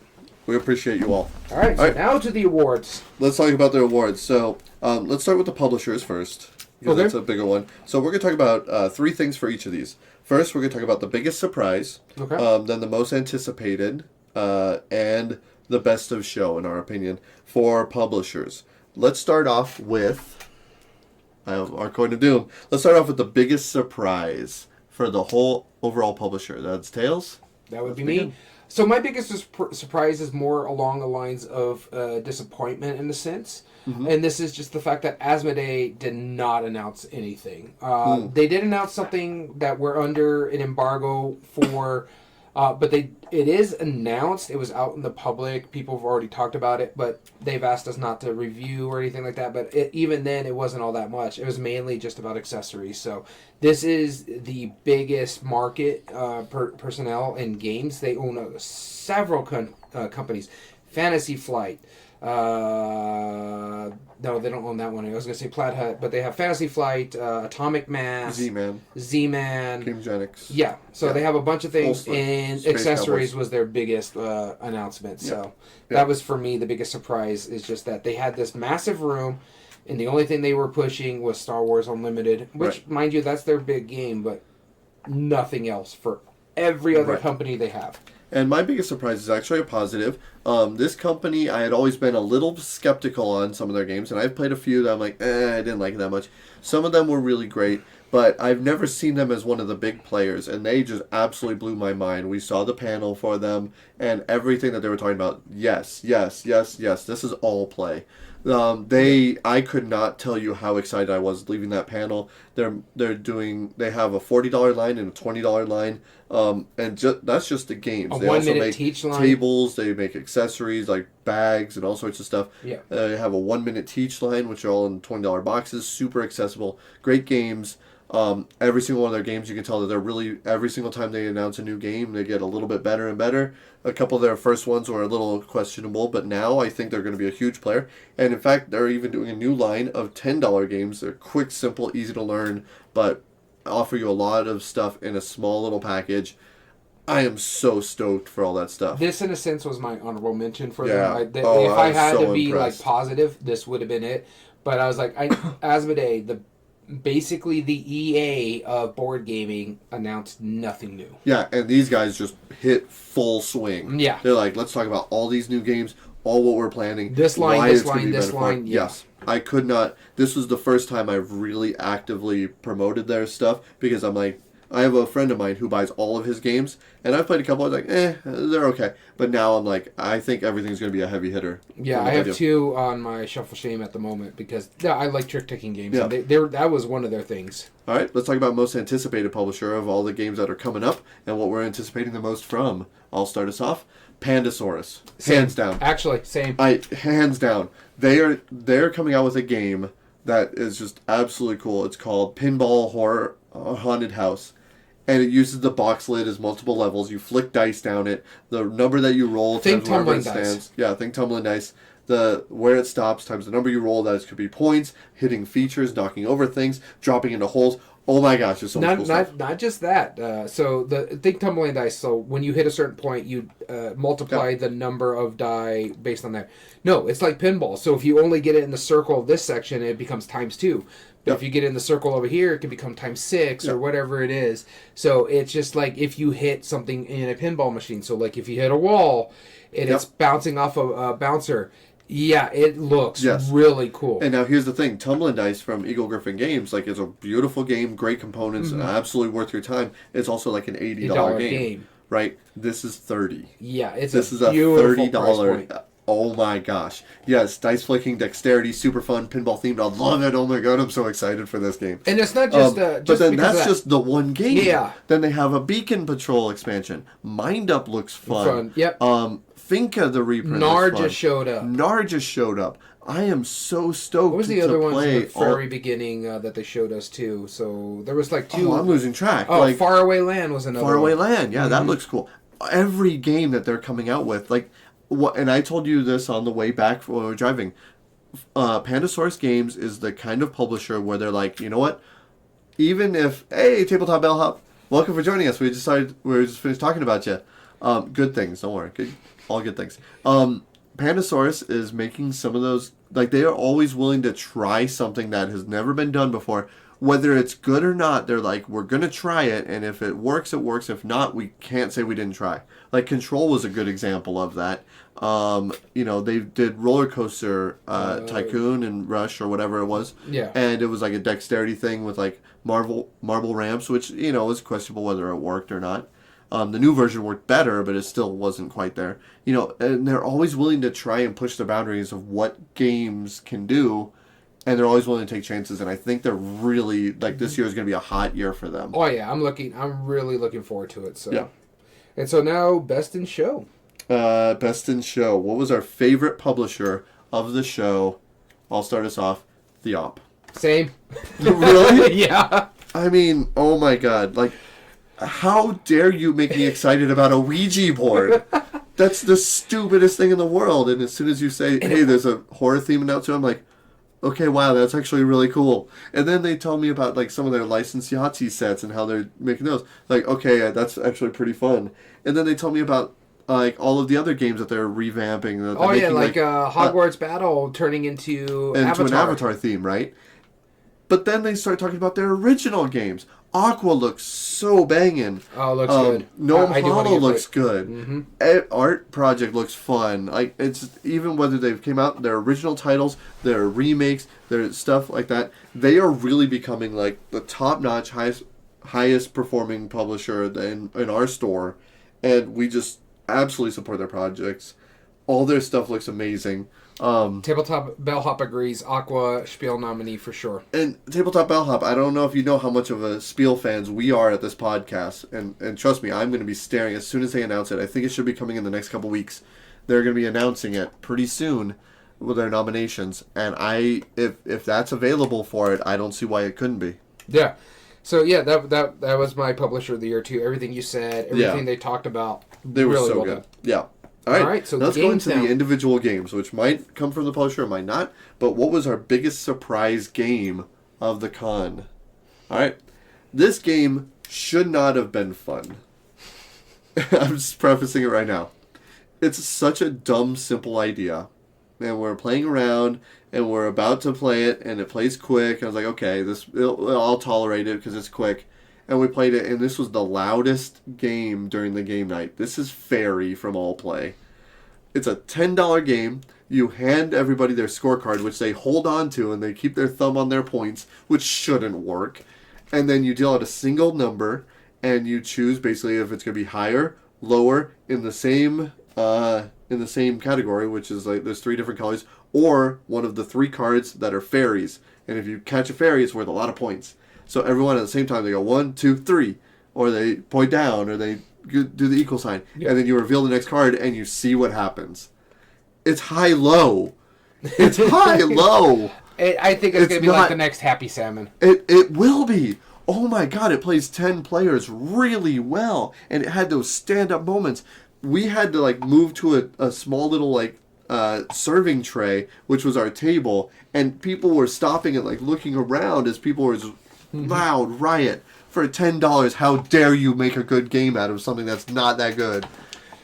We appreciate you all. All right, so now to the awards. Let's talk about the awards. So let's start with the publishers first, because that's a bigger one. So we're going to talk about 3 things for each of these. First, we're going to talk about the biggest surprise, then the most anticipated, and the best of show, in our opinion, for publishers. Let's start off with our coin of doom. Let's start off with the biggest surprise for the whole overall publisher. That's Tails. That would be me. So my biggest surprise is more along the lines of disappointment in a sense. And this is just the fact that Asmodee did not announce anything. They did announce something that we're under an embargo for, but it is announced. It was out in the public. People have already talked about it, but they've asked us not to review or anything like that. But even then, it wasn't all that much. It was mainly just about accessories. So this is the biggest market personnel in games. They own several companies. Fantasy Flight. No, they don't own that one. I was going to say Plaid Hut, but they have Fantasy Flight, Atomic Mass, Z-Man, Gamegenics. Yeah, so they have a bunch of things, and Space accessories Cowboys was their biggest announcement. So that was for me the biggest surprise. Is just that they had this massive room, and the only thing they were pushing was Star Wars Unlimited, which, mind you, that's their big game, but nothing else for every other company they have. And my biggest surprise is actually a positive. This company, I had always been a little skeptical on some of their games, and I've played a few that I'm like, I didn't like it that much. Some of them were really great, but I've never seen them as one of the big players, and they just absolutely blew my mind. We saw the panel for them, and everything that they were talking about, yes, this is all play. I could not tell you how excited I was leaving that panel. They have a $40 line and a $20 line, and that's just the games. They also make tables, they make accessories like bags and all sorts of stuff. Yeah. They have a 1 minute teach line, which are all in $20 boxes, super accessible, great games. Every single one of their games, you can tell that they're really, every single time they announce a new game, they get a little bit better and better. A couple of their first ones were a little questionable, but now I think they're going to be a huge player. And in fact, they're even doing a new line of $10 games. They're quick, simple, easy to learn, but offer you a lot of stuff in a small little package. I am so stoked for all that stuff. This, in a sense, was my honorable mention for them. If I I had so to be impressed. like positive, this would have been it. But I was like, Asmodee, basically the EA of board gaming, announced nothing new. Yeah, and these guys just hit full swing. Yeah. They're like, let's talk about all these new games, all what we're planning. This line, why this it's gonna line, be this better line. fun. Yeah. Yes. I could not. This was the first time I've really actively promoted their stuff, because I'm like, I have a friend of mine who buys all of his games, and I've played a couple. I was like, they're okay. But now I'm like, I think everything's going to be a heavy hitter. Yeah, I have 2 on my Shuffle Shame at the moment, because I like trick-taking games. Yeah. And that was one of their things. All right, let's talk about most anticipated publisher of all the games that are coming up, and what we're anticipating the most from. I'll start us off. Pandasaurus. Hands down. Actually, same. Hands down. They're coming out with a game that is just absolutely cool. It's called Pinball Horror Haunted House. And it uses the box lid as multiple levels. You flick dice down it. The number that you roll times wherever it stands. Yeah, think tumbling dice. Where it stops times the number you roll. That could be points, hitting features, knocking over things, dropping into holes. Oh my gosh, there's so much cool stuff. Not just that. So think tumbling dice. So when you hit a certain point, you multiply the number of die based on that. No, it's like pinball. So if you only get it in the circle of this section, it becomes times 2. But if you get in the circle over here, it can become times 6 or whatever it is. So it's just like if you hit something in a pinball machine. So like if you hit a wall and it's bouncing off a bouncer. Yeah, it looks really cool. And now here's the thing. Tumbling Dice from Eagle Griffin Games, like, it's a beautiful game, great components, absolutely worth your time. It's also like an $80 game. Right? This is $30. Yeah, this is a $30. Oh my gosh. Yes, dice flicking, dexterity, super fun, pinball themed. I love it. Oh my god, I'm so excited for this game. And it's not just but then that's just the one game. Yeah. Then they have a Beacon Patrol expansion. Mind Up looks fun. Yep. Finca the reprint. Nar just showed up. Nar just showed up. I am so stoked. What was the other one from the very beginning that they showed us too? So there was like 2. Oh, I'm losing track. Oh, like, Faraway Land was another Faraway Land. Yeah, that looks cool. Every game that they're coming out with, like, and I told you this on the way back when we were driving. Pandasaurus Games is the kind of publisher where they're like, you know what? even if, hey, Tabletop Bellhop, welcome for joining us. We just finished talking about you. Good things, don't worry. All good things. Pandasaurus is making some of those, like, they are always willing to try something that has never been done before. Whether it's good or not, they're like, we're going to try it, and if it works, it works. If not, we can't say we didn't try. Like, Control was a good example of that. They did Roller Coaster Tycoon and Rush or whatever it was. Yeah. And it was like a dexterity thing with, like, marble ramps, which, was questionable whether it worked or not. The new version worked better, but it still wasn't quite there. And they're always willing to try and push the boundaries of what games can do, and they're always willing to take chances. And I think they're really, like, this year is going to be a hot year for them. Oh yeah, I'm really looking forward to it. So yeah. And so now, Best in Show. Best in Show. What was our favorite publisher of the show? I'll start us off. The Op. Same. Really? Yeah. I mean, oh my god, like. How dare you make me excited about a Ouija board? That's the stupidest thing in the world. And as soon as you say, hey, there's a horror theme announced, I'm like, okay, wow, that's actually really cool. And then they tell me about, like, some of their licensed Yahtzee sets and how they're making those. Like, okay, that's actually pretty fun. And then they tell me about, like, all of the other games that they're revamping. That they're making, like Hogwarts Battle turning into an Avatar theme, right? But then they start talking about their original games. Aqua looks so banging. Oh, looks good. Gnome Hollow looks good. Mm-hmm. Art Project looks fun. Like, it's even whether they've came out, their original titles, their remakes, their stuff like that. They are really becoming like the top-notch, highest performing publisher in our store, and we just absolutely support their projects. All their stuff looks amazing. Tabletop Bellhop agrees. Aqua Spiel nominee for sure. And Tabletop Bellhop, I don't know if you know how much of a Spiel fans we are at this podcast. And trust me, I'm going to be staring as soon as they announce it. I think it should be coming in the next couple weeks. They're going to be announcing it pretty soon with their nominations. And if that's available for it, I don't see why it couldn't be. Yeah. So yeah, that was my publisher of the year too. Everything you said, everything they talked about, they were really so well good. done. Yeah. All right, so let's go into the individual games, which might come from the publisher, might not. But what was our biggest surprise game of the con? All right, this game should not have been fun. I'm just prefacing it right now. It's such a dumb, simple idea. And we're playing around, and we're about to play it, and it plays quick. And I was like, okay, I'll tolerate it because it's quick. And we played it, and this was the loudest game during the game night. This is Fairy from All Play. It's a $10 game. You hand everybody their scorecard, which they hold on to, and they keep their thumb on their points, which shouldn't work. And then you deal out a single number, and you choose basically if it's going to be higher, lower, in the same category, which is like there's 3 different colors, or one of the 3 cards that are fairies. And if you catch a fairy, it's worth a lot of points. So everyone at the same time, they go 1, 2, 3, or they point down, or they do the equal sign, and then you reveal the next card, and you see what happens. It's high-low. It's high-low. I think it's going to be like the next Happy Salmon. It will be. Oh my god, it plays 10 players really well, and it had those stand-up moments. We had to like move to a small little like serving tray, which was our table, and people were stopping and like looking around as people were just loud riot. For $10, how dare you make a good game out of something that's not that good?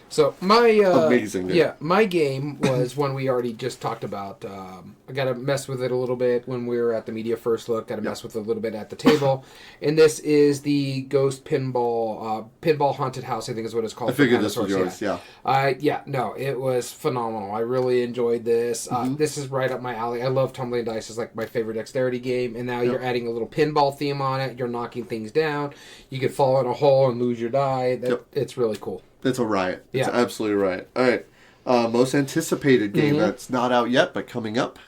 So my amazing. Dude. Yeah, my game was one we already just talked about. I got to mess with it a little bit when we were at the media first look. Got to mess with it a little bit at the table. And this is the Ghost Pinball Haunted House, I think is what it's called. I figured this was yours. Yeah. No, it was phenomenal. I really enjoyed this. This is right up my alley. I love Tumbling Dice. It's like my favorite dexterity game. And now you're adding a little pinball theme on it. You're knocking things down. You could fall in a hole and lose your die. It's really cool. It's a riot. It's absolutely a riot. All right. Most anticipated game that's not out yet, but coming up.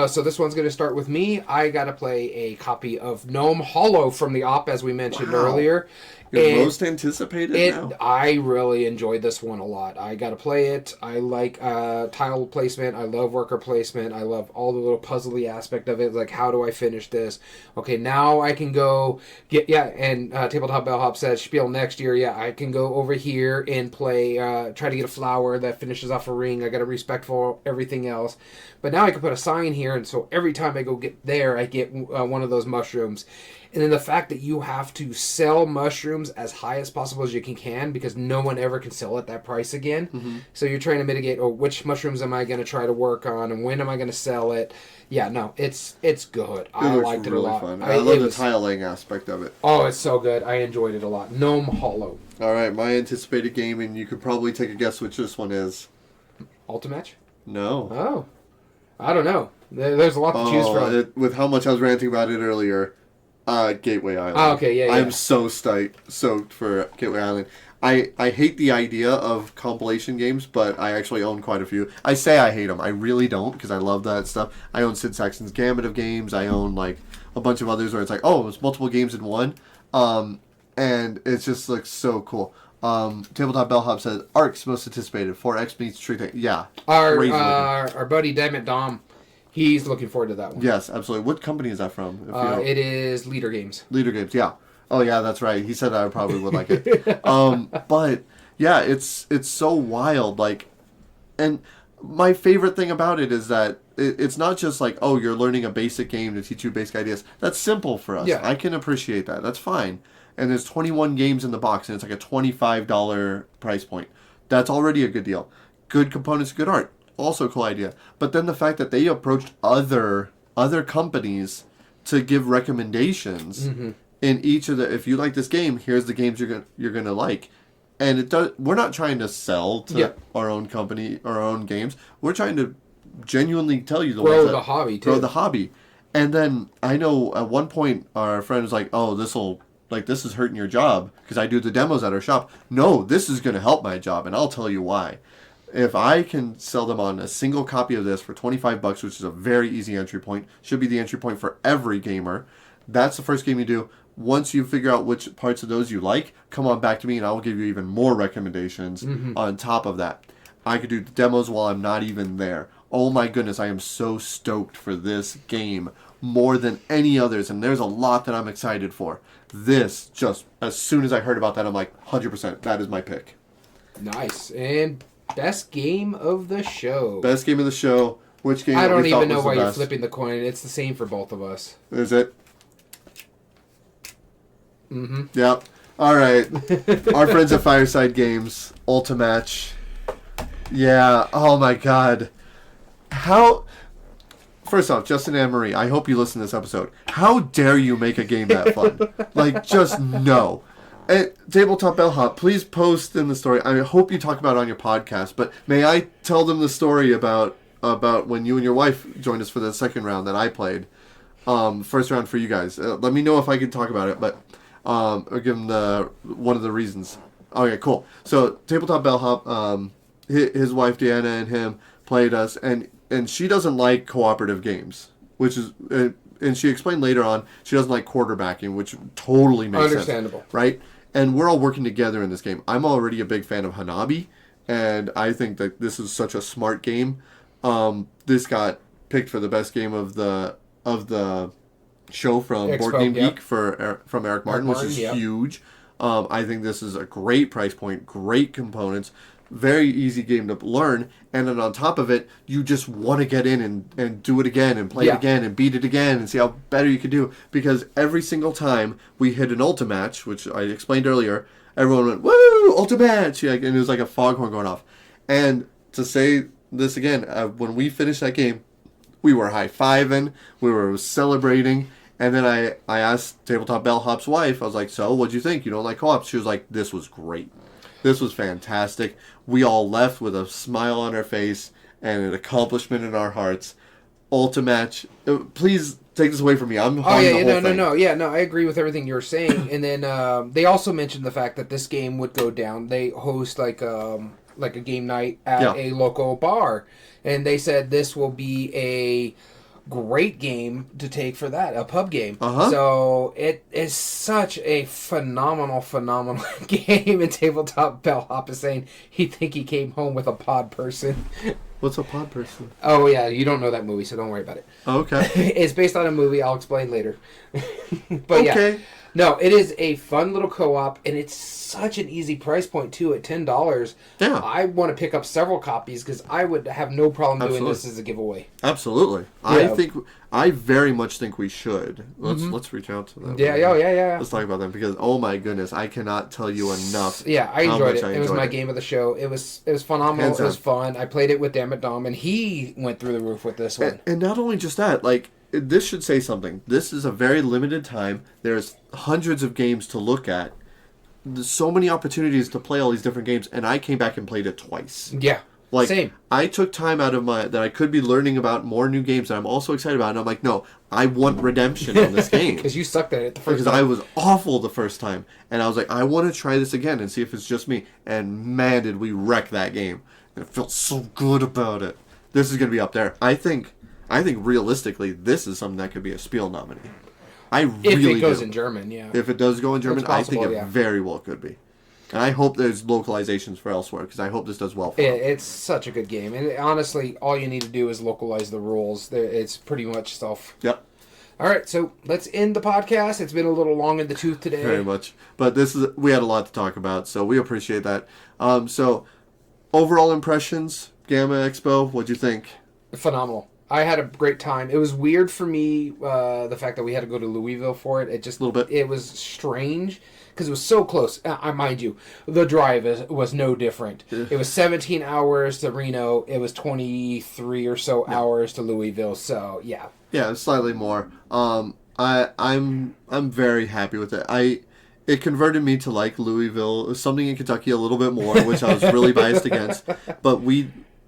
So this one's going to start with me. I got to play a copy of Gnome Hollow from the Op, as we mentioned earlier. Your most anticipated now? I really enjoyed this one a lot. I got to play it. I like tile placement. I love worker placement. I love all the little puzzly aspect of it. Like, how do I finish this? Okay, now I can go and Tabletop Bellhop says Spiel next year. Yeah, I can go over here and play, try to get a flower that finishes off a ring. I got to respect for everything else. But now I can put a sign here, and so every time I go get there, I get one of those mushrooms. And then the fact that you have to sell mushrooms as high as possible as you can because no one ever can sell at that price again. Mm-hmm. So you're trying to mitigate, which mushrooms am I going to try to work on and when am I going to sell it? Yeah, no, it's good. I liked it a lot. Fun. I love the tile laying aspect of it. Oh, it's so good. I enjoyed it a lot. Gnome Hollow. All right, my anticipated game, and you could probably take a guess which this one is. Ultimatch? No. Oh. I don't know. There's a lot to choose from. With how much I was ranting about it earlier, Gateway Island. Oh, okay, yeah. I'm so stoked for Gateway Island. I hate the idea of compilation games, but I actually own quite a few. I say I hate them. I really don't, because I love that stuff. I own Sid Saxon's Gambit of games. I own, like, a bunch of others where it's like, oh, it's multiple games in one. And it just looks so cool. Tabletop Bellhop says, Ark's most anticipated. 4X meets Trick Tank. Yeah. Our buddy Dammit Dom, he's looking forward to that one. Yes, absolutely. What company is that from? It is Leader Games. Leader Games, yeah. Oh, yeah, that's right. He said I probably would like it. But, yeah, it's so wild. Like, and my favorite thing about it is that it's not just like, oh, you're learning a basic game to teach you basic ideas. That's simple for us. Yeah. I can appreciate that. That's fine. And there's 21 games in the box, and it's like a $25 price point. That's already a good deal. Good components, good art. Also a cool idea. But then the fact that they approached other companies to give recommendations in each of the, if you like this game, here's the games you're gonna like. And it does. We're not trying to sell to our own company, our own games. We're trying to genuinely tell you grow the hobby too. Grow the hobby. And then I know at one point our friend was like, "Oh, this is hurting your job because I do the demos at our shop." No, this is going to help my job, and I'll tell you why. If I can sell them on a single copy of this for $25, which is a very easy entry point, should be the entry point for every gamer. That's the first game you do. Once you figure out which parts of those you like, come on back to me and I will give you even more recommendations on top of that. I could do demos while I'm not even there. Oh my goodness, I am so stoked for this game more than any others, and there's a lot that I'm excited for. This, just as soon as I heard about that, I'm like, 100%, that is my pick. Nice. And best game of the show. Best game of the show. Which game? I don't even know why you're flipping the coin. It's the same for both of us. Is it? Mm-hmm. Yep. All right. Our friends at Fireside Games, Ultimatch. Yeah. Oh my God. How? First off, Justin and Marie, I hope you listen to this episode. How dare you make a game that fun? Like, just no. And Tabletop Bellhop, please post in the story. I hope you talk about it on your podcast, but may I tell them the story about when you and your wife joined us for the second round that I played. First round for you guys. Let me know if I can talk about it, but or give them one of the reasons. Okay, cool. So Tabletop Bellhop, his wife Deanna and him played us, and she doesn't like cooperative games, which is, and she explained later on, she doesn't like quarterbacking, which totally makes understandable, sense, right? And we're all working together in this game. I'm already a big fan of Hanabi, and I think that this is such a smart game. This got picked for the best game of the show from Expo, Board Game Geek from Eric Martin, which is huge. I think this is a great price point, great components, very easy game to learn, and then on top of it, you just want to get in and do it again and play it again and beat it again and see how better you can do, because every single time we hit an Ultimatch, which I explained earlier, everyone went, woo, Ultimatch, and it was like a foghorn going off. And to say this again, when we finished that game, we were high-fiving, we were celebrating, and then I asked Tabletop Bellhop's wife, I was like, so, what'd you think? You don't like co-ops? She was like, this was great. This was fantastic. We all left with a smile on our face and an accomplishment in our hearts. Ultimatch, please take this away from me. I'm yeah, no. Yeah, no, I agree with everything you're saying. And then they also mentioned the fact that this game would go down. They host like a game night at a local bar, and they said this will be a great game to take for that, a pub game. So it is such a phenomenal game, and Tabletop Bellhop is saying he came home with a pod person. What's a pod person? Oh yeah, you don't know that movie, so don't worry about it. Okay. It's based on a movie, I'll explain later. But okay. No, it is a fun little co-op, and it's such an easy price point too. At $10, Yeah. I want to pick up several copies because I would have no problem doing Absolutely. this as a giveaway. Absolutely. Yeah. I very much think we should. Let's reach out to them. Yeah, yeah. Let's talk about them because oh my goodness, I cannot tell you enough. Yeah, I how enjoyed much it. I It was enjoyed my it. game of the show. It was phenomenal. Hands It was down. fun. I played it with Dammit Dom, and he went through the roof with this one. And not only just that, like this should say something. This is a very limited time. There's hundreds of games to look at. There's so many opportunities to play all these different games, and I came back and played it twice. Yeah, Like same. I took time out of my that I could be learning about more new games that I'm also excited about, and I'm like, no, I want redemption on this game. Because you sucked at it the first Because time. I was awful the first time, and I was like, I want to try this again and see if it's just me. And man, did we wreck that game! And it felt so good about it. This is gonna be up there. I think realistically, this is something that could be a Spiel nominee. I If really it goes do. in German, yeah. If it does go in German, I think possible, it yeah. very well could be. And I hope there's localizations for elsewhere because I hope this does well for them. It's such a good game. And honestly, all you need to do is localize the rules. It's pretty much self. Yep. All right, so let's end the podcast. It's been a little long in the tooth today. Very much. But we had a lot to talk about, so we appreciate that. So overall impressions, Gamma Expo, what'd you think? Phenomenal. I had a great time. It was weird for me, the fact that we had to go to Louisville for it. It just A little bit. It was strange because it was so close. Mind you, the drive was no different. It was 17 hours to Reno. It was 23 or so hours to Louisville. So yeah. Yeah, slightly more. I'm very happy with it. It converted me to like Louisville, something in Kentucky a little bit more, which I was really biased against. But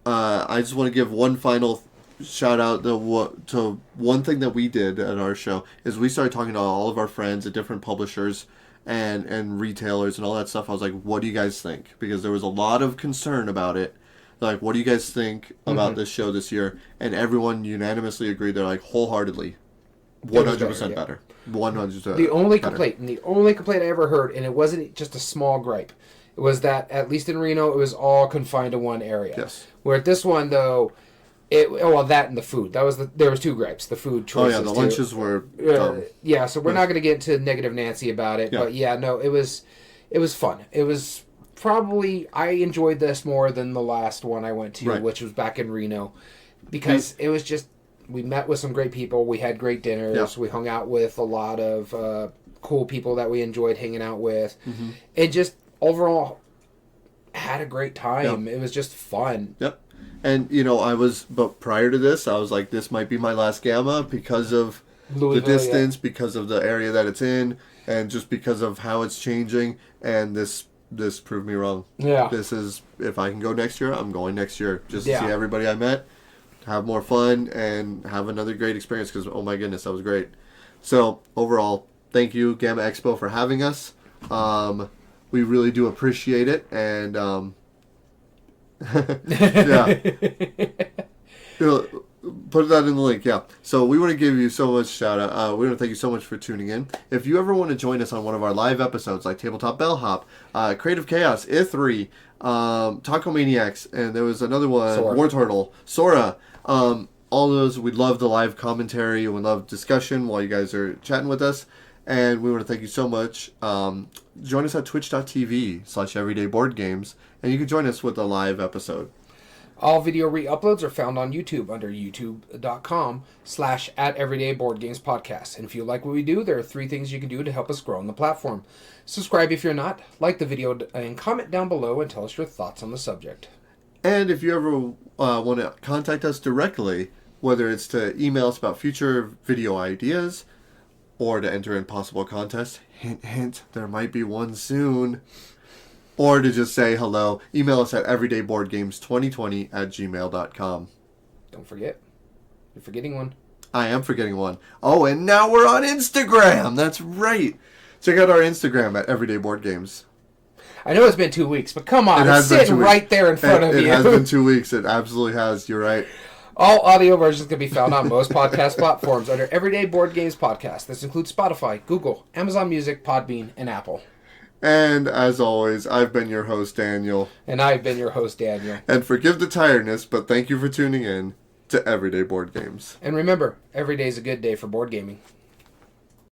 I just want to give one final shout out to one thing that we did at our show is we started talking to all of our friends at different publishers and retailers and all that stuff. I was like, what do you guys think? Because there was a lot of concern about it. Like, what do you guys think about this show this year? And everyone unanimously agreed. They're like, wholeheartedly, 100% better. 100%. The only complaint I ever heard, and it wasn't just a small gripe, it was that at least in Reno, it was all confined to one area. Yes. Where at this one though, that and the food. There was two gripes. The food choices. Oh yeah, the lunches were dumb. Yeah, so we're not going to get into negative Nancy about it, but yeah, no, it was fun. It was probably I enjoyed this more than the last one I went to, which was back in Reno, because it was just we met with some great people. We had great dinners. Yeah. We hung out with a lot of cool people that we enjoyed hanging out with. It just overall had a great time. It was just fun. Yep. And, but prior to this, I was like, this might be my last Gamma because of the distance, because of the area that it's in, and just because of how it's changing. And this proved me wrong. Yeah. This is, if I can go next year, I'm going next year. Just to see everybody I met, have more fun, and have another great experience because, oh my goodness, that was great. So, overall, thank you, Gamma Expo, for having us. We really do appreciate it, and yeah. Put that in the link, yeah. So we want to give you so much shout out. We want to thank you so much for tuning in. If you ever want to join us on one of our live episodes, like Tabletop Bellhop, Creative Chaos, I3, Taco Maniacs, and there was another one, Sora. War Turtle, Sora. All those, we'd love the live commentary. We love discussion while you guys are chatting with us. And we want to thank you so much. Join us at twitch.tv/everydayboardgames, and you can join us with a live episode. All video re-uploads are found on YouTube under youtube.com/@everydayboardgamespodcast. And if you like what we do, there are 3 things you can do to help us grow on the platform. Subscribe if you're not, like the video, and comment down below and tell us your thoughts on the subject. And if you ever want to contact us directly, whether it's to email us about future video ideas or to enter in possible contests, hint, hint, there might be one soon, or to just say hello, email us at everydayboardgames2020@gmail.com. Don't forget. You're forgetting one. I am forgetting one. Oh, and now we're on Instagram. That's right. Check out our Instagram at everydayboardgames. I know it's been 2 weeks, but come on, it's sitting right there in front of you. It has been 2 weeks. It absolutely has. You're right. All audio versions can be found on most podcast platforms under Everyday Board Games Podcast. This includes Spotify, Google, Amazon Music, Podbean, and Apple. And as always, I've been your host, Daniel. And I've been your host, Daniel. And forgive the tiredness, but thank you for tuning in to Everyday Board Games. And remember, every day is a good day for board gaming.